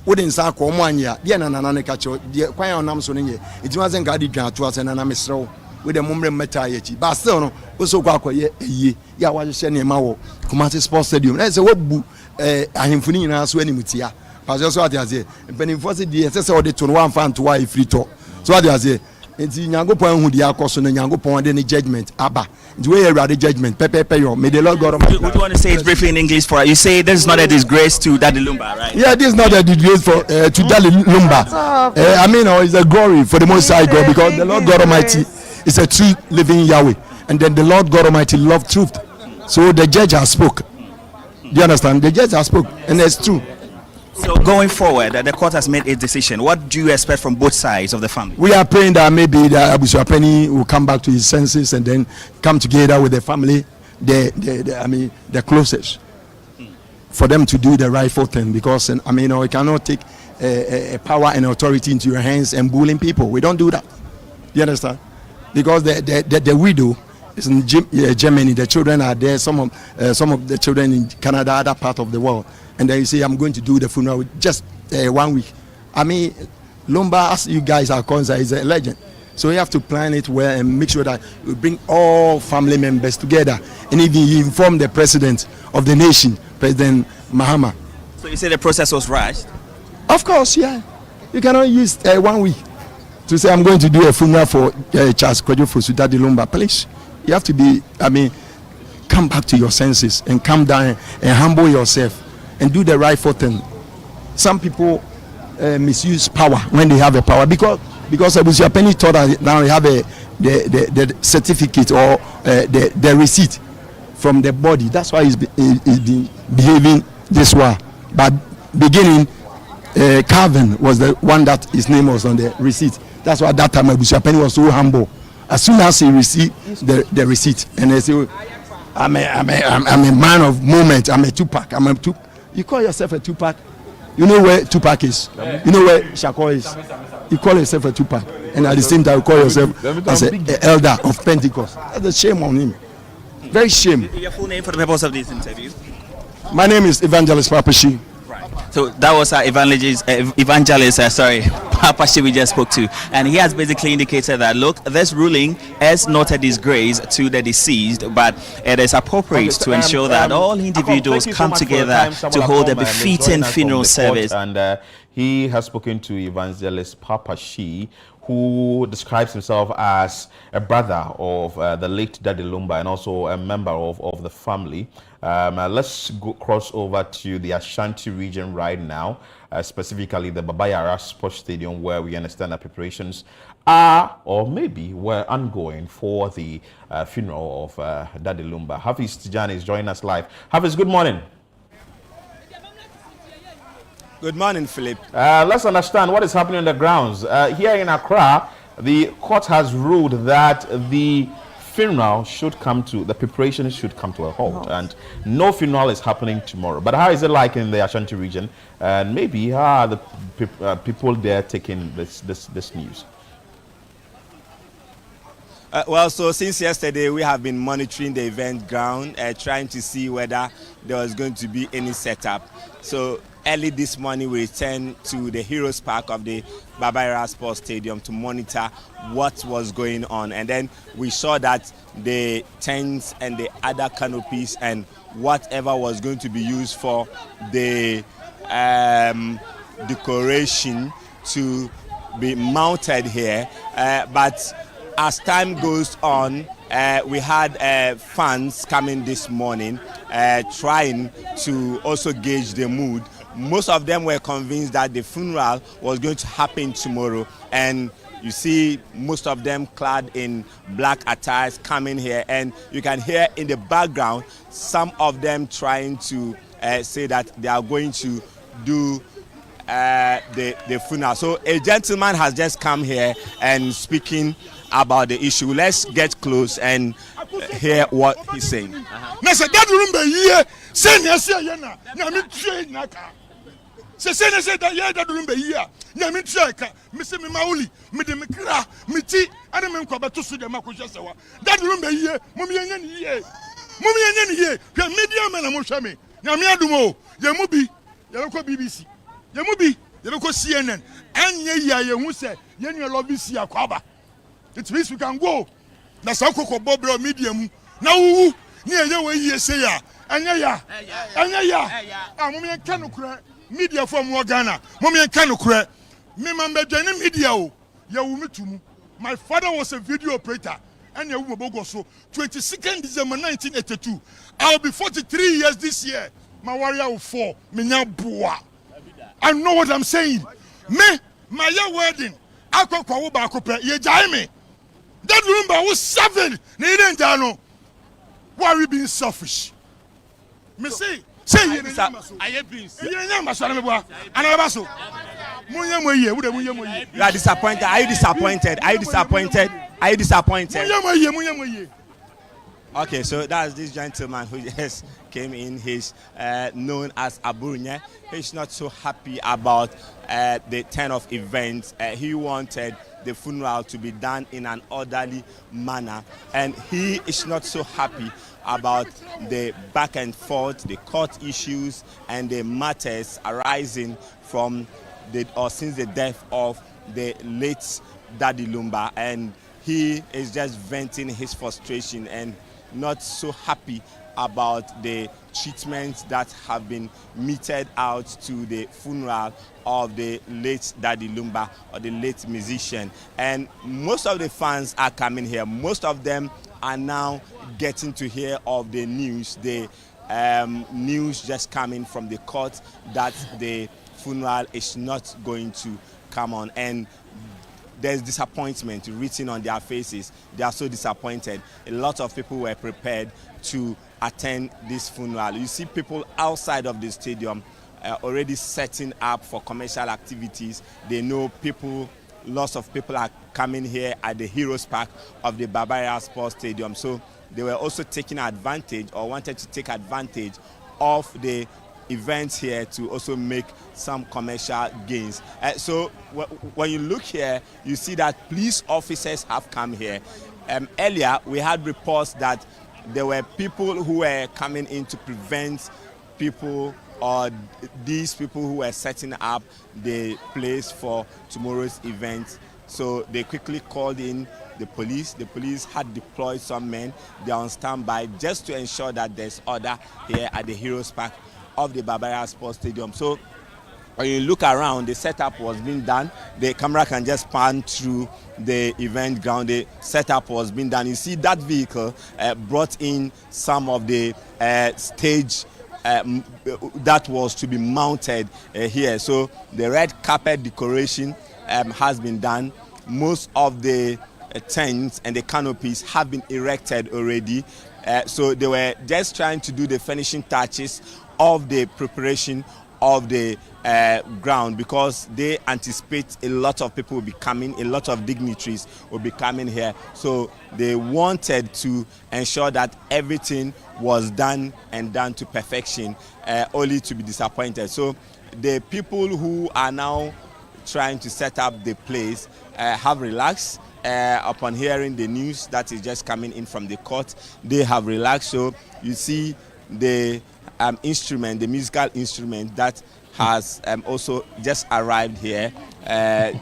[SPEAKER 22] wouldn't say come 1 year. Dear Nana catch your quite on Nam Sonia. It wasn't guarded to us and Anna Mistro with the Mumbre Metayechi. But still, also Quaco ye. Ya was sending Mao, Commander Sports Stadium. That's a what boo I am funny as when Mutia. But just what I say, and Penny Fossy, the assessor to one fan to why free talk. So what I say, it's in Yango Point who the Akos and Yango Point any judgment. Abba. The way around the judgment, Pepe Payo, may the Lord God Almighty.
[SPEAKER 12] Would you want to say it briefly in English for us? You say this is not a disgrace to Daddy Lumba, right?
[SPEAKER 22] Yeah, this is not a disgrace for to Daddy Lumba. I mean, it's a glory for the Most High God because the Lord God Almighty is a true living Yahweh, and then the Lord God Almighty loves truth. So the judge has spoke. Do you understand? The judge has spoke, and it's true.
[SPEAKER 12] So going forward, the court has made its decision. What do you expect from both sides of the family?
[SPEAKER 22] We are praying that maybe the Abu Penny will come back to his senses and then come together with the family, the closest, for them to do the rightful thing. Because we cannot take a power and authority into your hands and bullying people. We don't do that. You understand? Because the widow is in Germany. The children are there. Some of the children in Canada, other part of the world. And then you say, I'm going to do the funeral just 1 week. Lumba, as you guys are concerned, is a legend. So you have to plan it well and make sure that you bring all family members together. And even you inform the president of the nation, President Mahama.
[SPEAKER 12] So you say the process was rushed?
[SPEAKER 22] Of course, yeah. You cannot use 1 week to say, I'm going to do a funeral for Charles Kwadwo Daddy Lumba. Please, you have to be, come back to your senses and come down and humble yourself. And do the rightful thing. Some people misuse power when they have a power because Abusia Penny thought that now they have the certificate or the receipt from the body. That's why he's been behaving this way. But beginning, Calvin was the one that his name was on the receipt. That's why at that time Abusia Penny was so humble. As soon as he received the receipt, and they say, I'm a man of moment. I'm a Tupac. You call yourself a Tupac? You know where Tupac is? You know where Shakur is? You call yourself a Tupac, and at the same time you call yourself as an elder of Pentecost. That's a shame on him. Very shame.
[SPEAKER 12] Your full name for the purpose of this interview?
[SPEAKER 22] My name is Evangelist Papashi.
[SPEAKER 12] So that was our evangelist, Papashi we just spoke to. And he has basically indicated that, look, this ruling is not a disgrace to the deceased, but it is appropriate to ensure that all individuals come together to hold a befitting funeral service.
[SPEAKER 3] And he has spoken to Evangelist Papashi, who describes himself as a brother of the late Daddy Lumba and also a member of the family. Let's cross over to the Ashanti region right now, specifically the Babayara Sports Stadium, where we understand that preparations are or maybe were ongoing for the funeral of Daddy Lumba. Hafiz Tijani is joining us live. Hafiz, good morning.
[SPEAKER 5] Good morning, Philip.
[SPEAKER 3] Let's understand what is happening on the grounds. Here in Accra, the court has ruled that the funeral should come to, the preparations should come to a halt, and no funeral is happening tomorrow. But how is it like in the Ashanti region? And maybe how are the people there taking this news?
[SPEAKER 5] Well, so since yesterday, we have been monitoring the event ground, trying to see whether there was going to be any setup. So early this morning, we returned to the Heroes Park of the Babayara Sports Stadium to monitor what was going on. And then we saw that the tents and the other canopies and whatever was going to be used for the decoration to be mounted here, but as time goes on, we had fans coming this morning trying to also gauge the mood. Most of them were convinced that the funeral was going to happen tomorrow, and you see most of them clad in black attires coming here, and you can hear in the background some of them trying to say that they are going to do the funeral. So a gentleman has just come here and speaking about the issue. Let's get close and hear what he's saying.
[SPEAKER 6] Se se da ye da dum be yi a na mi try ka mi se mi mauli mi de mi kra mi ti ane mi nkwa beto so de makohwe se wa da dum be yi mo mi enya ni ye hwe media man na mo hwe me na mi adum o ye mu bi ye ko BBC ye mu bi ye ko CNN anye yi a ye hu se ye nwe lobby si akwaba. It means we can go na sa kokko bobro media mu na wu ni ye we yi se ya anya ya a mo mi enka no kura media from Ghana. Mommy can cry. Me member joining media. My father was a video operator and you will so 22nd December 1982. I'll be 43 years this year. My warrior will fall. I know what I'm saying. Me, my year wedding. I can't call back up. You die me. That Lumba was 7. Why are we being selfish? Me say. You
[SPEAKER 5] are disappointed. Are you disappointed? Are you disappointed? Are you disappointed? Okay, so that's this gentleman who just came in. He's known as Abunya. He's not so happy about the turn of events. He wanted the funeral to be done in an orderly manner, and he is not so happy about the back and forth, the court issues, and the matters arising from since the death of the late Daddy Lumba, and he is just venting his frustration and not so happy about the treatment that have been meted out to the funeral of the late Daddy Lumba, or the late musician. And most of the fans are coming here. Most of them are now getting to hear of the news, the news just coming from the court that the funeral is not going to come on, and there's disappointment written on their faces. They are so disappointed. A lot of people were prepared to attend this funeral. You see people outside of the stadium already setting up for commercial activities. They know lots of people are coming here at the Heroes Park of the Barbarian Sports Stadium. So they were also taking advantage, or wanted to take advantage of the events here to also make some commercial gains. So when you look here, you see that police officers have come here. Earlier, we had reports that there were people who were coming in to prevent people, or these people who were setting up the place for tomorrow's event. So they quickly called in the police. The police had deployed some men. They are on standby just to ensure that there's order here at the Heroes Park of the Barbarian Sports Stadium. So when you look around, the setup was being done. The camera can just pan through the event ground. The setup was being done. You see that vehicle brought in some of the stage that was to be mounted here. So the red carpet decoration has been done. Most of the tents and the canopies have been erected already. So they were just trying to do the finishing touches of the preparation of the ground, because they anticipate a lot of people will be coming, a lot of dignitaries will be coming here. So they wanted to ensure that everything was done and done to perfection, only to be disappointed. So the people who are now trying to set up the place have relaxed upon hearing the news that is just coming in from the court. They have relaxed. So you see the instrument, the musical instrument that has also just arrived here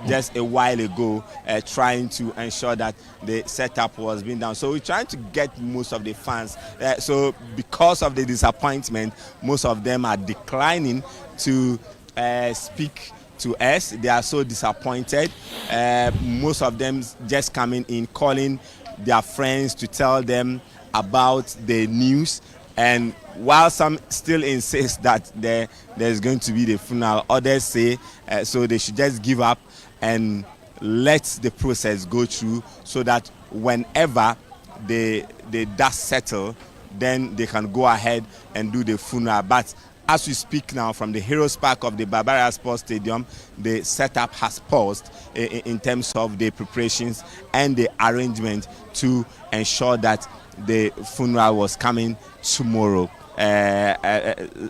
[SPEAKER 5] just a while ago, trying to ensure that the setup was being done. So we're trying to get most of the fans. So because of the disappointment, most of them are declining to speak to us. They are so disappointed. Most of them just coming in, calling their friends to tell them about the news. And while some still insist that there's going to be the funeral, others say so they should just give up and let the process go through, so that whenever the dust settle, then they can go ahead and do the funeral. But as we speak now, from the Heroes Park of the Barbara Sports Stadium, the setup has paused in terms of the preparations and the arrangement to ensure that the funeral was coming tomorrow,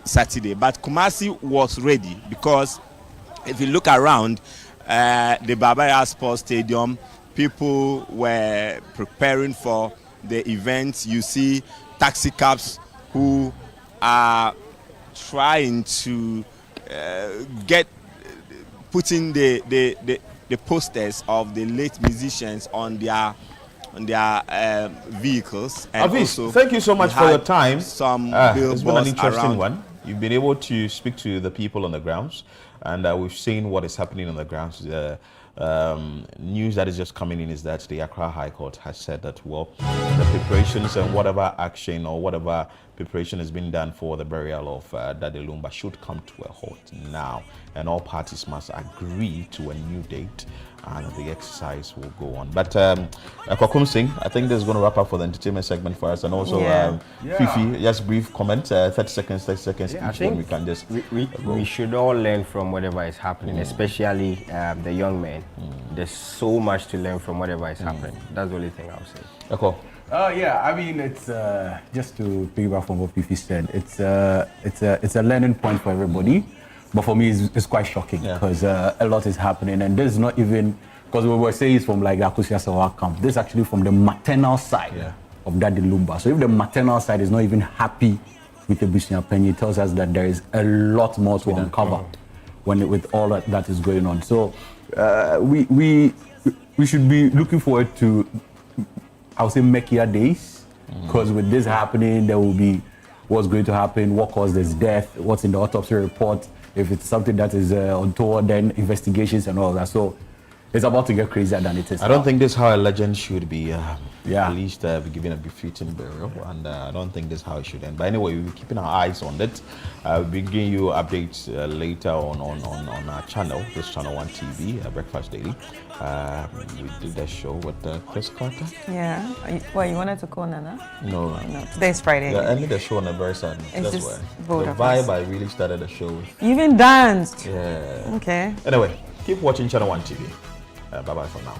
[SPEAKER 5] Saturday. But Kumasi was ready, because if you look around the Barbara Sports Stadium, people were preparing for the event. You see taxi cabs who are trying to putting the posters of the late musicians on their vehicles. And
[SPEAKER 3] Avis,
[SPEAKER 5] also
[SPEAKER 3] thank you so much for your time.
[SPEAKER 5] It's been
[SPEAKER 3] an interesting one. You've been able to speak to the people on the grounds, and we've seen what is happening on the grounds. News that is just coming in is that the Accra High Court has said that, well, the preparations and whatever action or whatever preparation has been done for the burial of Daddy Lumba should come to a halt now, and all parties must agree to a new date, and the exercise will go on. But Kwakum Singh, I think this is going to wrap up for the entertainment segment for us, and also Fifi, just brief comment, 30 seconds,
[SPEAKER 8] I
[SPEAKER 3] each
[SPEAKER 8] think
[SPEAKER 3] one we can just
[SPEAKER 8] we should all learn from whatever is happening, especially the young men. There's so much to learn from whatever is happening. That's the only thing I'll say.
[SPEAKER 9] Yeah, I mean, it's just to piggyback from what Fifi said. It's a learning point for everybody, but for me, it's quite shocking because a lot is happening, and this is not even because we were saying it's from like the Akusia Sawa camp. This is actually from the maternal side of Daddy Lumba. So if the maternal side is not even happy with the Bushia Penny, it tells us that there is a lot more to uncover with all that is going on. So we should be looking forward to, I would say, Mekia days, because with this happening, there will be what's going to happen, what caused this death, what's in the autopsy report, if it's something that is untoward, then investigations and all that. So it's about to get crazier than it is.
[SPEAKER 3] I don't think this is how a legend should be, at least be given a befitting burial, and I don't think this is how it should end. But anyway, we'll be keeping our eyes on it. We'll be giving you updates later on our channel, this Channel 1 TV, Breakfast Daily. We did the show with Chris Carter.
[SPEAKER 2] Yeah. What, you wanted to call Nana?
[SPEAKER 3] No.
[SPEAKER 2] Today's Friday.
[SPEAKER 3] Yeah, I ended the show on a very sad note.
[SPEAKER 2] It's
[SPEAKER 3] That's
[SPEAKER 2] just
[SPEAKER 3] why. The vibe I really started the show with.
[SPEAKER 2] You even danced.
[SPEAKER 3] Yeah.
[SPEAKER 2] Okay.
[SPEAKER 3] Anyway, keep watching Channel 1 TV. Bye-bye for now.